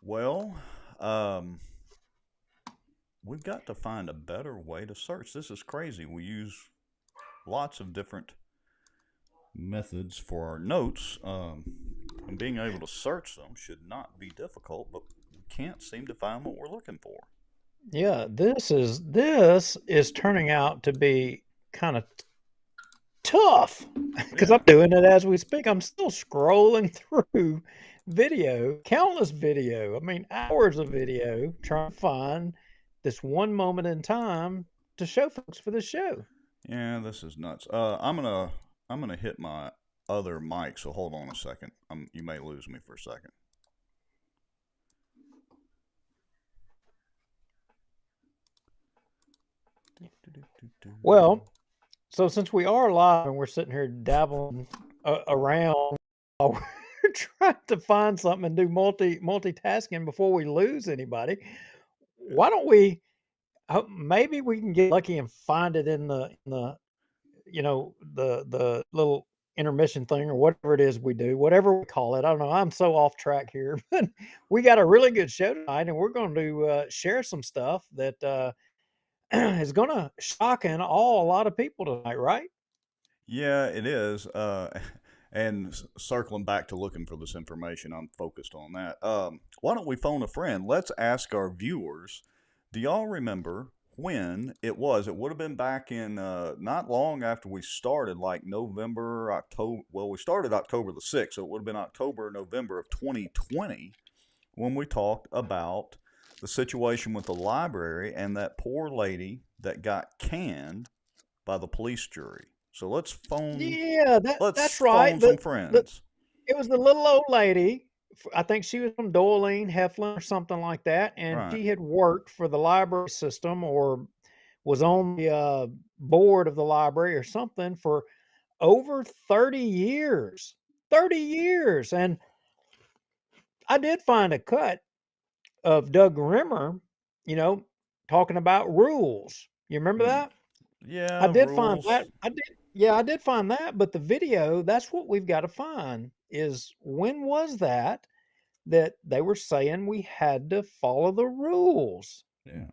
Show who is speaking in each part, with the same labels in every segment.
Speaker 1: Well, um, we've got to find a better way to search. This is crazy. We use lots of different methods for our notes, and being able to search them should not be difficult, but we can't seem to find what we're looking for.
Speaker 2: Yeah, this is turning out to be kind of tough because I'm
Speaker 1: Yeah.
Speaker 2: doing it as we speak. I'm still scrolling through video, countless video. I mean, hours of video trying to find this one moment in time to show folks for the show.
Speaker 1: Yeah, this is nuts. I'm gonna hit my other mic, so hold on a second. You may lose me for a second.
Speaker 2: Well, so since we are live and we're sitting here dabbling around, while we're trying to find something and do multitasking before we lose anybody. Why don't we? Maybe we can get lucky and find it in the the little intermission thing or whatever it is we do, whatever we call it. I don't know. I'm so off track here, but we got a really good show tonight, and we're going to share some stuff that is going to shock and awe a lot of people tonight, right?
Speaker 1: Yeah, it is. And circling back to looking for this information, I'm focused on that. Why don't we phone a friend? Let's ask our viewers. Do y'all remember when it was? It would have been back in not long after we started, like November, October. Well, we started October the 6th, so it would have been October, November of 2020 when we talked about the situation with the library and that poor lady that got canned by the police jury. So
Speaker 2: Yeah,
Speaker 1: let's
Speaker 2: that's right.
Speaker 1: phone some
Speaker 2: The
Speaker 1: friends.
Speaker 2: It was the little old lady. I think she was from Doyline, Heflin, or something like that, and
Speaker 1: Right.
Speaker 2: she had worked for the library system or was on the board of the library or something for over 30 years. 30 years. And I did find a cut of Doug Rimmer, you know, talking about rules. You remember
Speaker 1: Hmm.
Speaker 2: that? I
Speaker 1: Yeah,
Speaker 2: did find
Speaker 1: rules.
Speaker 2: that. I did. Yeah, I did find that. But the video, that's what we've got to find is when was that they were saying we had to follow the rules.
Speaker 1: Yeah,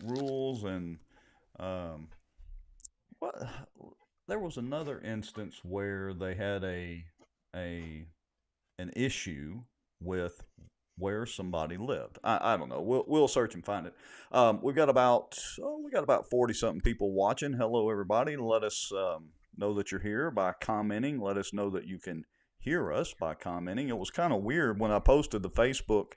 Speaker 1: rules and um, what? There was another instance where they had a an issue with where somebody lived. I don't know. We'll search and find it. We got about 40 something people watching. Hello everybody. Let us know that you're here by commenting. Let us know that you can hear us by commenting. It was kind of weird when I posted the Facebook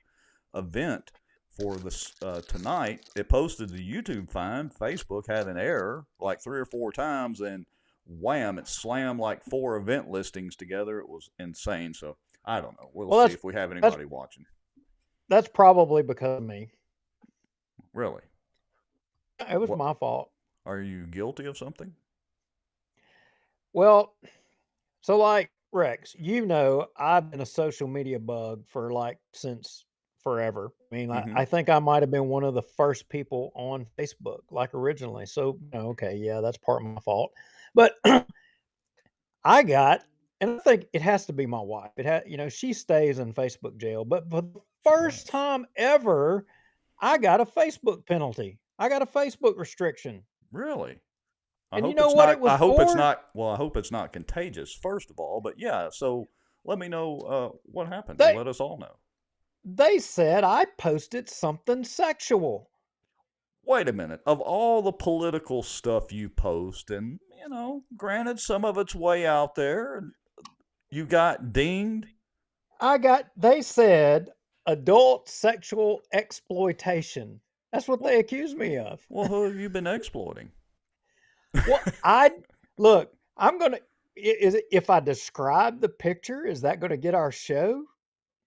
Speaker 1: event for this tonight. It posted the YouTube find. Facebook had an error like 3 or 4 times, and wham! It slammed like 4 event listings together. It was insane. So I don't know. We'll
Speaker 2: Well,
Speaker 1: see if we have
Speaker 2: that's
Speaker 1: anybody watching.
Speaker 2: that's probably because of me.
Speaker 1: Really?
Speaker 2: It was
Speaker 1: What?
Speaker 2: my fault.
Speaker 1: Are you guilty of something?
Speaker 2: Well, so like Rex, I've been a social media bug for like since forever. I mean, I,
Speaker 1: Mm-hmm.
Speaker 2: I think I might have been one of the first people on Facebook, like originally. So, okay, yeah, that's part of my fault. But I got, and I think it has to be my wife. She stays in Facebook jail. But for the
Speaker 1: She
Speaker 2: first
Speaker 1: does.
Speaker 2: time ever, I got a Facebook penalty. I got a Facebook restriction.
Speaker 1: Really? I
Speaker 2: And you
Speaker 1: hope
Speaker 2: know
Speaker 1: it's
Speaker 2: what it
Speaker 1: not.
Speaker 2: was
Speaker 1: I hope it's
Speaker 2: for?
Speaker 1: not. Well, I hope it's not contagious. First of all, but yeah. So let me know what happened, and
Speaker 2: They
Speaker 1: let us all know.
Speaker 2: they said I posted something sexual.
Speaker 1: Wait a minute. Of all the political stuff you post, and granted, some of it's way out there, and you got dinged.
Speaker 2: They said adult sexual exploitation. That's what
Speaker 1: Well,
Speaker 2: they accused me of.
Speaker 1: well, who have you been exploiting?
Speaker 2: Well, I look, I'm going to is it if I describe the picture, is that going to get our show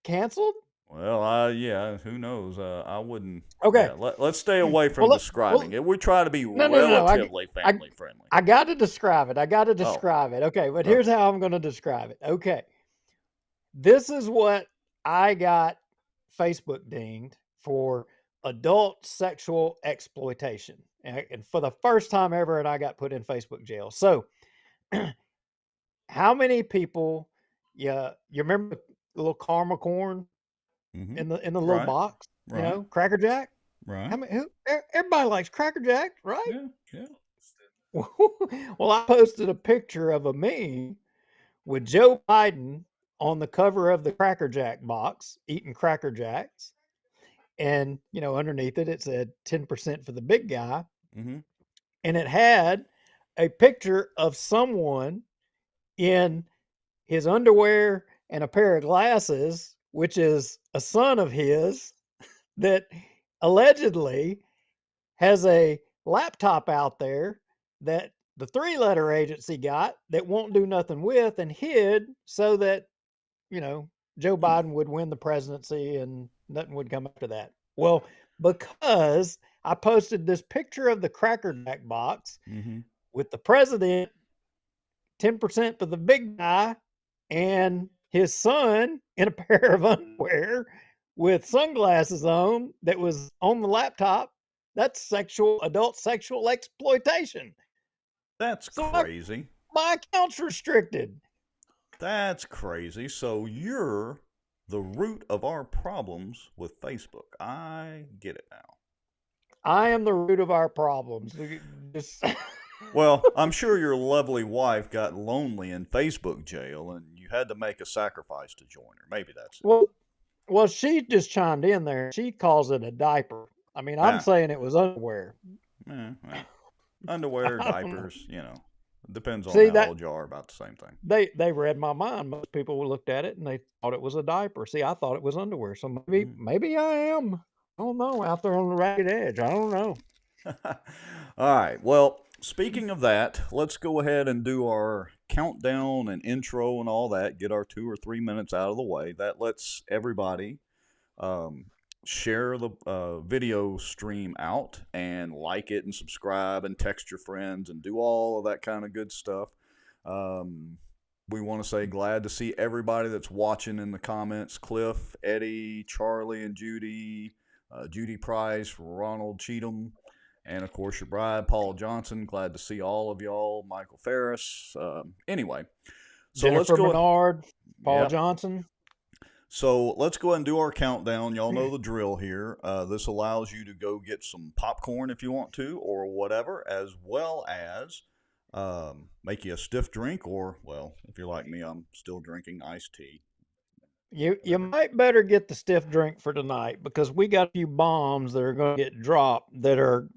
Speaker 2: canceled?
Speaker 1: Well, yeah, who knows? I wouldn't.
Speaker 2: Okay.
Speaker 1: Yeah, let's stay away
Speaker 2: Well,
Speaker 1: from describing it. We try to be
Speaker 2: no, no, no, no.
Speaker 1: relatively
Speaker 2: I,
Speaker 1: family friendly.
Speaker 2: I got to describe it. I got to
Speaker 1: Oh,
Speaker 2: describe it. Okay, but here's
Speaker 1: okay.
Speaker 2: how I'm going to describe it. Okay, this is what I got Facebook dinged for adult sexual exploitation, and for the first time ever, and I got put in Facebook jail. So, how many people? Yeah, you remember the little caramel corn?
Speaker 1: Mm-hmm.
Speaker 2: in the little
Speaker 1: Right.
Speaker 2: box,
Speaker 1: Right.
Speaker 2: Cracker Jack.
Speaker 1: Right.
Speaker 2: How many? Everybody likes Cracker Jack, right?
Speaker 1: Yeah. Yeah.
Speaker 2: Well, I posted a picture of a meme with Joe Biden on the cover of the Cracker Jack box eating Cracker Jacks, and underneath it said 10% for the big guy,
Speaker 1: Mm-hmm.
Speaker 2: and it had a picture of someone in his underwear and a pair of glasses, which is a son of his that allegedly has a laptop out there that the three-letter agency got that won't do nothing with and hid so that, Joe
Speaker 1: Hmm.
Speaker 2: Biden would win the presidency and nothing would come after that. Well, because I posted this picture of the Cracker Jack box
Speaker 1: Mm-hmm.
Speaker 2: with the president, 10% for the big guy, and his son in a pair of underwear with sunglasses on that was on the laptop. That's adult sexual exploitation.
Speaker 1: That's
Speaker 2: So
Speaker 1: crazy.
Speaker 2: my account's restricted.
Speaker 1: That's crazy. So you're the root of our problems with Facebook. I get it now.
Speaker 2: I am the root of our problems. Just
Speaker 1: Well, I'm sure your lovely wife got lonely in Facebook jail and you had to make a sacrifice to join her. Maybe that's it.
Speaker 2: well, well, she just chimed in there. She calls it a diaper. I mean, I'm
Speaker 1: Ah,
Speaker 2: saying it was underwear.
Speaker 1: well, underwear,
Speaker 2: I don't know.
Speaker 1: diapers, depends on
Speaker 2: See
Speaker 1: how
Speaker 2: that
Speaker 1: old you are, about the same thing.
Speaker 2: they read my mind. Most people looked at it and they thought it was a diaper. See, I thought it was underwear. So maybe
Speaker 1: Mm.
Speaker 2: maybe I am. I don't know. Out there on the ragged edge. I don't know.
Speaker 1: All right. Well, speaking of that, let's go ahead and do our countdown and intro and all that. Get our 2 or 3 minutes out of the way. That lets everybody um, share the video stream out and like it and subscribe and text your friends and do all of that kind of good stuff. Um, we want to say glad to see everybody that's watching in the comments. Cliff, Eddie, Charlie, and Judy. Judy Price, Ronald Cheatham, and of course your bride, Paul Johnson. Glad to see all of y'all. Michael Ferris. Anyway, so let's
Speaker 2: Jennifer
Speaker 1: go.
Speaker 2: Menard, Paul
Speaker 1: Yep.
Speaker 2: Johnson.
Speaker 1: So let's go ahead and do our countdown. Y'all know the drill here. This allows you to go get some popcorn if you want to, or whatever, as well as make you a stiff drink, or, well, if you're like me, I'm still drinking iced tea.
Speaker 2: You
Speaker 1: Whatever.
Speaker 2: might better get the stiff drink for tonight because we got a few bombs that are going to get dropped that are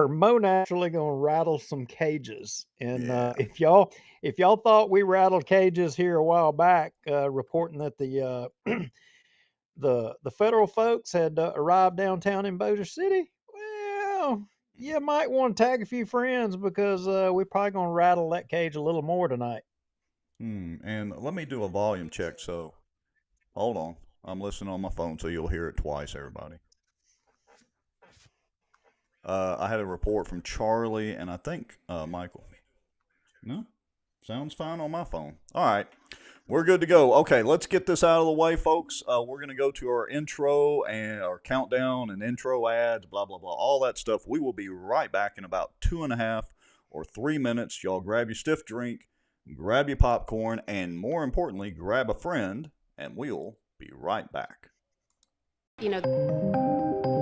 Speaker 2: more naturally going to rattle some cages. And
Speaker 1: Yeah.
Speaker 2: if y'all thought we rattled cages here a while back, reporting that the federal folks had arrived downtown in Bossier City, well, you might want to tag a few friends because we're probably going to rattle that cage a little more tonight.
Speaker 1: And let me do a volume check. So hold on. I'm listening on my phone, so you'll hear it twice, everybody. I had a report from Charlie and I think Michael. No? Sounds fine on my phone. All right. We're good to go. Okay, let's get this out of the way, folks. We're going to go to our intro and our countdown and intro ads, blah, blah, blah, all that stuff. We will be right back in about 2.5 or 3 minutes. Y'all grab your stiff drink, grab your popcorn, and more importantly, grab a friend, and we'll be right back.
Speaker 3: You know.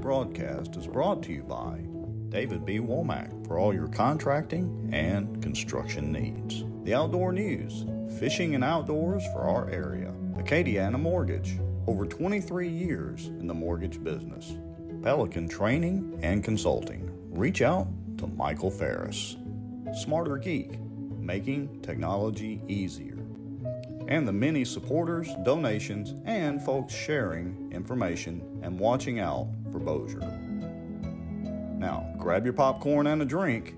Speaker 1: Tonight broadcast is brought to you by David B. Womack for all your contracting and construction needs. The Outdoor News, fishing and outdoors for our area. Acadiana Mortgage, over 23 years in the mortgage business. Pelican Training and Consulting. Reach out to Michael Ferris. Smarter Geek, making technology easier. And the many supporters, donations, and folks sharing information and watching out for Bossier. Now, grab your popcorn and a drink.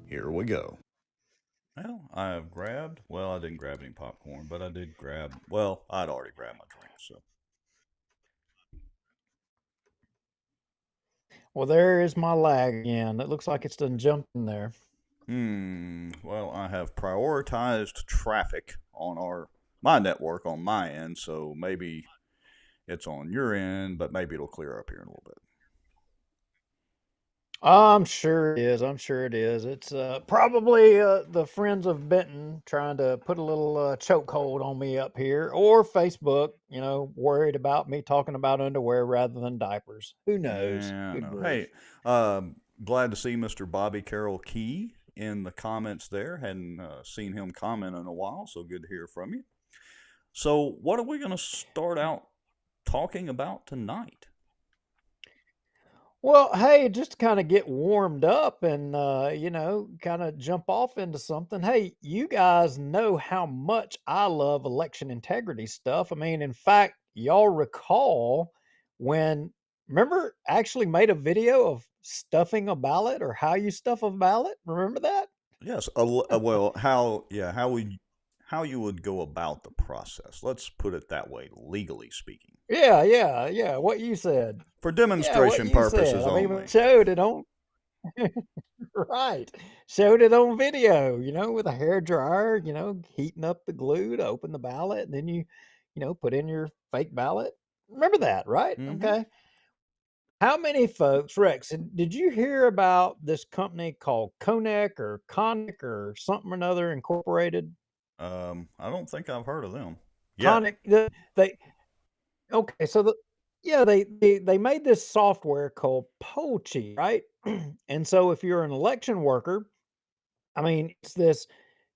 Speaker 1: Here we go. Well, I didn't grab any popcorn, but I did I'd already grabbed my drink, so.
Speaker 2: Well, there is my lag again. It looks like it's done jumped in there.
Speaker 1: Well, I have prioritized traffic on my network on my end, so maybe it's on your end, but maybe it'll clear up here in a little bit.
Speaker 2: I'm sure it is. It's probably the Friends of Benton trying to put a little chokehold on me up here, or Facebook, worried about me talking about underwear rather than diapers. Who knows?
Speaker 1: Yeah,
Speaker 2: Good
Speaker 1: no.
Speaker 2: grief.
Speaker 1: Hey, glad to see Mr. Bobby Carroll Key in the comments there. Hadn't seen him comment in a while, so good to hear from you. So, what are we going to start out talking about tonight?
Speaker 2: Well, hey, just to kind of get warmed up and, kind of jump off into something. Hey, you guys know how much I love election integrity stuff. I mean, in fact, y'all recall remember, actually made a video of stuffing a ballot or how you stuff a ballot? Remember that?
Speaker 1: Yes. Well, how you would go about the process. Let's put it that way, legally speaking.
Speaker 2: Yeah. What you said.
Speaker 1: For demonstration purposes
Speaker 2: I mean,
Speaker 1: only.
Speaker 2: showed it on right. Showed it on video, with a hair dryer, heating up the glue to open the ballot, and then you put in your fake ballot. Remember that, right?
Speaker 1: Mhm.
Speaker 2: Okay. How many folks, Rex, did you hear about this company called Conic or something or another incorporated?
Speaker 1: I don't think I've heard of them.
Speaker 2: Conic, okay, so they made this software called Poll Cheat, right? And so if you're an election worker, I mean, it's this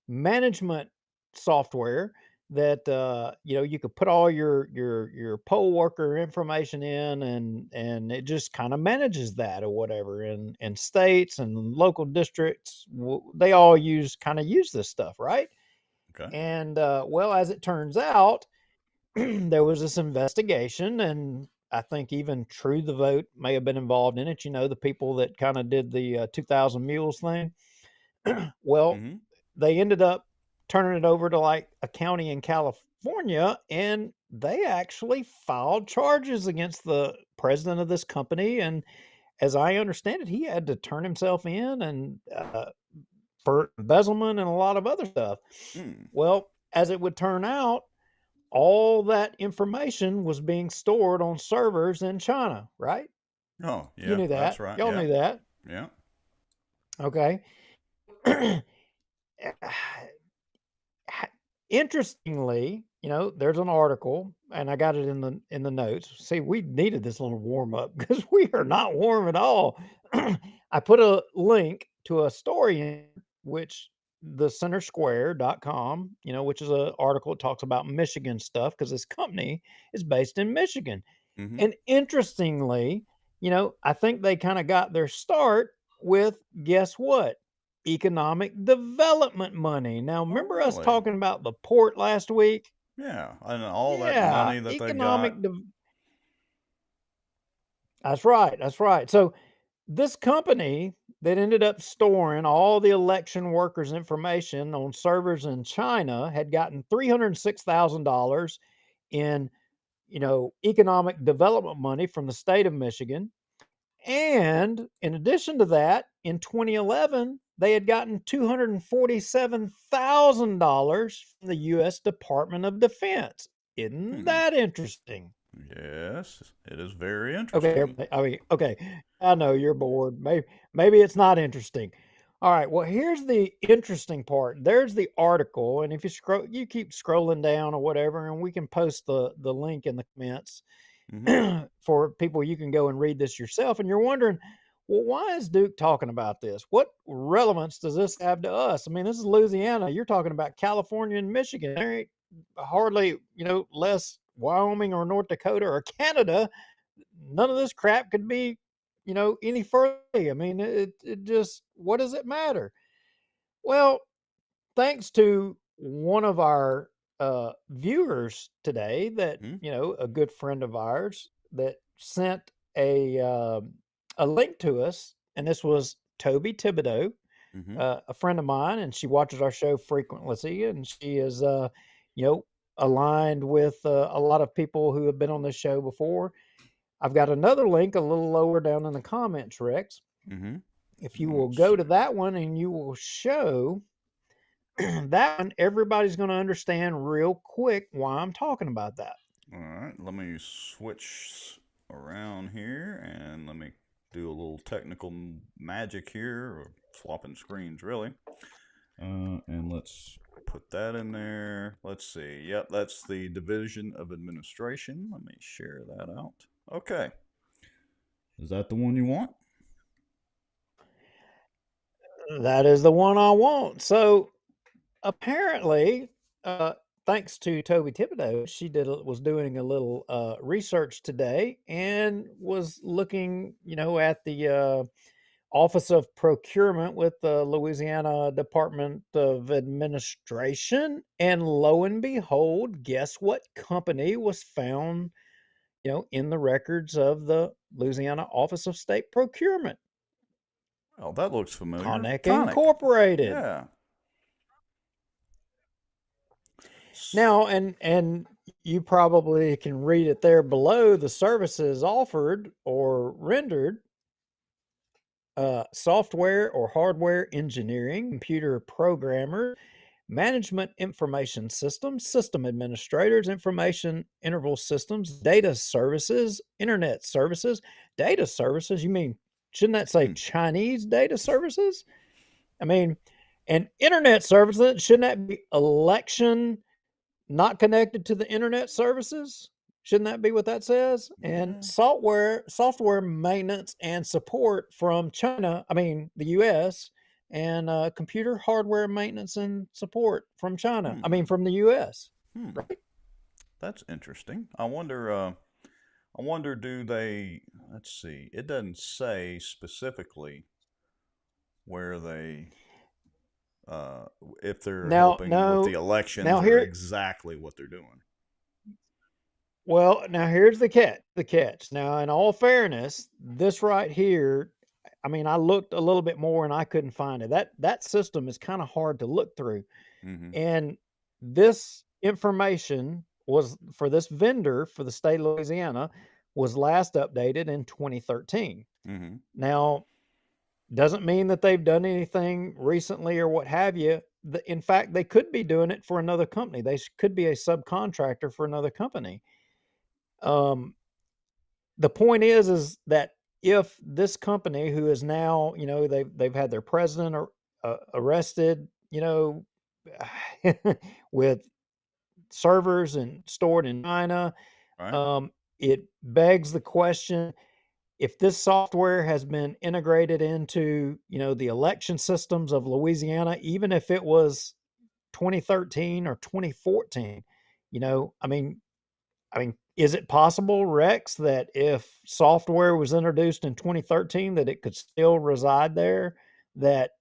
Speaker 2: management software that you could put all your poll worker information in, and it just kind of manages that or whatever. And states and local districts, they all use this stuff, right?
Speaker 1: Okay.
Speaker 2: And well, as it turns out, there was this investigation, and I think even True the Vote may have been involved in it. The people that kind of did the 2,000 Mules thing. Well,
Speaker 1: Mm-hmm.
Speaker 2: they ended up turning it over to like a county in California, and they actually filed charges against the president of this company. And as I understand it, he had to turn himself in and for embezzlement and a lot of other stuff. Well, as it would turn out, all that information was being stored on servers in China, right?
Speaker 1: Oh, yeah,
Speaker 2: You knew that.
Speaker 1: that's right.
Speaker 2: Y'all
Speaker 1: Yeah.
Speaker 2: knew that.
Speaker 1: Yeah.
Speaker 2: Okay. Interestingly, there's an article, and I got it in the notes. See, we needed this little warm up because we are not warm at all. I put a link to a story in which the centersquare.com, which is an article that talks about Michigan stuff because this company is based in Michigan.
Speaker 1: Mm-hmm.
Speaker 2: And interestingly, I think they kind of got their start with, guess what? Economic development money. Now, remember us
Speaker 1: really?
Speaker 2: talking about the port last week?
Speaker 1: Yeah, and all that money that they got.
Speaker 2: That's right. So this company that ended up storing all the election workers' information on servers in China had gotten $306,000 in, economic development money from the state of Michigan. And in addition to that, in 2011, they had gotten $247,000 from the U.S. Department of Defense. Isn't that interesting?
Speaker 1: Yes, it is very interesting.
Speaker 2: Okay. I know you're bored. Maybe it's not interesting. All right. Well, here's the interesting part. There's the article, and if you keep scrolling down or whatever, and we can post the link in the comments.
Speaker 1: Mm-hmm.
Speaker 2: For people, you can go and read this yourself, and you're wondering, well, why is Duke talking about this? What relevance does this have to us? I mean, this is Louisiana. You're talking about California and Michigan. There ain't hardly, less Wyoming or North Dakota or Canada. None of this crap could be, any further. I mean, it just, what does it matter? Well, thanks to one of our viewers today, that
Speaker 1: Mm-hmm.
Speaker 2: a good friend of ours that sent a link to us, and this was Toby Thibodeau,
Speaker 1: Mm-hmm.
Speaker 2: a friend of mine, and she watches our show frequently, and she is you know aligned with a lot of people who have been on this show before. I've got another link a little lower down in the comments, Rex.
Speaker 1: Mm-hmm.
Speaker 2: If you will
Speaker 1: Let's
Speaker 2: go
Speaker 1: see.
Speaker 2: to that one, and you will show that one, everybody's going to understand real quick why I'm talking about that.
Speaker 1: All right, let me switch around here and let me do a little technical magic here, or swapping screens, really. And let's put that in there. Let's see. Yep, that's the Division of Administration. Let me share that out. Okay. Is that the one you want?
Speaker 2: That is the one I want. So apparently, thanks to Toby Thibodeau, she was doing a little research today and was looking, at the Office of Procurement with the Louisiana Department of Administration, and lo and behold, guess what company was found, in the records of the Louisiana Office of State Procurement?
Speaker 1: Oh, that looks familiar.
Speaker 2: Conic
Speaker 1: Tonic.
Speaker 2: Incorporated.
Speaker 1: Yeah.
Speaker 2: Now, and you probably can read it there below. The services offered or rendered: software or hardware engineering, computer programmer, management information systems, system administrators, information interval systems, data services, internet services, data services. You mean, shouldn't that say Chinese data services? I mean, and internet services, shouldn't that be election not connected to the internet services? Shouldn't that be what that says? And
Speaker 1: Yeah.
Speaker 2: software maintenance and support from China, I mean the US, and computer hardware maintenance and support from China, I mean from the US.
Speaker 1: Hmm.
Speaker 2: Right?
Speaker 1: That's interesting. I wonder, do they, let's see, it doesn't say specifically where they, uh, if they're
Speaker 2: Now,
Speaker 1: helping with the
Speaker 2: no,
Speaker 1: elections
Speaker 2: now
Speaker 1: or
Speaker 2: here,
Speaker 1: exactly what they're doing.
Speaker 2: well, now here's the catch. The catch. Now, in all fairness, this right here, I mean, I looked a little bit more and I couldn't find it. That system is kind of hard to look through.
Speaker 1: Mm-hmm.
Speaker 2: And this information was for this vendor for the state of Louisiana was last updated in 2013.
Speaker 1: Mm-hmm.
Speaker 2: Now, doesn't mean that they've done anything recently or what have you. In fact, they could be doing it for another company. They could be a subcontractor for another company. Um, the point is that if this company, who is now, they've had their president arrested, with servers and stored in China,
Speaker 1: Right.
Speaker 2: it begs the question: if this software has been integrated into, the election systems of Louisiana, even if it was 2013 or 2014, I mean, is it possible, Rex, that if software was introduced in 2013, that it could still reside there, that,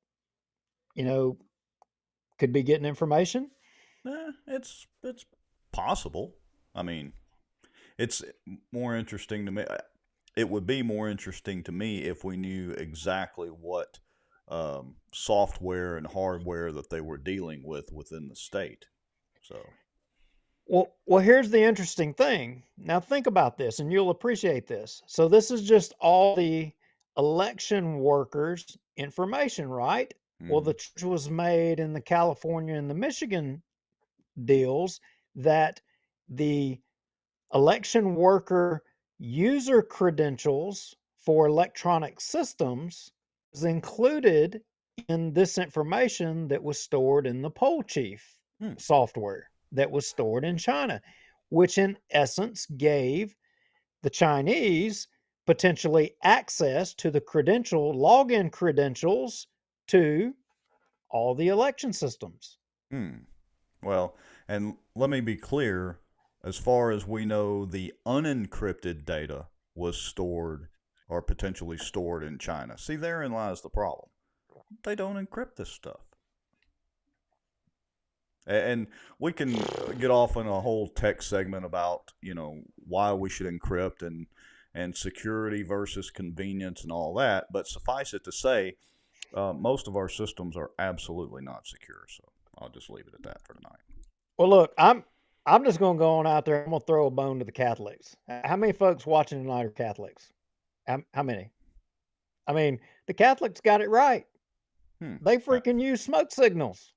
Speaker 2: you know, could be getting information?
Speaker 1: It's possible. I mean, it's more interesting to me. It would be more interesting to me if we knew exactly what software and hardware that they were dealing with within the state. So,
Speaker 2: Well, here's the interesting thing. Now think about this, and you'll appreciate this. So this is just all the election workers' information, right? Well,
Speaker 1: mm-hmm.
Speaker 2: the change was made in the California and the Michigan deals that the election worker user credentials for electronic systems is included in this information that was stored in the poll chief software that was stored in China, which in essence gave the Chinese potentially access to the login credentials to all the election systems.
Speaker 1: Well, and let me be clear, as far as we know, the unencrypted data was stored or potentially stored in China. See, therein lies the problem. They don't encrypt this stuff. And we can get off in a whole tech segment about, why we should encrypt and security versus convenience and all that. But suffice it to say, most of our systems are absolutely not secure. So I'll just leave it at that for tonight.
Speaker 2: Well, look, I'm just going to go on out there. I'm going to throw a bone to the Catholics. How many folks watching tonight are Catholics? How many? I mean, the Catholics got it right. They freaking use smoke signals.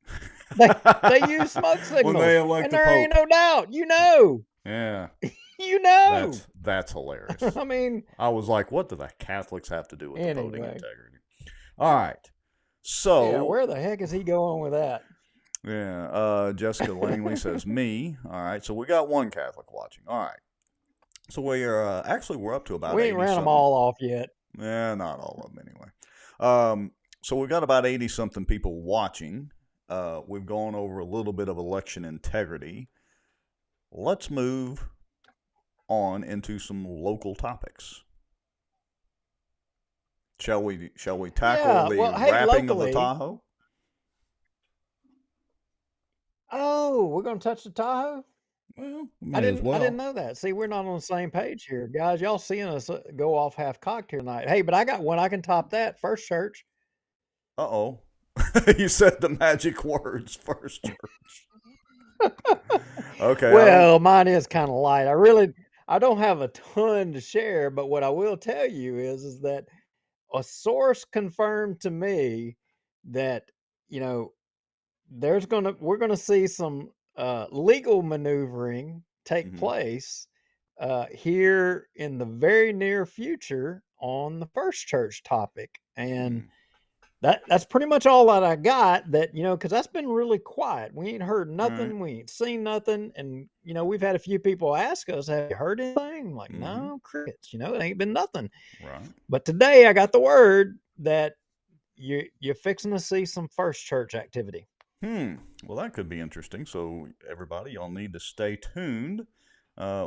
Speaker 2: They use smoke signals.
Speaker 1: When they elect
Speaker 2: and
Speaker 1: the
Speaker 2: there
Speaker 1: Pope.
Speaker 2: ain't no doubt.
Speaker 1: Yeah. That's hilarious.
Speaker 2: I mean,
Speaker 1: I was like, what do the Catholics have to do with the voting integrity? All right. So
Speaker 2: yeah, where the heck is he going with that?
Speaker 1: Yeah. Jessica Langley says me. All right. So we got one Catholic watching. All right. So we're up to about 80
Speaker 2: We ain't ran them all off yet.
Speaker 1: Yeah, not all of them anyway. So we've got about 80-something people watching. We've gone over a little bit of election integrity. Let's move on into some local topics. Shall we tackle the wrapping of the Tahoe?
Speaker 2: Oh, we're going to touch the Tahoe?
Speaker 1: Well,
Speaker 2: I didn't know that. See, we're not on the same page here. Guys, y'all seeing us go off half-cocked here tonight. Hey, but I got one. I can top that. First Church.
Speaker 1: Uh-oh. You said the magic words, First Church. Okay.
Speaker 2: Well, mine is kind of light. I don't have a ton to share, but what I will tell you is that a source confirmed to me that, we're gonna see some legal maneuvering take place here in the very near future on the First Church topic, and that's pretty much all that I got. That because that's been really quiet. We ain't heard nothing. Right. We ain't seen nothing, and we've had a few people ask us, "Have you heard anything?" I'm like, no, crickets. It ain't been nothing. Right. But today I got the word that you're fixing to see some First Church activity.
Speaker 1: Well, that could be interesting. So everybody, y'all need to stay tuned.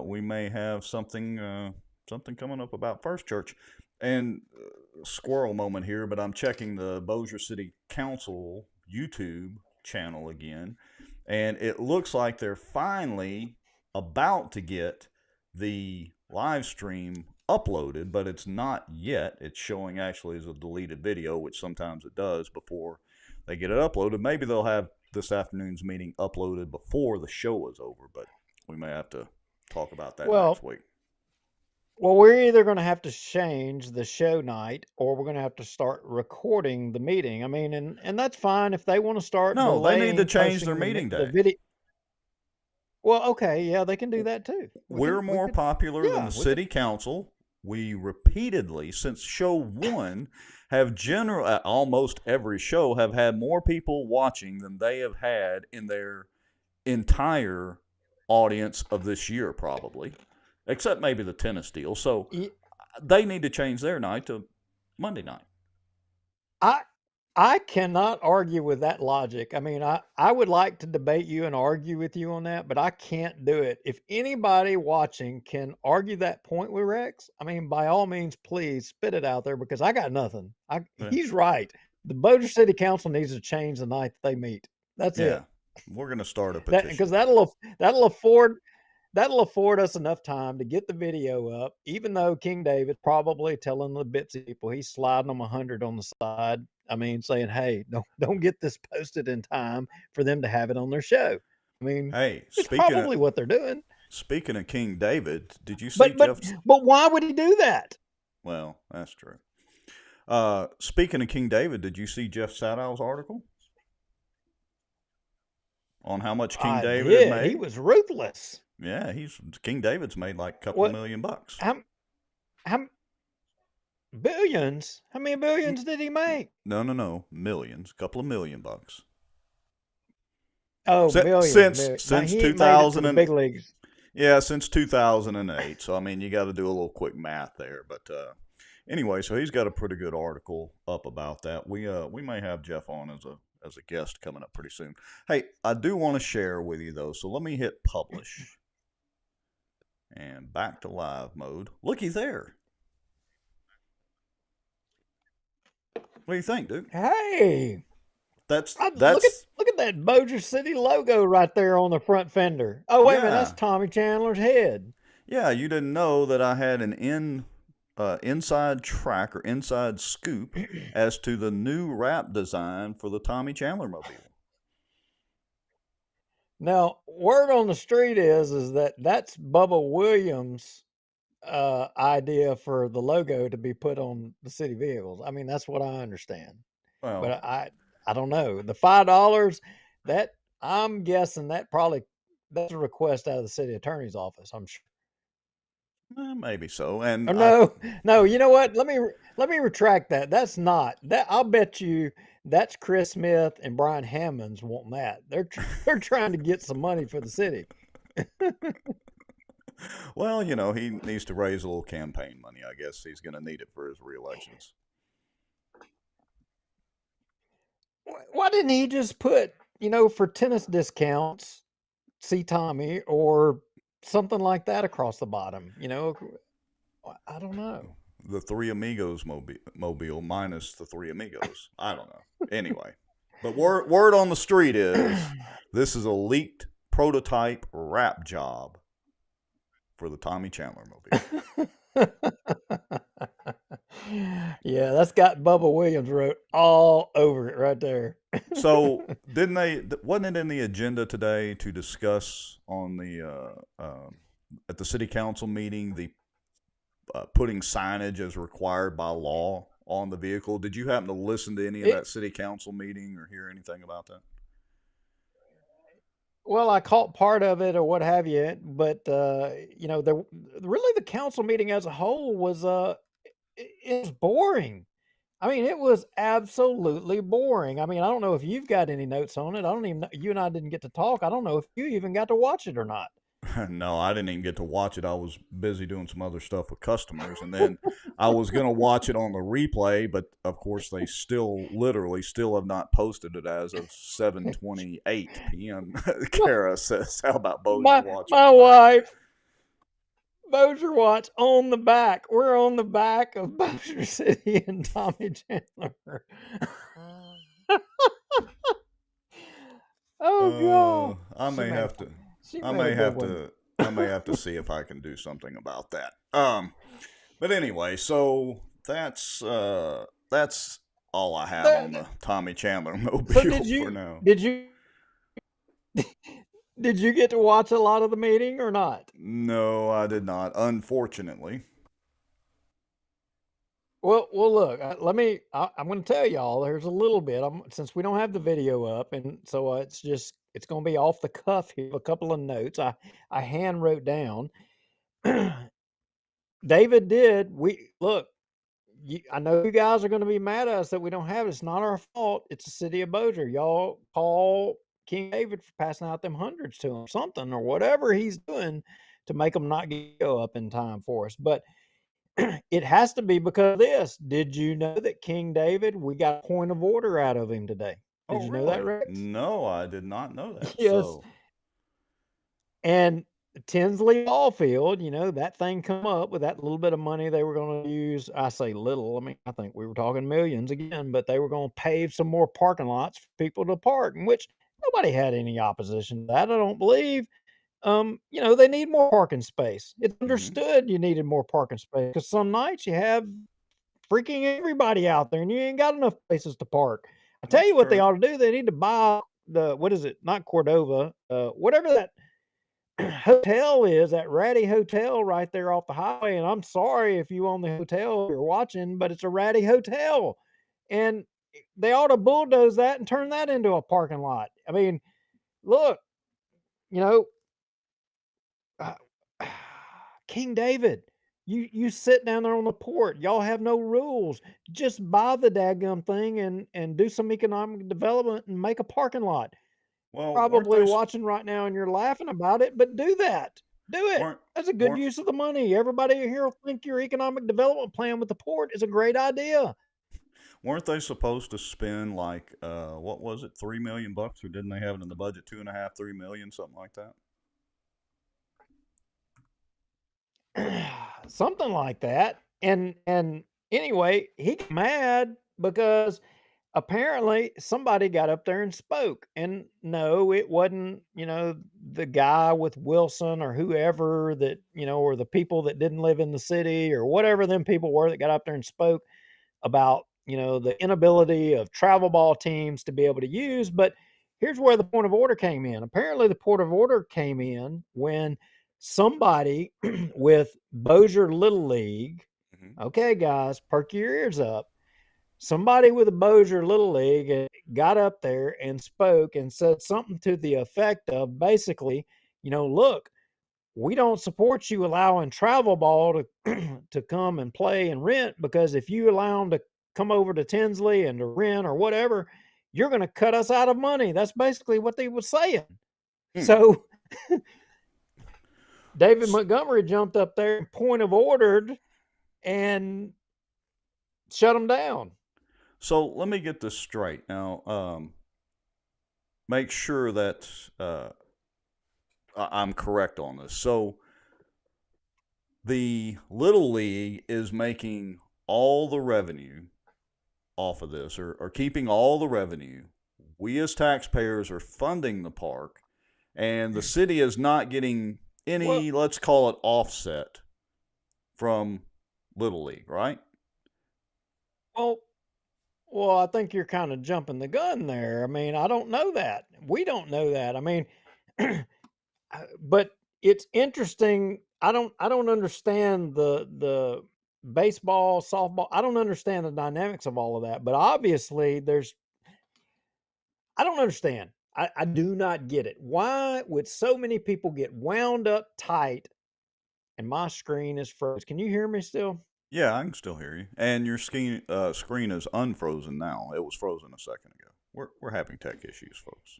Speaker 1: We may have something coming up about First Church. And squirrel moment here, but I'm checking the Bossier City Council YouTube channel again, and it looks like they're finally about to get the live stream uploaded, but it's not yet. It's showing actually as a deleted video, which sometimes it does before they get it uploaded. Maybe they'll have this afternoon's meeting uploaded before the show is over, but we may have to talk about that next week.
Speaker 2: Well, we're either going to have to change the show night or we're going to have to start recording the meeting. I mean, and that's fine if they want to start.
Speaker 1: No, they need to change their meeting day.
Speaker 2: Well, okay. Yeah, they can do that too.
Speaker 1: We're more popular than the city council. We repeatedly, since show one, have almost every show have had more people watching than they have had in their entire audience of this year, probably. Except maybe the tennis deal. So they need to change their night to Monday night.
Speaker 2: I cannot argue with that logic. I mean, I would like to debate you and argue with you on that, but I can't do it. If anybody watching can argue that point with Rex, I mean, by all means, please spit it out there because I got nothing. He's right. The Bossier City Council needs to change the night that they meet. That's it.
Speaker 1: We're going to start a petition.
Speaker 2: Because that'll afford us enough time to get the video up, even though King David probably telling the Bitsy people he's sliding them 100 on the side. I mean, saying, hey, don't get this posted in time for them to have it on their show. I mean, it's probably what they're doing.
Speaker 1: Speaking of King David, did you see Jeff's...
Speaker 2: But why would he do that?
Speaker 1: Well, that's true. Speaking of King David, did you see Jeff Sadow's article on how much King David had made?
Speaker 2: He was ruthless.
Speaker 1: Yeah, King David's made like a couple of $1 million.
Speaker 2: How billions? How many billions did he make?
Speaker 1: No, millions. A couple of $1 million.
Speaker 2: Oh, billions.
Speaker 1: Since 2000
Speaker 2: big leagues.
Speaker 1: Yeah, since 2008. So I mean, you got to do a little quick math there. But anyway, so he's got a pretty good article up about that. We may have Jeff on as a guest coming up pretty soon. Hey, I do want to share with you though. So let me hit publish and back to live mode. Looky there. What do you think, dude?
Speaker 2: Hey,
Speaker 1: That's
Speaker 2: look at that Bossier City logo right there on the front fender. Oh, wait a minute, that's
Speaker 1: yeah.
Speaker 2: Tommy Chandler's head.
Speaker 1: Yeah, you didn't know that I had an inside track or inside scoop as to the new wrap design for the Tommy Chandler mobile.
Speaker 2: Now, word on the street is that that's Bubba Williams' idea for the logo to be put on the city vehicles. I mean, that's what I understand.
Speaker 1: Well,
Speaker 2: But I don't know. The $5 that I'm guessing that's a request out of the city attorney's office. I'm sure.
Speaker 1: maybe so. And
Speaker 2: Oh no. You know what? Let me retract that. That's not that. I'll bet you that's Chris Smith and Brian Hammonds wanting that. They're trying to get some money for the city.
Speaker 1: well, he needs to raise a little campaign money. I guess he's going to need it for his reelections.
Speaker 2: Why didn't he just put, for tennis discounts, see Tommy or something like that across the bottom? I don't know.
Speaker 1: The Three Amigos mobile minus the Three Amigos. I don't know. Anyway, but word on the street is this is a leaked prototype wrap job for the Tommy Chandler mobile.
Speaker 2: Yeah, that's got Bubba Williams wrote all over it right there.
Speaker 1: So wasn't it in the agenda today to discuss on the at the city council meeting the putting signage as required by law on the vehicle? Did you happen to listen to any of that city council meeting or hear anything about that?
Speaker 2: Well, I caught part of it or what have you, but really the council meeting as a whole was it was boring. I mean, it was absolutely boring. I mean, I don't know if you've got any notes on it. I don't even know. You and I didn't get to talk. I don't know if you even got to watch it or not.
Speaker 1: No, I didn't even get to watch it. I was busy doing some other stuff with customers, and then I was going to watch it on the replay, but of course they literally have not posted it as of 7:28 p.m. Kara says, "How about Bossier watching?"
Speaker 2: My wife, Bossier Watch on the back. We're on the back of Bossier City and Tommy Chandler. Oh God!
Speaker 1: I may have to see if I can do something about that. But anyway, so that's all I have on the Tommy Chandler mobile for now.
Speaker 2: Did you get to watch a lot of the meeting or not?
Speaker 1: No, I did not, unfortunately.
Speaker 2: Well, look. I'm going to tell y'all. There's a little bit. Since we don't have the video up, and so it's going to be off the cuff here. A couple of notes I hand wrote down. David did. I know you guys are going to be mad at us that we don't have it. It's not our fault. It's the city of Bossier. Y'all call King David for passing out them hundreds to him, something or whatever he's doing to make them not go up in time for us. But it has to be because of this. Did you know that King David, we got a point of order out of him today? Did you know that, Rex?
Speaker 1: No, I did not know that.
Speaker 2: Yes. And Tinsley Ball Field, that thing come up with that little bit of money they were going to use. I say little. I mean, I think we were talking millions again, but they were going to pave some more parking lots for people to park, in which nobody had any opposition to that, I don't believe. They need more parking space. It's understood you needed more parking space because some nights you have freaking everybody out there and you ain't got enough places to park. I tell you what they ought to do. They need to buy what is it? Not Cordova, whatever that hotel is, that ratty hotel right there off the highway. And I'm sorry if you own the hotel you're watching, but it's a ratty hotel. And they ought to bulldoze that and turn that into a parking lot. I mean, look, King David, you sit down there on the port. Y'all have no rules. Just buy the daggum thing and do some economic development and make a parking lot.
Speaker 1: Well,
Speaker 2: Probably watching right now and you're laughing about it, but do that. Do it.
Speaker 1: weren't
Speaker 2: That's a good
Speaker 1: weren't
Speaker 2: use of the money. Everybody here will think your economic development plan with the port is a great idea.
Speaker 1: weren't they supposed to spend like what was it, $3 million, or didn't they have it in the budget, 2.5, 3 million, something like that?
Speaker 2: Something like that. And anyway, he got mad because apparently somebody got up there and spoke. And no, it wasn't, the guy with Wilson or whoever that, or the people that didn't live in the city or whatever them people were that got up there and spoke about, the inability of travel ball teams to be able to use. But here's where the point of order came in. Apparently, the point of order came in when somebody with Bossier Little League,
Speaker 1: Hmm.
Speaker 2: okay, guys, perk your ears up. Somebody with a Bossier Little League got up there and spoke and said something to the effect of basically, look, we don't support you allowing travel ball to to come and play and rent, because if you allow them to come over to Tinsley and to rent or whatever, you're going to cut us out of money. That's basically what they were saying.
Speaker 1: Hmm.
Speaker 2: So David Montgomery jumped up there and point of ordered and shut them down.
Speaker 1: So let me get this straight now. Make sure that I'm correct on this. So the Little League is making all the revenue off of this, or keeping all the revenue. We as taxpayers are funding the park, and the city is not getting any,
Speaker 2: Well,
Speaker 1: let's call it, offset from Little League, right?
Speaker 2: well, well, I think you're kind of jumping the gun there. I mean, I don't know that. We don't know that. I mean, but it's interesting. I don't understand the baseball, softball. I don't understand the dynamics of all of that. But obviously, I don't understand. I do not get it. Why would so many people get wound up tight and my screen is froze? Can you hear me still?
Speaker 1: Yeah, I can still hear you. And your screen is unfrozen now. It was frozen a second ago. We're having tech issues, folks.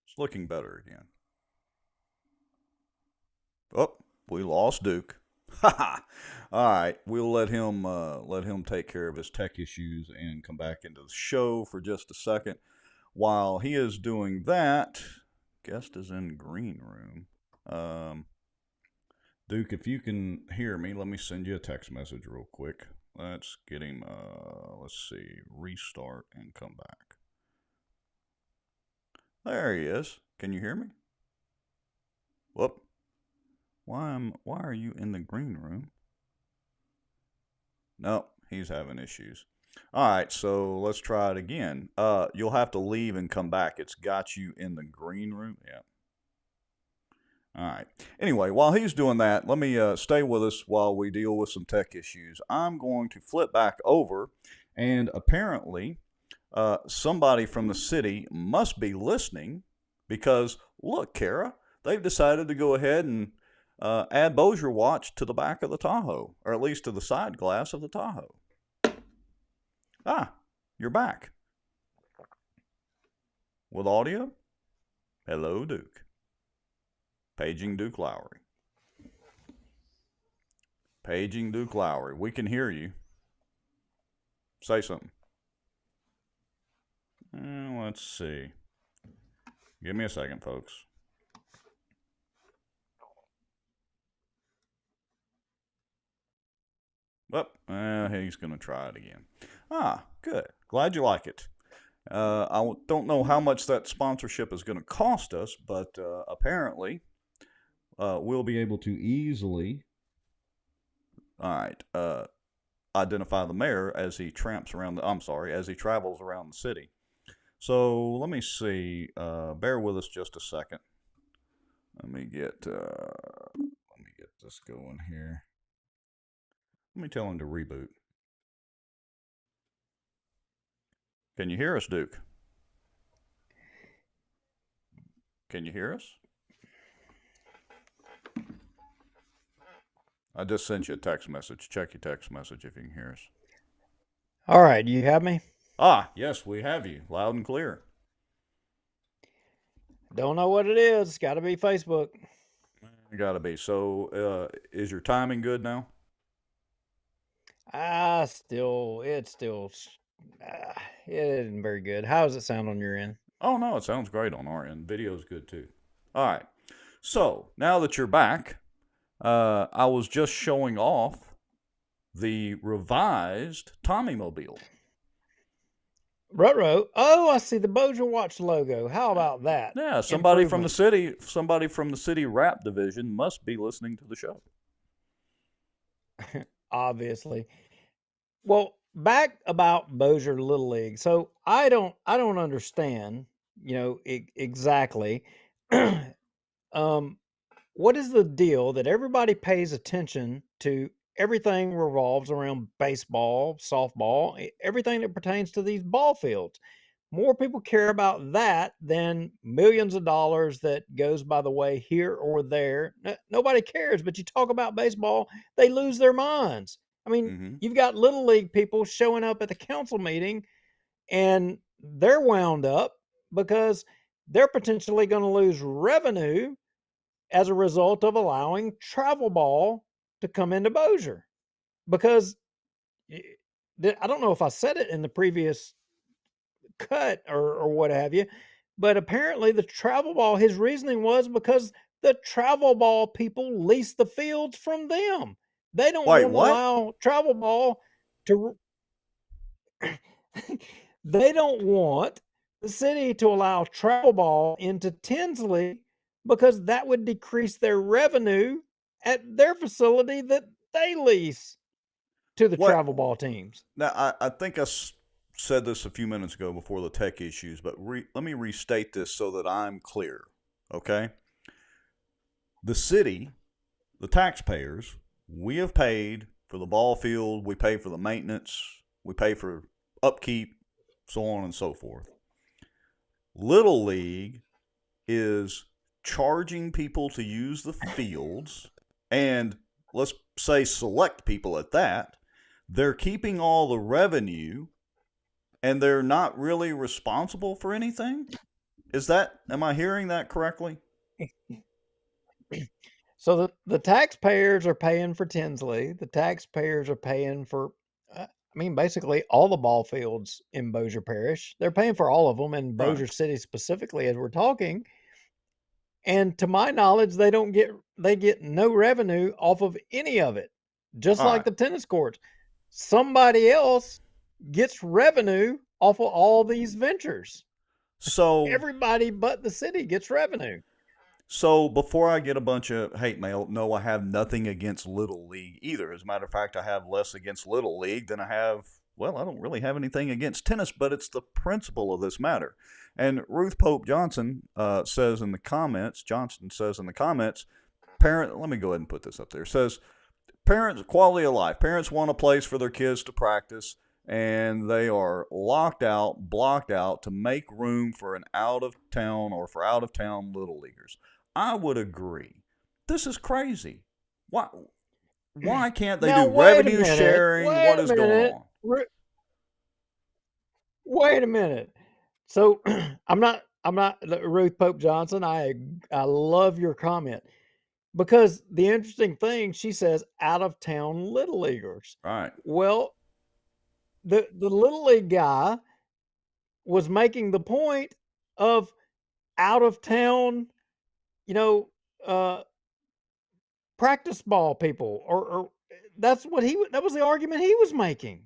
Speaker 1: It's looking better again. Oh, we lost Duke. All right, we'll let him take care of his tech issues and come back into the show for just a second. While he is doing that, guest is in green room. Duke, if you can hear me, let me send you a text message real quick. Let's get him. Let's see, restart and come back. There he is. Can you hear me? Whoop. Why are you in the green room? No, he's having issues. All right, so let's try it again. You'll have to leave and come back. It's got you in the green room. Yeah. All right. Anyway, while he's doing that, let me stay with us while we deal with some tech issues. I'm going to flip back over, and apparently, somebody from the city must be listening because look, Kara, they've decided to go ahead and add Bossier Watch to the back of the Tahoe, or at least to the side glass of the Tahoe. Ah, you're back. With audio? Hello, Duke. Paging Duke Lowry. Paging Duke Lowry. We can hear you. Say something. Let's see. Give me a second, folks. He's going to try it again. Ah, good. Glad you like it. Don't know how much that sponsorship is going to cost us, but apparently we'll be able to easily, identify the mayor as he as he travels around the city. So let me see. Bear with us just a second. Let me get this going here. Let me tell him to reboot. Can you hear us, Duke? Can you hear us? I just sent you a text message. Check your text message if you can hear us.
Speaker 2: All right, you have me?
Speaker 1: Ah, yes, we have you. Loud and clear.
Speaker 2: Don't know what it is. It's got to be Facebook.
Speaker 1: Gotta be. So, is your timing good now?
Speaker 2: It isn't very good. How does it sound on your end?
Speaker 1: Oh no, it sounds great on our end. Video's good too. All right. So now that you're back, I was just showing off the revised Tommy Mobile.
Speaker 2: Rutro. Oh, I see the Bossier Watch logo. How about that?
Speaker 1: Yeah, somebody from the
Speaker 2: Improvement.
Speaker 1: city rap division must be listening to the show.
Speaker 2: Obviously. Well, back about Bossier Little League. So I don't understand, exactly. What is the deal that everybody pays attention to? Everything revolves around baseball, softball, everything that pertains to these ball fields. More people care about that than millions of dollars that goes by the way here or there. Nobody cares, but you talk about baseball, they lose their minds. I mean,
Speaker 1: Mm-hmm.
Speaker 2: you've got little league people showing up at the council meeting and they're wound up because they're potentially going to lose revenue as a result of allowing travel ball to come into Bossier. Because I don't know if I said it in the previous cut or what have you, but apparently the travel ball, his reasoning was because the travel ball people lease the fields from them. They don't
Speaker 1: Wait,
Speaker 2: want to
Speaker 1: what?
Speaker 2: allow travel ball to. They don't want the city to allow travel ball into Tinsley because that would decrease their revenue at their facility that they lease to the
Speaker 1: What?
Speaker 2: travel ball teams.
Speaker 1: Now, I think said this a few minutes ago before the tech issues, but let me restate this so that I'm clear. Okay? The city, the taxpayers, we have paid for the ball field, we pay for the maintenance, we pay for upkeep, so on and so forth. Little League is charging people to use the fields, and let's say select people at that. They're keeping all the revenue, and they're not really responsible for anything. Am I hearing that correctly?
Speaker 2: So the taxpayers are paying for Tinsley. The taxpayers are paying for, basically all the ball fields in Bossier Parish. They're paying for all of them in
Speaker 1: Right.
Speaker 2: Bossier City specifically as we're talking. And to my knowledge, they get no revenue off of any of it. Just
Speaker 1: All
Speaker 2: like
Speaker 1: right.
Speaker 2: the tennis courts. Somebody else gets revenue off of all these ventures.
Speaker 1: So
Speaker 2: Everybody but the city gets revenue.
Speaker 1: So before I get a bunch of hate mail, no, I have nothing against Little League either. As a matter of fact, I have less against Little League than I have, well, I don't really have anything against tennis, but it's the principle of this matter. And Ruth Pope says in the comments, let me go ahead and put this up there. It says, parents, quality of life. Parents want a place for their kids to practice, and they are blocked out to make room for out of town Little Leaguers. I would agree. This is crazy. Why can't they
Speaker 2: Now,
Speaker 1: do revenue sharing? What is going on?
Speaker 2: Wait a minute. So I'm not Ruth Pope Johnson. I love your comment because the interesting thing, she says out of town Little Leaguers.
Speaker 1: Right.
Speaker 2: Well, the Little League guy was making the point of out of town, practice ball people, or that was the argument he was making.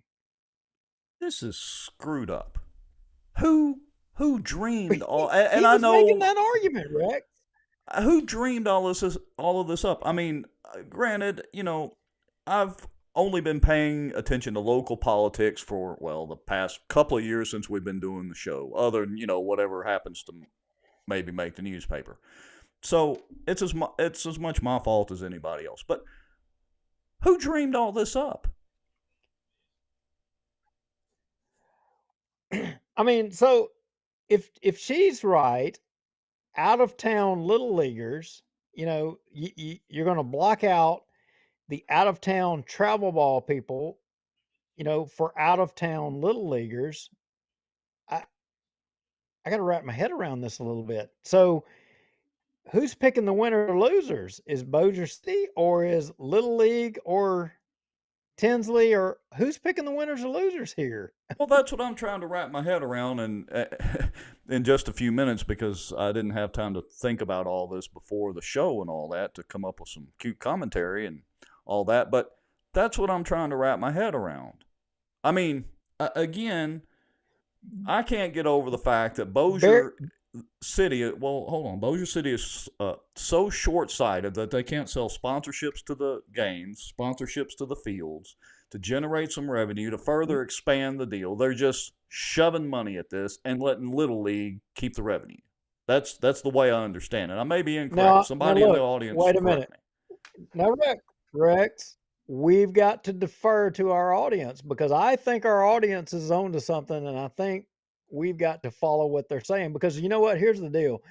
Speaker 1: This is screwed up. Who dreamed all? And
Speaker 2: he
Speaker 1: I
Speaker 2: was
Speaker 1: know
Speaker 2: making that argument, Rex.
Speaker 1: Who dreamed all of this up? I mean, granted, I've only been paying attention to local politics for, well, the past couple of years since we've been doing the show, other than, whatever happens to maybe make the newspaper. So it's as much my fault as anybody else. But who dreamed all this up?
Speaker 2: I mean, so if she's right, out of town Little Leaguers, you're going to block out the out of town travel ball people, for out of town Little Leaguers. I got to wrap my head around this a little bit. So who's picking the winners or losers? Is Bossier City or is Little League or Tinsley, or who's picking the winners or losers here?
Speaker 1: Well, that's what I'm trying to wrap my head around, and in just a few minutes, because I didn't have time to think about all this before the show and all that to come up with some cute commentary and all that. But that's what I'm trying to wrap my head around. I mean, again, I can't get over the fact that Bossier City, well, hold on, Bossier City is so short-sighted that they can't sell sponsorships to the games, sponsorships to the fields, to generate some revenue, to further expand the deal. They're just shoving money at this and letting Little League keep the revenue. That's the way I understand it. I may be incorrect. Somebody in the audience,
Speaker 2: wait a minute. Now, Rex, we've got to defer to our audience, because I think our audience is on to something, and I think we've got to follow what they're saying, because you know what? Here's the deal.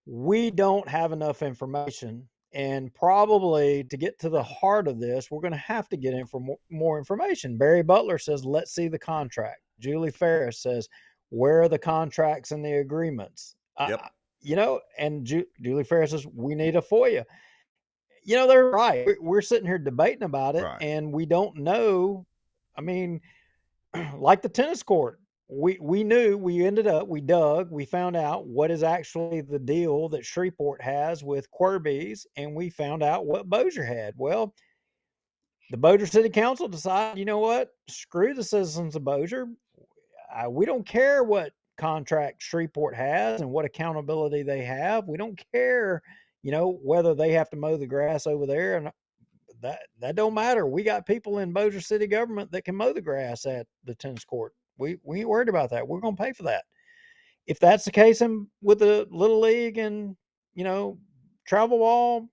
Speaker 2: We don't have enough information, and probably to get to the heart of this, we're going to have to get in for more information. Barry Butler says, let's see the contract. Julie Ferris says, where are the contracts and the agreements?
Speaker 1: Yep.
Speaker 2: And Julie Ferris says, we need a FOIA. They're right. We're sitting here debating about it,
Speaker 1: Right.
Speaker 2: and we don't know. I mean, like the tennis court, we knew, we dug, we found out what is actually the deal that Shreveport has with Querbees, and we found out what Bossier had. Well, the Bossier City Council decided, you know what? Screw the citizens of Bossier. We don't care what contract Shreveport has and what accountability they have. We don't care, whether they have to mow the grass over there, and that don't matter. We got people in Bossier City government that can mow the grass at the tennis court. We ain't worried about that. We're going to pay for that. If that's the case with the Little League and, travel wall,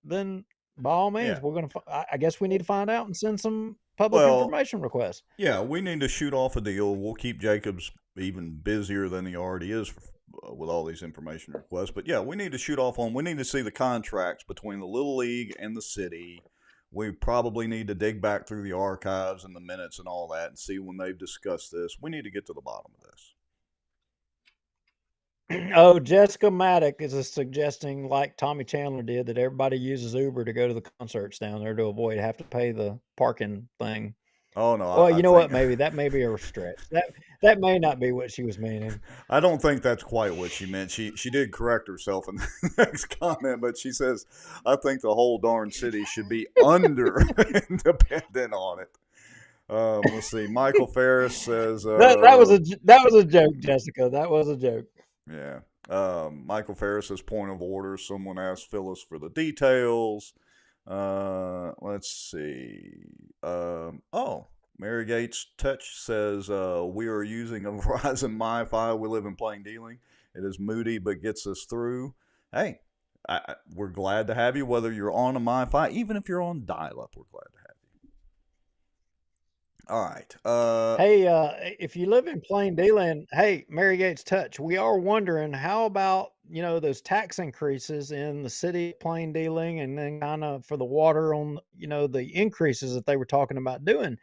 Speaker 2: then by all means, we're going to, I guess we need to find out and send some public information requests.
Speaker 1: Yeah, we need to shoot off a deal. We'll keep Jacobs even busier than he already is with all these information requests. But yeah, we need to shoot off we need to see the contracts between the Little League and the city. We probably need to dig back through the archives and the minutes and all that and see when they've discussed this. We need to get to the bottom of this.
Speaker 2: Oh, Jessica Maddock is suggesting, like Tommy Chandler did, that everybody uses Uber to go to the concerts down there to avoid have to pay the parking thing.
Speaker 1: Oh no!
Speaker 2: Well, you know what? Maybe that may be a stretch. That may not be what she was meaning.
Speaker 1: I don't think that's quite what she meant. She did correct herself in the next comment, but she says, "I think the whole darn city should be under independent on it." Let's see. Michael Ferris says
Speaker 2: that was a joke, Jessica. That was a joke.
Speaker 1: Yeah. Michael Ferris says, point of order. Someone asked Phyllis for the details. Let's see. Mary Gates Touch says, we are using a Verizon MiFi. We live in plain dealing. It is moody, but gets us through. Hey, we're glad to have you, whether you're on a MiFi, even if you're on dial-up, we're glad to have you. All right.
Speaker 2: Hey, if you live in plain dealing, hey, Mary Gates Touch, we are wondering, how about, those tax increases in the city of plain dealing, and then kind of for the water on, the increases that they were talking about doing.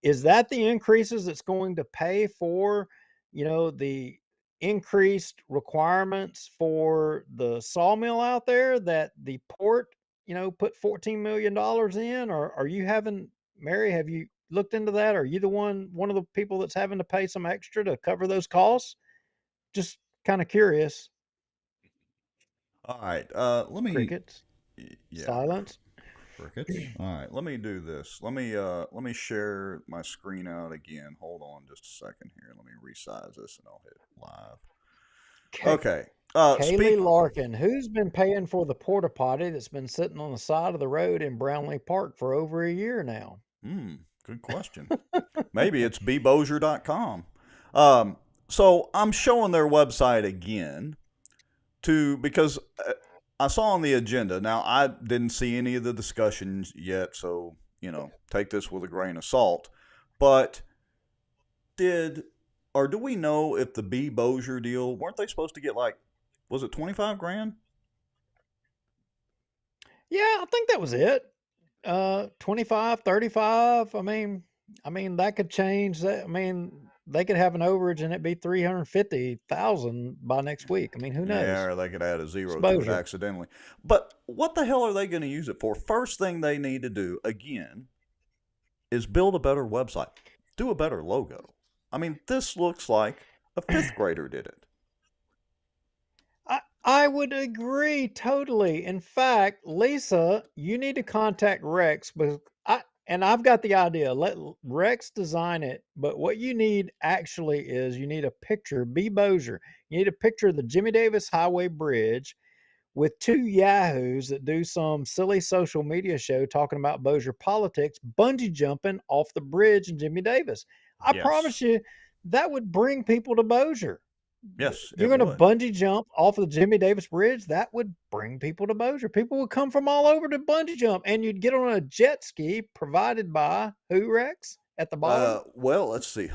Speaker 2: Is that the increases that's going to pay for, the increased requirements for the sawmill out there that the port, put $14 million in? Or are you Mary, have you looked into that? Are you one of the people that's having to pay some extra to cover those costs? Just kind of curious.
Speaker 1: All right. Let me.
Speaker 2: Crickets.
Speaker 1: Yeah.
Speaker 2: Silence.
Speaker 1: Crickets. All right. Let me do this. Let me share my screen out again. Hold on just a second here. Let me resize this and I'll hit live. Okay.
Speaker 2: Kaylee Larkin, who's been paying for the porta potty that's been sitting on the side of the road in Brownlee Park for over a year now?
Speaker 1: Good question. Maybe it's bbossier.com. So I'm showing their website again because I saw on the agenda. Now, I didn't see any of the discussions yet, so, take this with a grain of salt. But do we know if the B. Bossier deal, weren't they supposed to get was it $25,000?
Speaker 2: Yeah, I think that was it. 25, 35. I mean, that could change. I mean, they could have an overage and it be 350,000 by next week. I mean, who knows?
Speaker 1: Yeah, or they could add a zero to it
Speaker 2: Exposure.
Speaker 1: accidentally. But what the hell are they going to use it for? First thing they need to do, again, is build a better website. Do a better logo. I mean, this looks like a fifth grader did it.
Speaker 2: I would agree totally. In fact, Lisa, you need to contact Rex because I've got the idea. Let Rex design it. But what you need actually is you need a picture, B. Bossier. You need a picture of the Jimmy Davis Highway Bridge with two yahoos that do some silly social media show talking about Bossier politics, bungee jumping off the bridge in Jimmy Davis. I
Speaker 1: Yes.
Speaker 2: promise you that would bring people to Bossier.
Speaker 1: Yes,
Speaker 2: You're
Speaker 1: it
Speaker 2: going to
Speaker 1: would.
Speaker 2: bungee jump off of the Jimmy Davis Bridge? That would bring people to Bossier. People would come from all over to bungee jump, and you'd get on a jet ski provided by who, Rex? At the bottom?
Speaker 1: Well, let's see.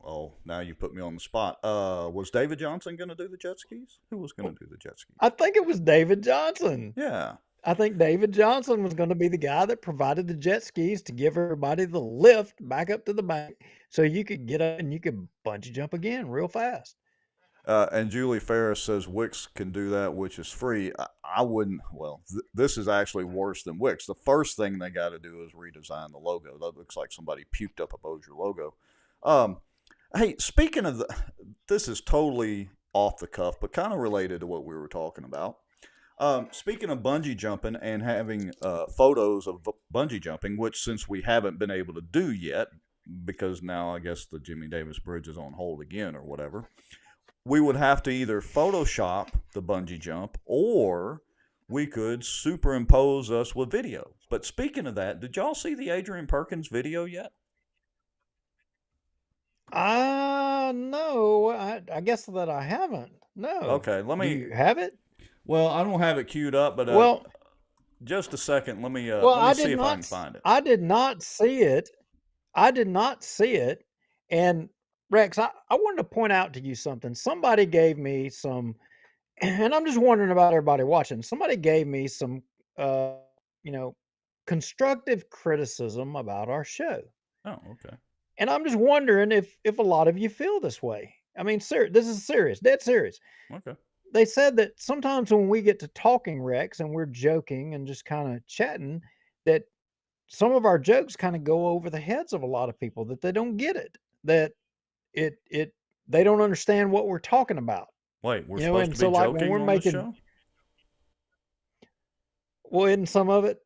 Speaker 1: Oh, now you put me on the spot. Was David Johnson going to do the jet skis? Who was going to do the jet skis?
Speaker 2: I think it was David Johnson.
Speaker 1: Yeah.
Speaker 2: I think David Johnson was going to be the guy that provided the jet skis to give everybody the lift back up to the bank so you could get up and you could bungee jump again real fast.
Speaker 1: And Julie Ferris says Wix can do that, which is free. I wouldn't. Well, this is actually worse than Wix. The first thing they got to do is redesign the logo. That looks like somebody puked up a Bossier logo. Hey, speaking of this is totally off the cuff, but kind of related to what we were talking about. Speaking of bungee jumping and having photos of bungee jumping, which since we haven't been able to do yet, because now I guess the Jimmy Davis Bridge is on hold again or whatever, we would have to either Photoshop the bungee jump or we could superimpose us with video. But speaking of that, did y'all see the Adrian Perkins video yet?
Speaker 2: No, I guess that I haven't. No.
Speaker 1: Okay,
Speaker 2: Do you have it?
Speaker 1: Well, I don't have it queued up, but
Speaker 2: Well,
Speaker 1: just a second. Let me
Speaker 2: I
Speaker 1: see
Speaker 2: did
Speaker 1: if I
Speaker 2: not.
Speaker 1: can find it.
Speaker 2: I did not see it. I did not see it. And Rex, I wanted to point out to you something. Somebody gave me some, and I'm just wondering about everybody watching. Somebody gave me some, uh, you know, constructive criticism about our show.
Speaker 1: Oh, okay.
Speaker 2: And I'm just wondering if a lot of you feel this way. I mean, this is serious, dead serious.
Speaker 1: Okay.
Speaker 2: They said that sometimes when we get to talking, Rex, and we're joking and just kind of chatting, that some of our jokes kind of go over the heads of a lot of people, that they don't get it, that they don't understand what we're talking about.
Speaker 1: Wait, we're
Speaker 2: You know,
Speaker 1: supposed
Speaker 2: and
Speaker 1: to
Speaker 2: so
Speaker 1: be
Speaker 2: like when
Speaker 1: joking
Speaker 2: we're
Speaker 1: on this
Speaker 2: making,
Speaker 1: show?
Speaker 2: well, isn't some of it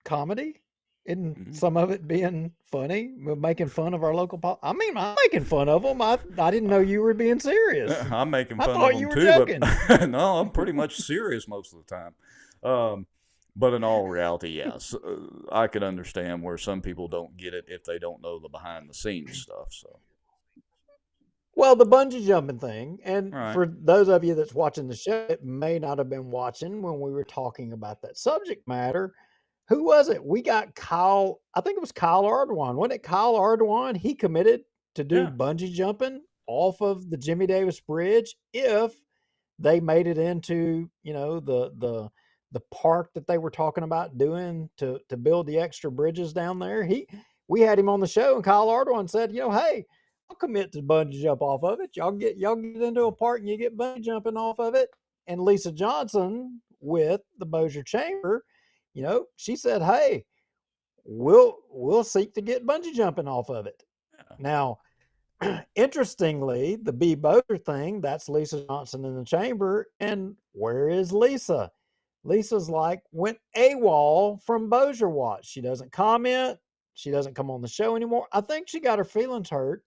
Speaker 2: comedy? Isn't
Speaker 1: Mhm.
Speaker 2: some of it being funny? We're making fun of our local I mean, I'm making fun of them. I didn't know you were being serious.
Speaker 1: I'm making
Speaker 2: I
Speaker 1: fun of
Speaker 2: thought
Speaker 1: them
Speaker 2: you were
Speaker 1: too,
Speaker 2: joking.
Speaker 1: but no, I'm pretty much serious most of the time. But in all reality, yes, I could understand where some people don't get it if they don't know the behind the scenes stuff. So,
Speaker 2: Well, the bungee jumping thing, and
Speaker 1: right.
Speaker 2: for those of you that's watching the show, it may not have been watching when we were talking about that subject matter. Who was it? We got Kyle, I think it was Kyle Ardoin. Wasn't it Kyle Ardoin? He committed to do
Speaker 1: Yeah.
Speaker 2: bungee jumping off of the Jimmy Davis Bridge if they made it into, you know, the park that they were talking about doing to build the extra bridges down there. We had him on the show, and Kyle Ardoin said, you know, hey, I'll commit to bungee jump off of it. Y'all get into a park and you get bungee jumping off of it. And Lisa Johnson with the Bossier Chamber, you know, she said, hey, we'll seek to get bungee jumping off of it.
Speaker 1: Yeah.
Speaker 2: Now, interestingly, the B. Bossier thing, that's Lisa Johnson in the chamber. And where is Lisa? Lisa's like went AWOL from Bossier Watch. She doesn't comment. She doesn't come on the show anymore. I think she got her feelings hurt.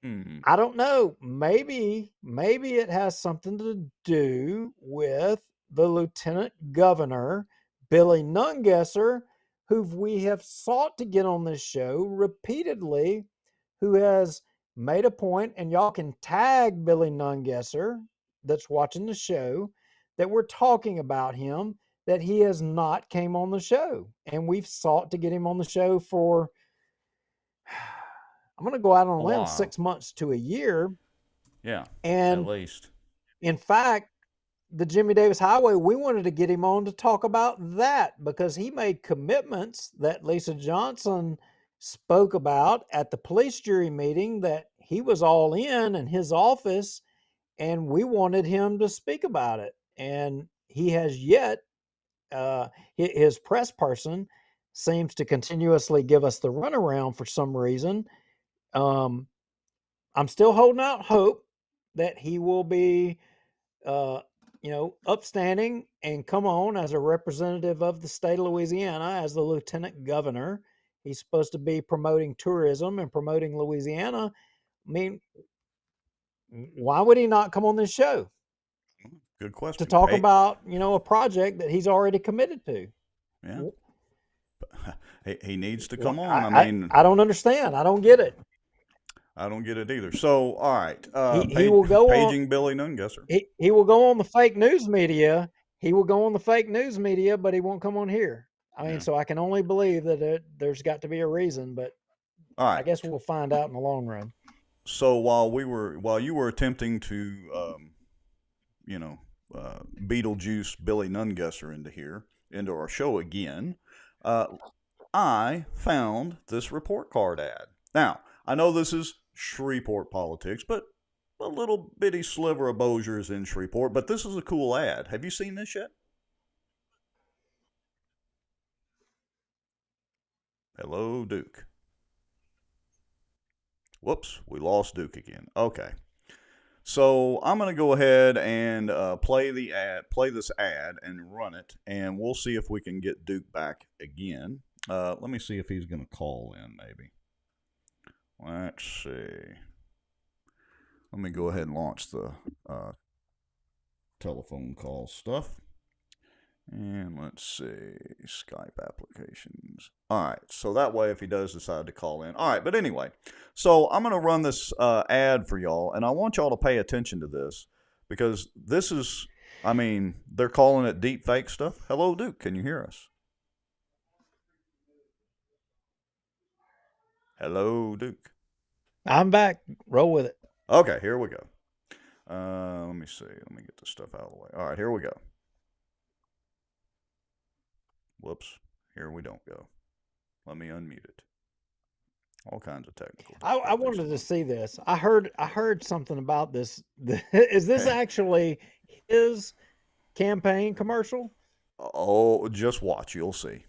Speaker 1: Mhm.
Speaker 2: I don't know. Maybe it has something to do with the Lieutenant Governor, Billy Nungesser, who we have sought to get on this show repeatedly, who has made a point, and y'all can tag Billy Nungesser that's watching the show, that we're talking about him, that he has not came on the show. And we've sought to get him on the show for, I'm going to go out on a limb,
Speaker 1: while.
Speaker 2: 6 months to a year.
Speaker 1: Yeah, at
Speaker 2: And
Speaker 1: least.
Speaker 2: in fact, the Jimmy Davis Highway, we wanted to get him on to talk about that because he made commitments that Lisa Johnson spoke about at the police jury meeting, that he was all in his office, and we wanted him to speak about it. And he has yet, his press person seems to continuously give us the runaround for some reason. I'm still holding out hope that he will be, upstanding and come on as a representative of the state of Louisiana as the lieutenant governor. He's supposed to be promoting tourism and promoting Louisiana. I mean, why would he not come on this show
Speaker 1: Good
Speaker 2: to
Speaker 1: question.
Speaker 2: talk about, a project that he's already committed to?
Speaker 1: Yeah. He needs to
Speaker 2: Well,
Speaker 1: come on. I mean,
Speaker 2: I don't understand. I don't get it.
Speaker 1: I don't get it either. So, all right.
Speaker 2: He will go
Speaker 1: paging
Speaker 2: on.
Speaker 1: Billy Nungesser.
Speaker 2: He will go on the fake news media. He will go on the fake news media, but he won't come on here. I mean,
Speaker 1: Yeah.
Speaker 2: so I can only believe that there's got to be a reason, but
Speaker 1: All right.
Speaker 2: I guess we'll find out in the long run.
Speaker 1: So while you were attempting to, Beetlejuice Billy Nungesser into our show again, I found this report card ad. Now, I know this is Shreveport politics, but a little bitty sliver of Bossier is in Shreveport, but this is a cool ad. Have you seen this yet? Hello, Duke. Whoops, we lost Duke again. Okay. So I'm going to go ahead and play this ad and run it, and we'll see if we can get Duke back again. Let me see if he's going to call in, maybe. Let's see. Let me go ahead and launch the telephone call stuff. And let's see, Skype applications. All right, so that way if he does decide to call in. All right, but anyway, so I'm going to run this ad for y'all, and I want y'all to pay attention to this because this is, they're calling it deep fake stuff. Hello, Duke, can you hear us? Hello, Duke.
Speaker 2: I'm back. Roll with it.
Speaker 1: Okay, here we go. Let me see. Let me get this stuff out of the way. All right, here we go. Whoops, here we don't go. Let me unmute it. All kinds of technical.
Speaker 2: I wanted to see this. I heard something about this. Is this actually his campaign commercial?
Speaker 1: Oh, just watch. You'll see.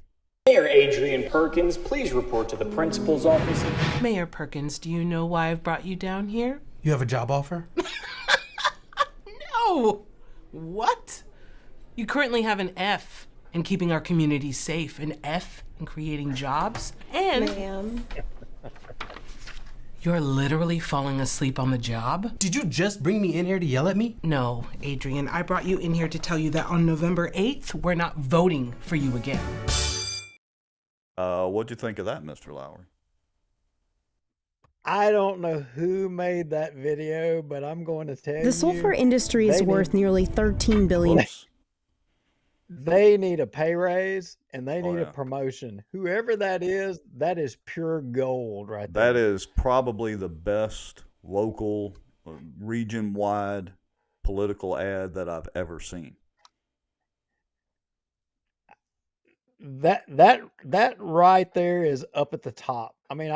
Speaker 4: Mayor Adrian Perkins, please report to the principal's office.
Speaker 5: Mayor Perkins, do you know why I've brought you down here?
Speaker 6: You have a job offer?
Speaker 5: No! What? You currently have an F in keeping our community safe, an F in creating jobs, and
Speaker 3: Ma'am.
Speaker 5: you're literally falling asleep on the job?
Speaker 6: Did you just bring me in here to yell at me?
Speaker 5: No, Adrian, I brought you in here to tell you that on November 8th, we're not voting for you again.
Speaker 1: What'd you think of that, Mr. Lowry?
Speaker 2: I don't know who made that video, but I'm going to tell you.
Speaker 7: The sulfur industry is worth nearly $13 billion.
Speaker 1: Whoops.
Speaker 2: They need a pay raise and they need
Speaker 1: yeah.
Speaker 2: a promotion. Whoever that is pure gold right there.
Speaker 1: That is probably the best local, region-wide political ad that I've ever seen.
Speaker 2: That right there is up at the top. I mean,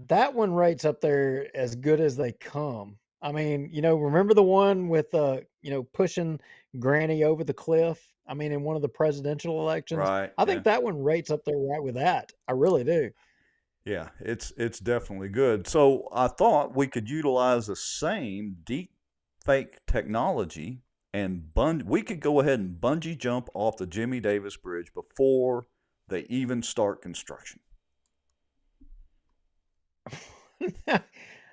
Speaker 2: that one rates up there as good as they come. I mean, remember the one with pushing Granny over the cliff? I mean, in one of the presidential elections.
Speaker 1: Right.
Speaker 2: I think that one rates up there right with that. I really do.
Speaker 1: Yeah, it's definitely good. So I thought we could utilize the same deep fake technology and we could go ahead and bungee jump off the Jimmy Davis Bridge before they even start construction.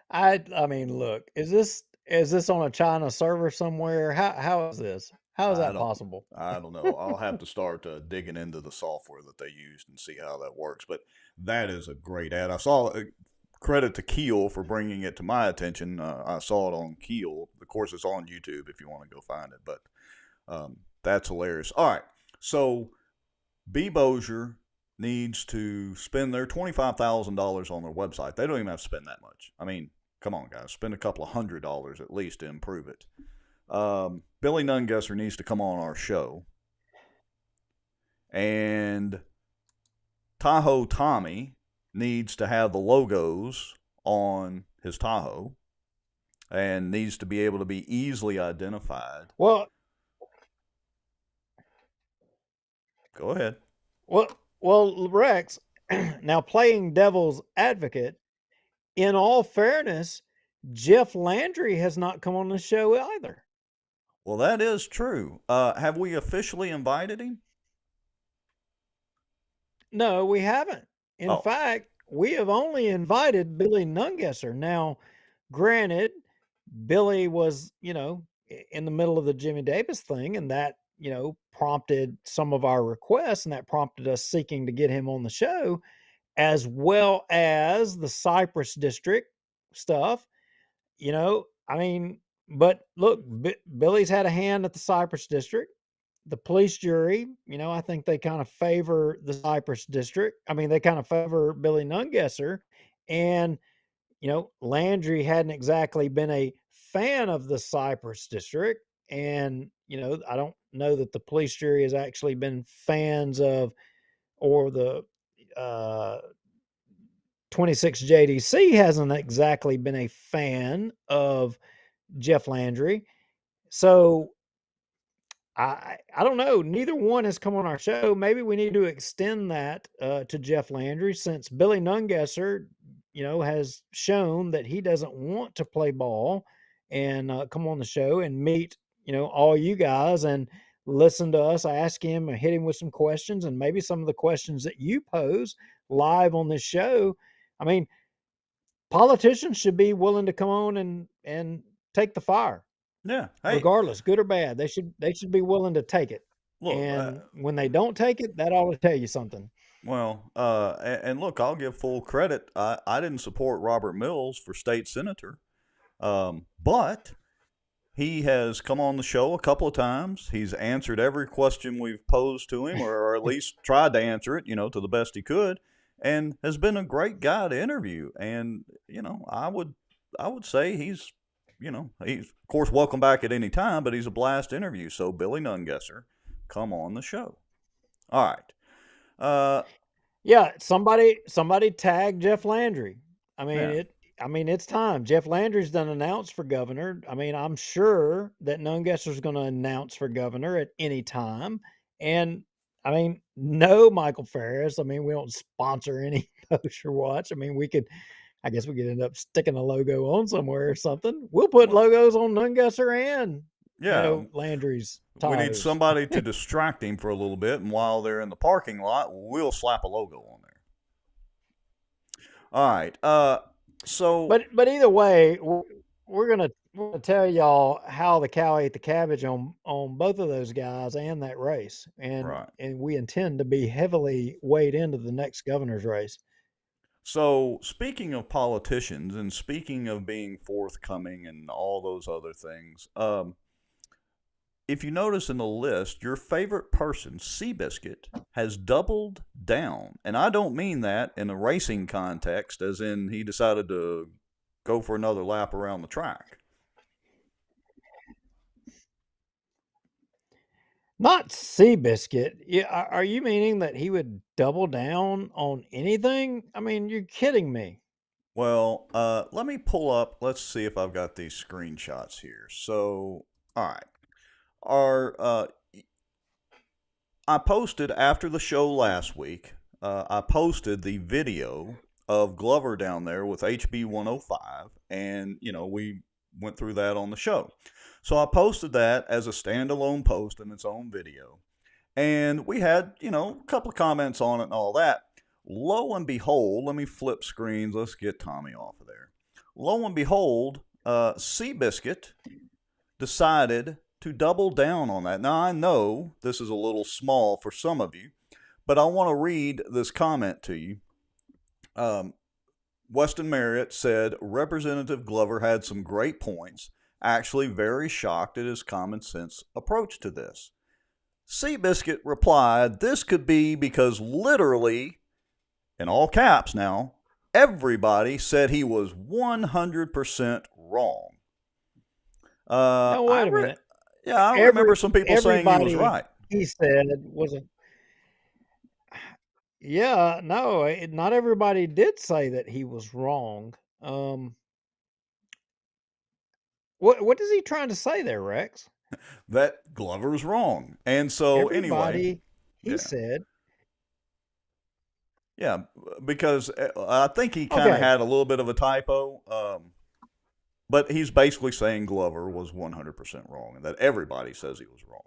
Speaker 2: I mean, look, is this on a China server somewhere? How is this? How is that possible?
Speaker 1: I don't know. I'll have to start digging into the software that they used and see how that works. But that is a great ad. I saw credit to Keel for bringing it to my attention. I saw it on Keel. Of course, it's on YouTube if you want to go find it. But that's hilarious. All right. So B. Bossier needs to spend their $25,000 on their website. They don't even have to spend that much. I mean, come on, guys. Spend a couple of $100 at least to improve it. Billy Nungesser needs to come on our show. And Tahoe Tommy needs to have the logos on his Tahoe and needs to be able to be easily identified.
Speaker 2: Well,
Speaker 1: Go ahead.
Speaker 2: well, Rex. Now, playing devil's advocate, in all fairness, Jeff Landry has not come on the show either.
Speaker 1: Well, that is true. Have we officially invited him?
Speaker 2: No, we haven't. In
Speaker 1: Oh.
Speaker 2: fact, we have only invited Billy Nungesser. Now, granted, Billy was, in the middle of the Jimmy Davis thing, and that, prompted some of our requests, and that prompted us seeking to get him on the show, as well as the Cypress District stuff. But look, Billy's had a hand at the Cypress District. The police jury, I think they kind of favor the Cypress District. I mean, they kind of favor Billy Nungesser. And, Landry hadn't exactly been a fan of the Cypress District. And, I don't know that the police jury has actually been fans of, or the 26 JDC hasn't exactly been a fan of Jeff Landry. So I don't know. Neither one has come on our show. Maybe we need to extend that to Jeff Landry, since Billy Nungesser, has shown that he doesn't want to play ball and come on the show and meet, all you guys and listen to us, ask him, and hit him with some questions, and maybe some of the questions that you pose live on this show. I mean, politicians should be willing to come on and take the fire.
Speaker 1: Yeah. Hey,
Speaker 2: Regardless, good or bad, they should be willing to take it.
Speaker 1: look,
Speaker 2: And when they don't take it, that ought to tell you something.
Speaker 1: well, and look, I'll give full credit. I didn't support Robert Mills for state senator, but he has come on the show a couple of times. He's answered every question we've posed to him, or at least tried to answer it, to the best he could, and has been a great guy to interview. And I would say he's of course welcome back at any time, but he's a blast to interview. So Billy Nungesser, come on the show. All right.
Speaker 2: Yeah, somebody tag Jeff Landry. I mean,
Speaker 1: Yeah.
Speaker 2: it's time. Jeff Landry's done announced for governor. I mean, I'm sure that Nungesser's going to announce for governor at any time. And I mean, no Michael Ferris. I mean, we don't sponsor any Post Your Watch. I mean, I guess we could end up sticking a logo on somewhere or something. We'll put logos on Nungesser and Landry's
Speaker 1: We need
Speaker 2: tires.
Speaker 1: somebody to distract him for a little bit, and while they're in the parking lot, we'll slap a logo on there. All right. So,
Speaker 2: But either way, we're gonna tell y'all how the cow ate the cabbage on both of those guys and that race, and
Speaker 1: Right.
Speaker 2: and we intend to be heavily weighed into the next governor's race.
Speaker 1: So, speaking of politicians and speaking of being forthcoming and all those other things, if you notice in the list, your favorite person, Seabiscuit, has doubled down. And I don't mean that in a racing context, as in he decided to go for another lap around the track.
Speaker 2: Not Seabiscuit. Yeah, are you meaning that he would double down on anything? I mean, you're kidding me.
Speaker 1: Well, let me pull up. Let's see if I've got these screenshots here. So, all right. I posted after the show last week. I posted the video of Glover down there with HB 105, and we went through that on the show. So I posted that as a standalone post in its own video, and we had a couple of comments on it and all that. Lo and behold, let me flip screens. Let's get Tommy off of there. Lo and behold, Seabiscuit decided to double down on that. Now, I know this is a little small for some of you, but I want to read this comment to you. Weston Marriott said, Representative Glover had some great points, actually very shocked at his common sense approach to this. Seabiscuit replied, this could be because literally, in all caps now, everybody said he was 100% wrong.
Speaker 2: No, wait a minute.
Speaker 1: Yeah, I remember some people saying he was right.
Speaker 2: He said wasn't. Yeah, no, not everybody did say that he was wrong. What is he trying to say there, Rex?
Speaker 1: That Glover's wrong. And so anyway,
Speaker 2: Everybody, he
Speaker 1: yeah.
Speaker 2: said,
Speaker 1: Yeah, because I think he kind of
Speaker 2: Okay.
Speaker 1: had a little bit of a typo. But he's basically saying Glover was 100% wrong and that everybody says he was wrong.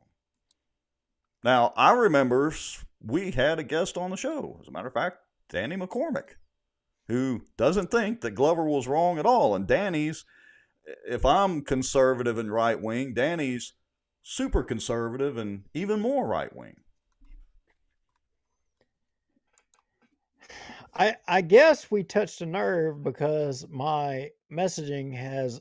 Speaker 1: Now, I remember we had a guest on the show, as a matter of fact, Danny McCormick, who doesn't think that Glover was wrong at all. And Danny's, if I'm conservative and right wing, Danny's super conservative and even more right wing.
Speaker 2: I guess we touched a nerve because my messaging has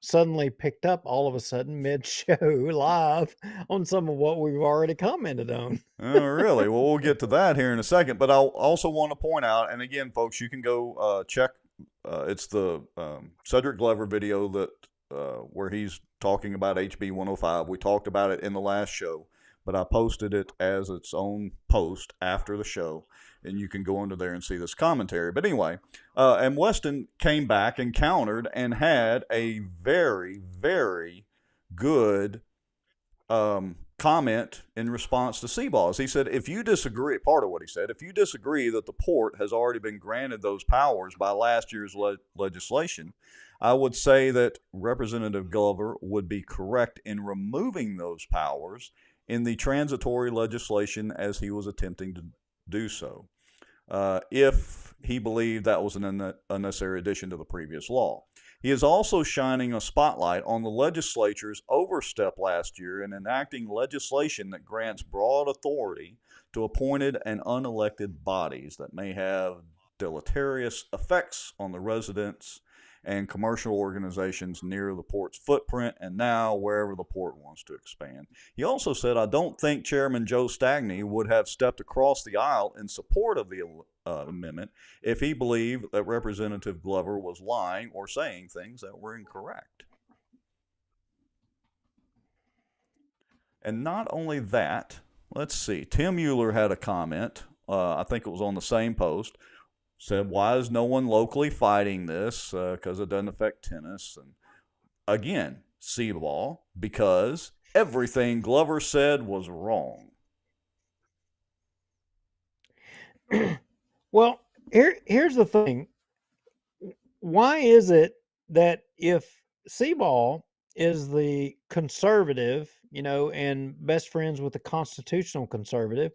Speaker 2: suddenly picked up all of a sudden mid-show live on some of what we've already commented on.
Speaker 1: Oh, really? Well, we'll get to that here in a second. But I'll also want to point out, and again, folks, you can go check. It's the Cedric Glover video that where he's talking about HB 105. We talked about it in the last show, but I posted it as its own post after the show, and you can go under there and see this commentary. But anyway, and Weston came back and countered and had a very, very good comment in response to Seaballs. He said, if you disagree, part of what he said, if you disagree that the port has already been granted those powers by last year's legislation, I would say that Representative Glover would be correct in removing those powers in the transitory legislation as he was attempting to do so, if he believed that was an unnecessary addition to the previous law. He is also shining a spotlight on the legislature's overstep last year in enacting legislation that grants broad authority to appointed and unelected bodies that may have deleterious effects on the residents and commercial organizations near the port's footprint and now wherever the port wants to expand. He also said, I don't think Chairman Joe Stagney would have stepped across the aisle in support of the amendment if he believed that Representative Glover was lying or saying things that were incorrect. And not only that, let's see, Tim Mueller had a comment, I think it was on the same post, said, why is no one locally fighting this? Because it doesn't affect tennis. And again, Seaball, because everything Glover said was wrong.
Speaker 2: Well, here's the thing. Why is it that if Seaball is the conservative, and best friends with the constitutional conservative,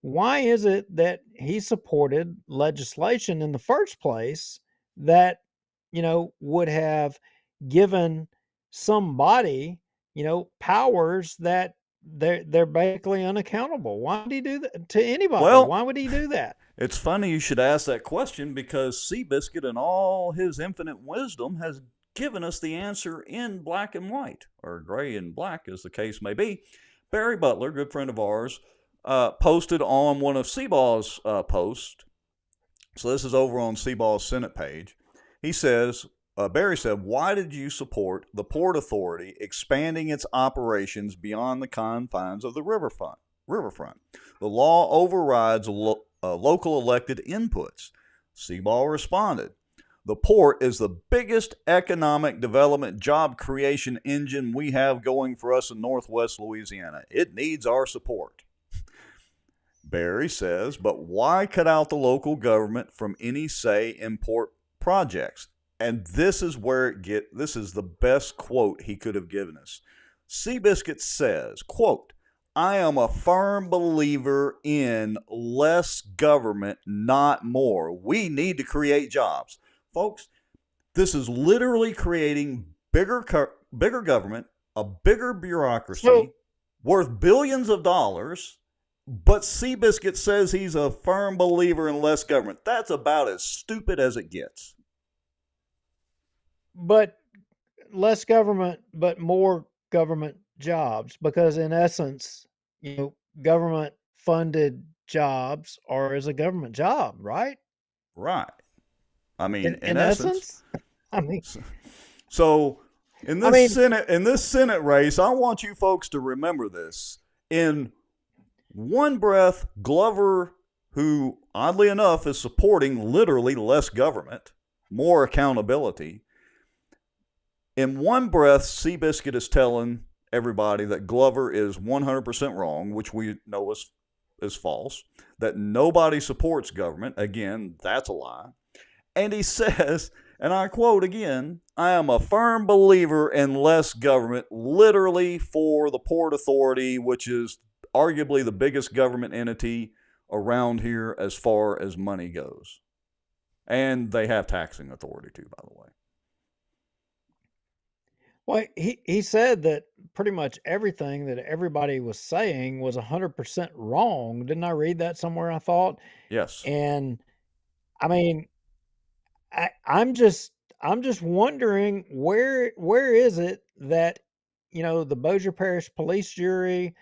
Speaker 2: why is it that he supported legislation in the first place that, would have given somebody, powers that they're basically unaccountable? Why would he do that to anybody?
Speaker 1: Well,
Speaker 2: why would he do that?
Speaker 1: It's funny you should ask that question because Seabiscuit in all his infinite wisdom has given us the answer in black and white, or gray and black as the case may be. Barry Butler, good friend of ours, posted on one of Seaball's posts. So this is over on Seaball's Senate page. He says, Barry said, why did you support the Port Authority expanding its operations beyond the confines of the riverfront? The law overrides local elected inputs. Seaball responded, the port is the biggest economic development job creation engine we have going for us in Northwest Louisiana. It needs our support. Barry says, but why cut out the local government from any say in port projects? And this is where this is the best quote he could have given us. Seabiscuit says, quote, I am a firm believer in less government, not more. We need to create jobs. Folks, this is literally creating bigger government, a bigger bureaucracy, worth billions of dollars, but Seabiscuit says he's a firm believer in less government. That's about as stupid as it gets.
Speaker 2: But less government, but more government jobs, because in essence, government funded jobs is a government job, right?
Speaker 1: Right. I mean, in
Speaker 2: essence, I mean,
Speaker 1: so in this Senate race, I want you folks to remember this. In one breath, Glover, who oddly enough is supporting literally less government, more accountability, In one breath, Seabiscuit is telling everybody that Glover is 100% wrong, which we know is false, that nobody supports government. Again, that's a lie. And he says, and I quote again, I am a firm believer in less government, literally for the Port Authority, which is arguably the biggest government entity around here as far as money goes. And they have taxing authority too, by the way.
Speaker 2: Well, he said that pretty much everything that everybody was saying was 100% wrong. Didn't I read that somewhere, I thought?
Speaker 1: Yes.
Speaker 2: And I mean, I'm just wondering where is it that, you know, the Bossier Parish Police Jury,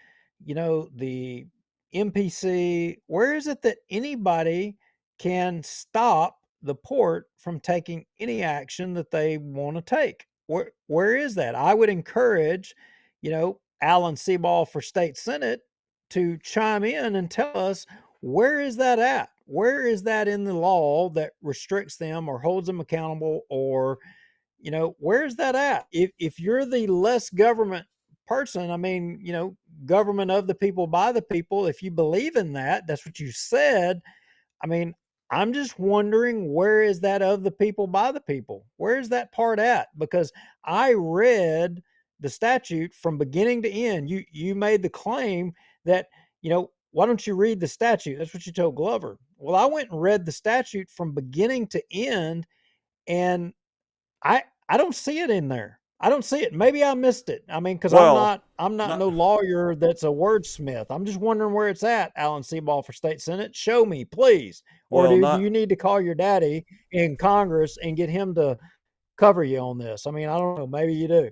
Speaker 2: you know, the MPC, where is it that anybody can stop the port from taking any action that they want to take? Where is that? I would encourage, you know, Alan Seaball for state senate to chime in and tell us, where is that at? Where is that in the law that restricts them or holds them accountable, or, you know, where's that at? If you're the less government person, I mean, you know, government of the people, by the people, if you believe in that, that's what you said. I mean, I'm just wondering, where is that of the people, by the people? Where is that part at? Because I read the statute from beginning to end. You made the claim that, you know, why don't you read the statute? That's what you told Glover. Well, I went and read the statute from beginning to end, and I don't see it in there. I don't see it. Maybe I missed it. I mean, because
Speaker 1: Well,
Speaker 2: I'm not
Speaker 1: not,
Speaker 2: no lawyer that's a wordsmith. I'm just wondering where it's at, Alan Seaball for state senate. Show me, please. Or
Speaker 1: well,
Speaker 2: do you
Speaker 1: not,
Speaker 2: need to call your daddy in Congress and get him to cover you on this? I mean, I don't know. Maybe you do.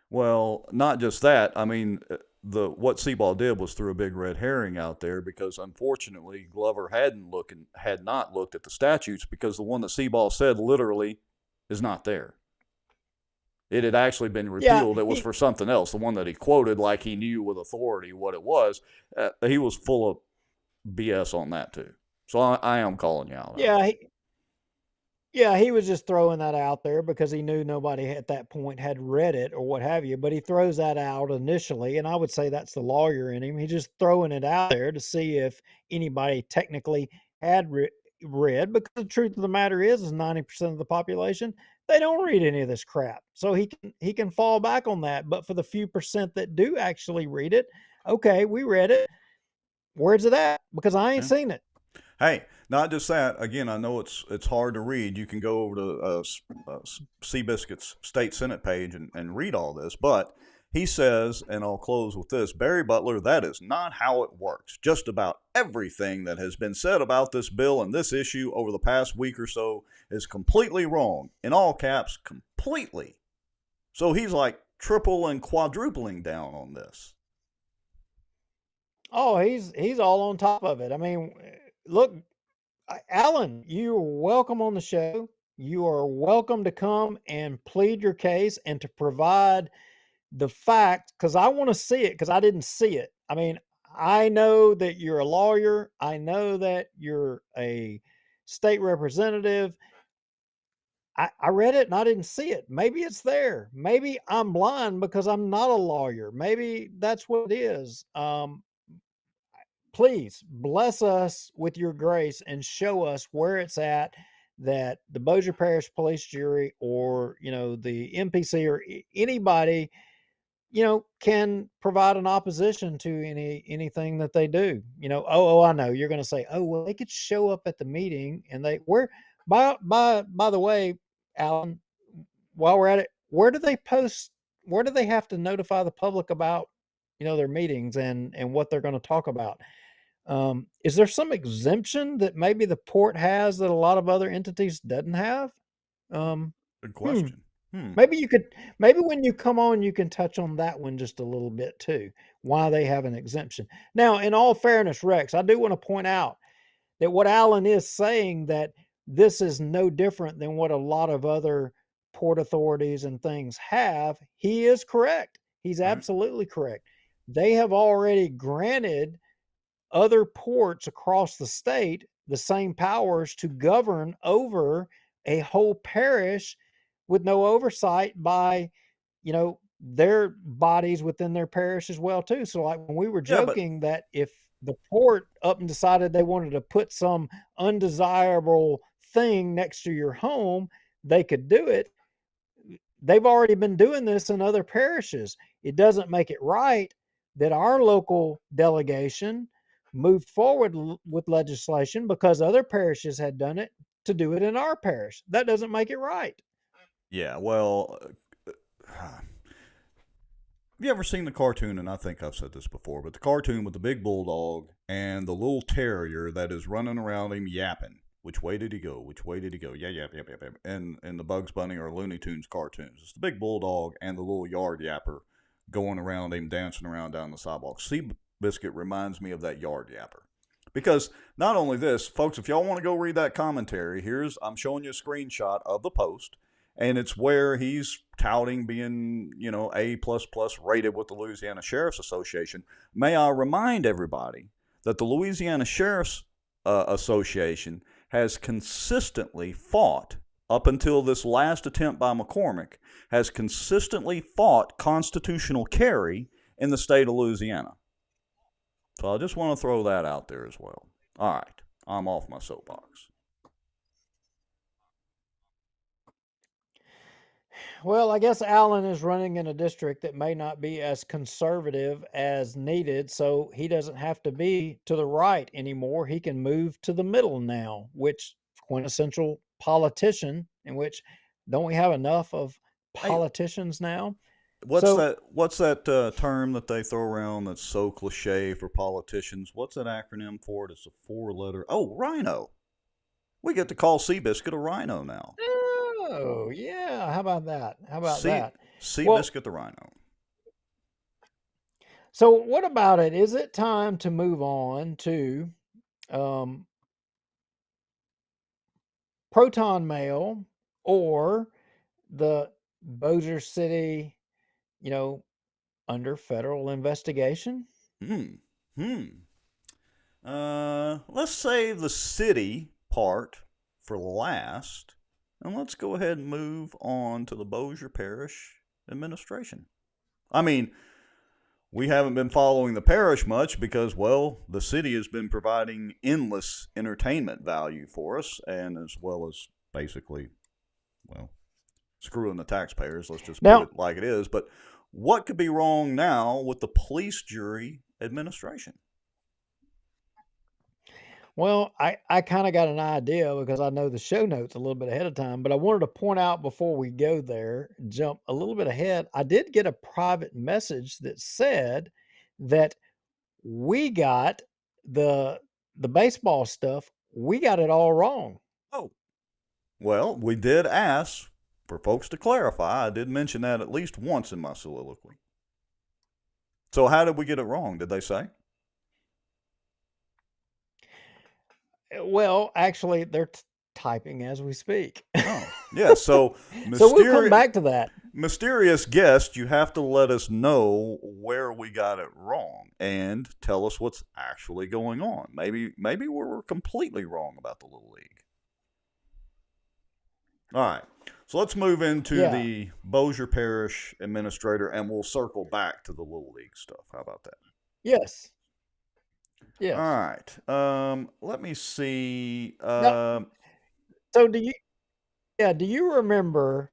Speaker 1: well, not just that. I mean, what Seaball did was threw a big red herring out there because unfortunately Glover had not looked at the statutes, because the one that Seaball said literally is not there. It had actually been
Speaker 2: Yeah,
Speaker 1: repealed. It was for something else. The one that he quoted like he knew with authority what it was. He was full of BS on that too. So I am calling you out.
Speaker 2: yeah, he was just throwing that out there because he knew nobody at that point had read it or what have you. But he throws that out initially, and I would say that's the lawyer in him. He's just throwing it out there to see if anybody technically had read. Because the truth of the matter is 90% of the population, they don't read any of this crap. So he can fall back on that. But for the few percent that do actually read it, okay, we read it. Where's it at? Because I ain't seen it.
Speaker 1: Hey, not just that. Again, I know it's hard to read. You can go over to Seabiscuit's state senate page and read all this. But he says, and I'll close with this, Barry Butler, that is not how it works. Just about everything that has been said about this bill and this issue over the past week or so is completely wrong. In all caps, completely. So he's like triple and quadrupling down on this.
Speaker 2: Oh, he's all on top of it. I mean, look, Alan, you are welcome on the show. You are welcome to come and plead your case and to provide the fact, because I want to see it, because I didn't see it. I mean, I know that you're a lawyer. I know that you're a state representative. I read it and I didn't see it. Maybe it's there. Maybe I'm blind because I'm not a lawyer. Maybe that's what it is. Please bless us with your grace and show us where it's at that the Bossier Parish Police Jury, or, you know, the MPC, or anybody, you know, can provide an opposition to anything that they do. You know, I know you're going to say, oh, well, they could show up at the meeting, and by the way, Alan, while we're at it, where do they post? Where do they have to notify the public about, you know, their meetings and what they're going to talk about? Is there some exemption that maybe the port has that a lot of other entities doesn't have?
Speaker 1: Good question.
Speaker 2: Maybe when you come on, you can touch on that one just a little bit too, why they have an exemption. Now, in all fairness, Rex, I do want to point out that what Alan is saying, that this is no different than what a lot of other port authorities and things have. He is correct. He's absolutely correct. They have already granted other ports across the state the same powers to govern over a whole parish with no oversight by, their bodies within their parish as well too. So like when we were
Speaker 1: Yeah, but
Speaker 2: joking that if the port up and decided they wanted to put some undesirable thing next to your home, they could do it. They've already been doing this in other parishes. It doesn't make it right that our local delegation moved forward with legislation because other parishes had done it to do it in our parish. That doesn't make it right.
Speaker 1: yeah, well, have you ever seen the cartoon? And I think I've said this before, but the cartoon with the big bulldog and the little terrier that is running around him yapping. Which way did he go? Which way did he go? Yeah, yap, yap, yap, yap. And the Bugs Bunny or Looney Tunes cartoons. It's the big bulldog and the little yard yapper going around him, dancing around down the sidewalk. Seabiscuit reminds me of that yard yapper. Because not only this, folks, if y'all want to go read that commentary, I'm showing you a screenshot of the post, and it's where he's touting being, A++ rated with the Louisiana Sheriff's Association. May I remind everybody that the Louisiana Sheriff's Association has consistently fought, up until this last attempt by McCormick, has consistently fought constitutional carry in the state of Louisiana. So I just want to throw that out there as well. All right, I'm off my soapbox.
Speaker 2: Well, I guess Allen is running in a district that may not be as conservative as needed, so he doesn't have to be to the right anymore. He can move to the middle now, which quintessential politician, in which don't we have enough of politicians now?
Speaker 1: What's that term that they throw around that's so cliche for politicians? What's that acronym for it? It's a 4-letter. Oh, rhino. We get to call Seabiscuit a rhino now.
Speaker 2: Oh, yeah. How about that?
Speaker 1: Seabiscuit the rhino.
Speaker 2: So what about it? Is it time to move on to Proton Mail or the Bossier City, under federal investigation?
Speaker 1: Let's say the city part for last, and let's go ahead and move on to the Bossier Parish administration. I mean, we haven't been following the parish much because, well, the city has been providing endless entertainment value for us, and as well as basically, well, screwing the taxpayers. Let's just put it like it is. But what could be wrong now with the police jury administration?
Speaker 2: Well, I kind of got an idea because I know the show notes a little bit ahead of time, but I wanted to point out before we go there, jump a little bit ahead. I did get a private message that said that we got the baseball stuff, we got it all wrong.
Speaker 1: Oh, well, we did ask for folks to clarify. I did mention that at least once in my soliloquy. So how did we get it wrong, did they say?
Speaker 2: Well, actually, they're typing as we speak.
Speaker 1: Oh, yeah. So,
Speaker 2: so we'll come back to that.
Speaker 1: Mysterious guest, you have to let us know where we got it wrong and tell us what's actually going on. Maybe we're completely wrong about the Little League. All right. So let's move into the Bossier Parish administrator, and we'll circle back to the Little League stuff. How about that?
Speaker 2: Yes. Yes.
Speaker 1: All right. Let me see.
Speaker 2: So do you remember,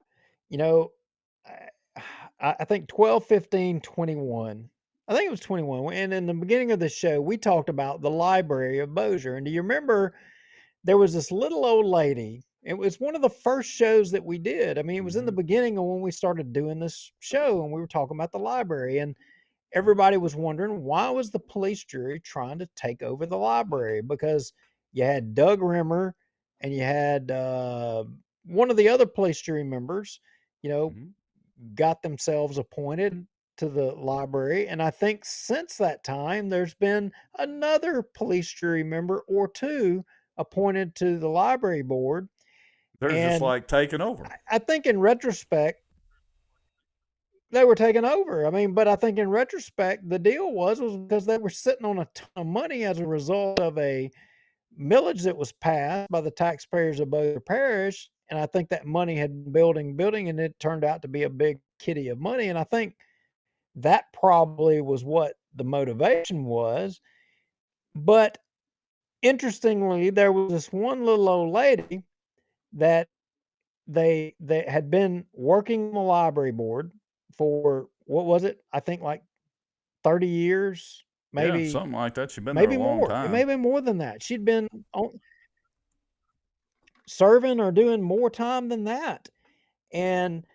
Speaker 2: I think 12, 15, 21. I think it was 21. And in the beginning of the show, we talked about the library of Bossier. And do you remember there was this little old lady? It was one of the first shows that we did. I mean, it was in the beginning of when we started doing this show, and we were talking about the library. And everybody was wondering, why was the police jury trying to take over the library? Because you had Doug Rimmer and you had one of the other police jury members, got themselves appointed to the library. And I think since that time, there's been another police jury member or two appointed to the library board.
Speaker 1: They're just like taking over.
Speaker 2: I think in retrospect, they were taken over. I mean, but I think in retrospect, the deal was because they were sitting on a ton of money as a result of a millage that was passed by the taxpayers of Bossier Parish And I think that money had been building, and it turned out to be a big kitty of money. And I think that probably was what the motivation was. But interestingly, there was this one little old lady that they had been working the library board for, what was it? I think like 30 years,
Speaker 1: Yeah,
Speaker 2: maybe
Speaker 1: something like that. She's been there a long
Speaker 2: more. It may have
Speaker 1: time.
Speaker 2: been more than that. She'd been serving or doing more time than that. And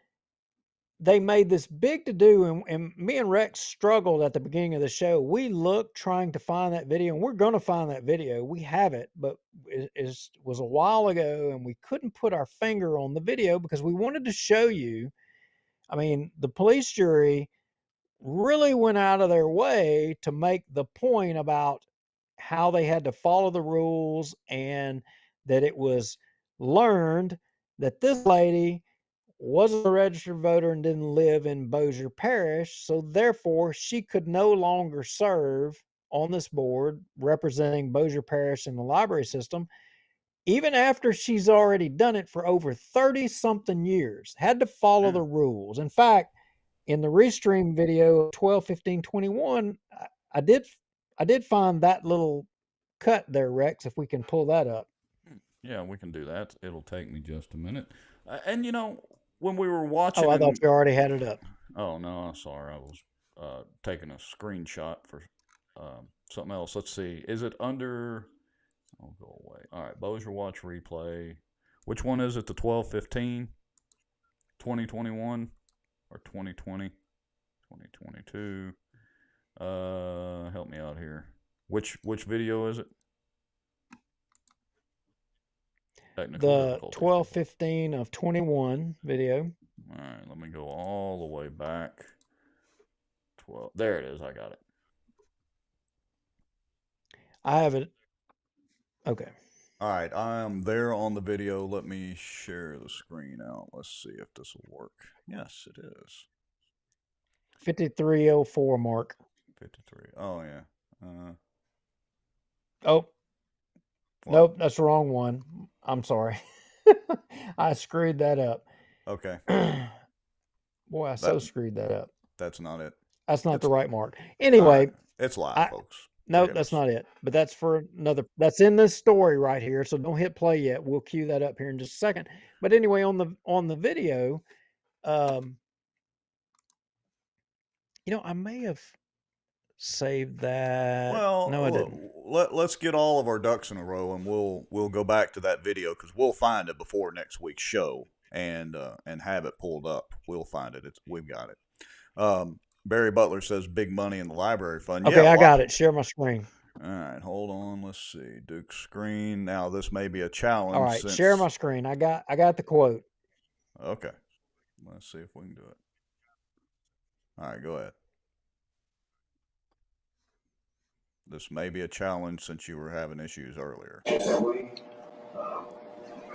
Speaker 2: they made this big to do, and me and Rex struggled at the beginning of the show. We looked trying to find that video, and we're going to find that video. We have it, but it was a while ago, and we couldn't put our finger on the video because we wanted to show you. I mean, the police jury really went out of their way to make the point about how they had to follow the rules, and that it was learned that this lady wasn't a registered voter and didn't live in Bossier Parish, so therefore she could no longer serve on this board representing Bossier Parish in the library system, even after she's already done it for over 30 something years. Had to follow the rules. In fact, in the restream video of 12/15/21, I did find that little cut there, Rex, if we can pull that up.
Speaker 1: Yeah, we can do that. It'll take me just a minute. And you know, when we were watching,
Speaker 2: Oh, I thought you already had it up.
Speaker 1: Oh no, I'm sorry. I was taking a screenshot for something else. Let's see. Is it under? I'll go away. All right, Bossier Watch replay. Which one is it? The 12/15, 2021, or 2020, 2022? Help me out here. Which video is it?
Speaker 2: The 12/15 of 21 video.
Speaker 1: All right, let me go all the way back. 12. There it is. I got it.
Speaker 2: I have it. Okay.
Speaker 1: All right, I am there on the video. Let me share the screen out. Let's see if this will work. Yes, it is.
Speaker 2: 5304 mark.
Speaker 1: 53. Oh, yeah.
Speaker 2: Oh.
Speaker 1: What?
Speaker 2: Nope, that's the wrong one. I'm sorry. I screwed that up.
Speaker 1: Okay.
Speaker 2: Boy, I so screwed that up.
Speaker 1: That's not it.
Speaker 2: That's not the right mark. Anyway.
Speaker 1: Right. It's live, folks.
Speaker 2: No, that's not it. But that's for another. That's in this story right here. So don't hit play yet. We'll cue that up here in just a second. But anyway, on the video, you know, I may have saved that.
Speaker 1: Well,
Speaker 2: no, I didn't.
Speaker 1: Let's get all of our ducks in a row, and we'll go back to that video because we'll find it before next week's show and have it pulled up. We'll find it. We've got it. Barry Butler says big money in the library fund.
Speaker 2: Okay,
Speaker 1: yeah,
Speaker 2: I got it. Share my screen.
Speaker 1: All right, hold on. Let's see. Duke's screen. Now this may be a challenge.
Speaker 2: All right, share my screen. I got the quote.
Speaker 1: Okay. Let's see if we can do it. All right, go ahead. This may be a challenge since you were having issues earlier.
Speaker 8: We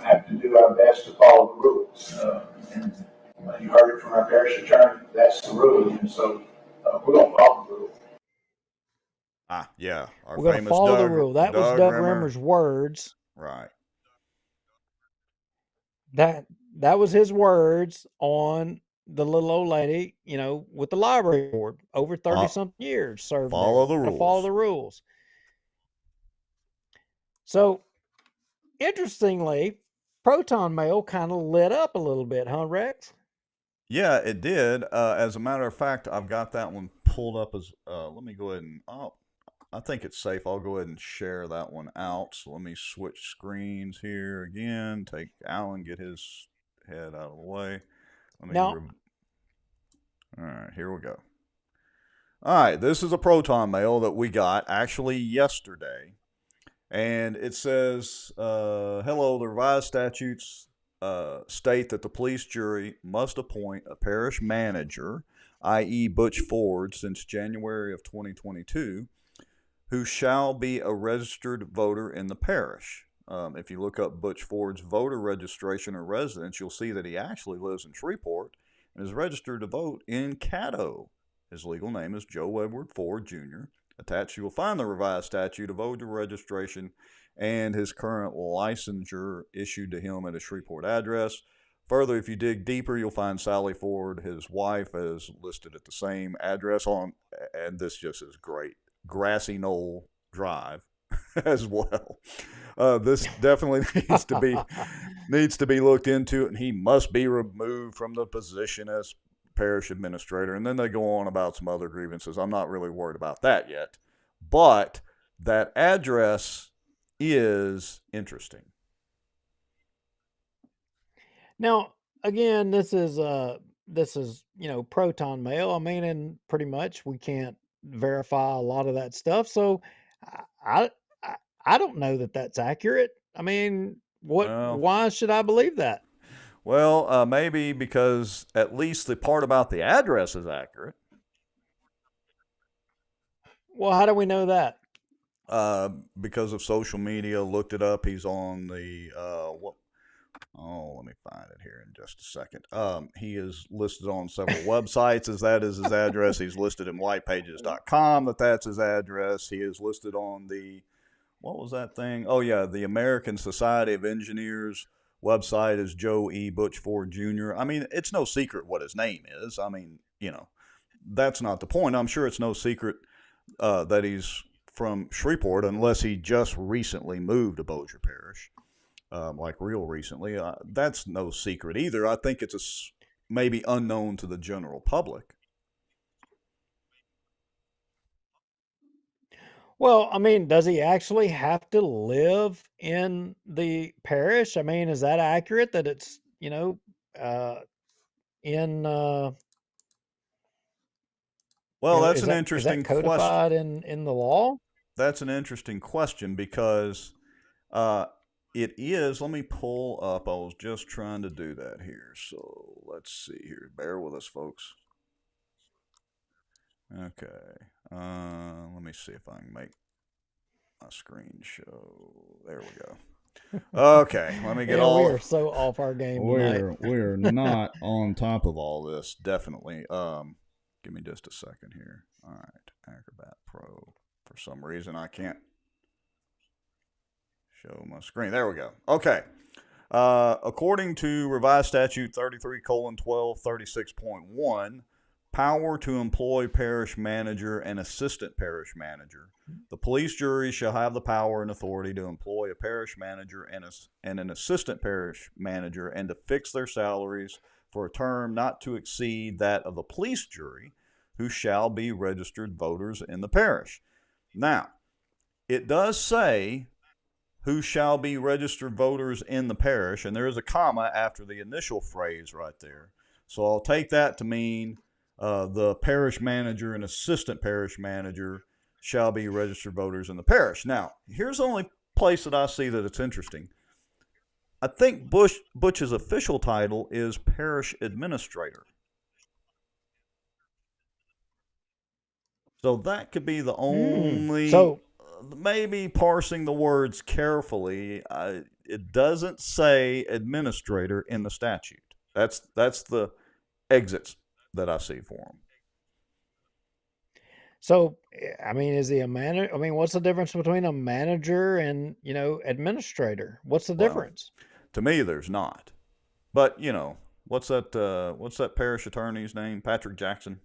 Speaker 8: have to do our best to follow the rules. And you heard it from our parish attorney. That's the rule. And so we're going to follow the rule.
Speaker 1: Yeah.
Speaker 2: We're going to follow the rule. That was Doug Rimmer's words.
Speaker 1: Right.
Speaker 2: That was his words on the little old lady, you know, with the library board over 30-something years served.
Speaker 1: Follow the rules.
Speaker 2: Follow the rules. So, interestingly, Proton Mail kind of lit up a little bit, huh, Rex?
Speaker 1: Yeah, it did. As a matter of fact, I've got that one pulled up as. Let me go ahead and. I think it's safe. I'll go ahead and share that one out. So let me switch screens here again. Take Alan, get his head out of the way. Let me all right, here we go. All right, this is a Proton Mail that we got actually yesterday. And it says, hello, the revised statutes state that the police jury must appoint a parish manager, i.e. Butch Ford, since January of 2022, who shall be a registered voter in the parish. If you look up Butch Ford's voter registration or residence, you'll see that he actually lives in Shreveport and is registered to vote in Caddo. His legal name is Joe Edward Ford, Jr. Attached, you will find the revised statute of voter registration and his current licensure issued to him at a Shreveport address. Further, if you dig deeper, you'll find Sally Ford, his wife, is listed at the same address on, and this just is great, Grassy Knoll Drive as well. This definitely needs to be looked into, and he must be removed from the position as parish administrator. And then they go on about some other grievances. I'm not really worried about that yet, but that address is interesting.
Speaker 2: Now, again, this is Proton Mail. I mean, and pretty much we can't verify a lot of that stuff. So I I don't know that that's accurate. I mean,
Speaker 1: Well,
Speaker 2: why should I believe that?
Speaker 1: well, maybe because at least the part about the address is accurate.
Speaker 2: Well, how do we know that?
Speaker 1: Because of social media, looked it up. He's on the what? Oh, let me find it here in just a second. He is listed on several websites as that is his address. He's listed in whitepages.com that's his address. He is listed on the, what was that thing? Oh, yeah, the American Society of Engineers website is Joe E. Butchford Jr. I mean, it's no secret what his name is. I mean, that's not the point. I'm sure it's no secret that he's from Shreveport unless he just recently moved to Bossier Parish. Like real recently. That's no secret either. I think it's maybe unknown to the general public.
Speaker 2: Well, I mean, does he actually have to live in the parish? I mean, is that accurate that it's, in,
Speaker 1: Well, that's
Speaker 2: is
Speaker 1: an
Speaker 2: that
Speaker 1: interesting question.
Speaker 2: codified in the law?
Speaker 1: That's an interesting question because it is. Let me pull up. I was just trying to do that here. So let's see here. Bear with us, folks. Okay. Let me see if I can make my screen show. There we go. Okay. Let me get
Speaker 2: Yeah,
Speaker 1: all.
Speaker 2: we are so off our game tonight.
Speaker 1: We're not on top of all this. Definitely. Give me just a second here. All right. Acrobat Pro. For some reason, I can't show my screen. There we go. Okay. According to revised statute 33:1236.1, power to employ parish manager and assistant parish manager. The police jury shall have the power and authority to employ a parish manager and an assistant parish manager and to fix their salaries for a term not to exceed that of the police jury, who shall be registered voters in the parish. Now, it does say who shall be registered voters in the parish, and there is a comma after the initial phrase right there. So I'll take that to mean the parish manager and assistant parish manager shall be registered voters in the parish. Now, here's the only place that I see that it's interesting. I think Butch's official title is parish administrator. So that could be the only...
Speaker 2: So
Speaker 1: maybe parsing the words carefully, it doesn't say administrator in the statute. That's the exits that I see for him.
Speaker 2: So, I mean, is he a manager? I mean, what's the difference between a manager and, administrator? What's the
Speaker 1: Well,
Speaker 2: difference?
Speaker 1: To me, there's not. But, what's that parish attorney's name? Patrick Jackson?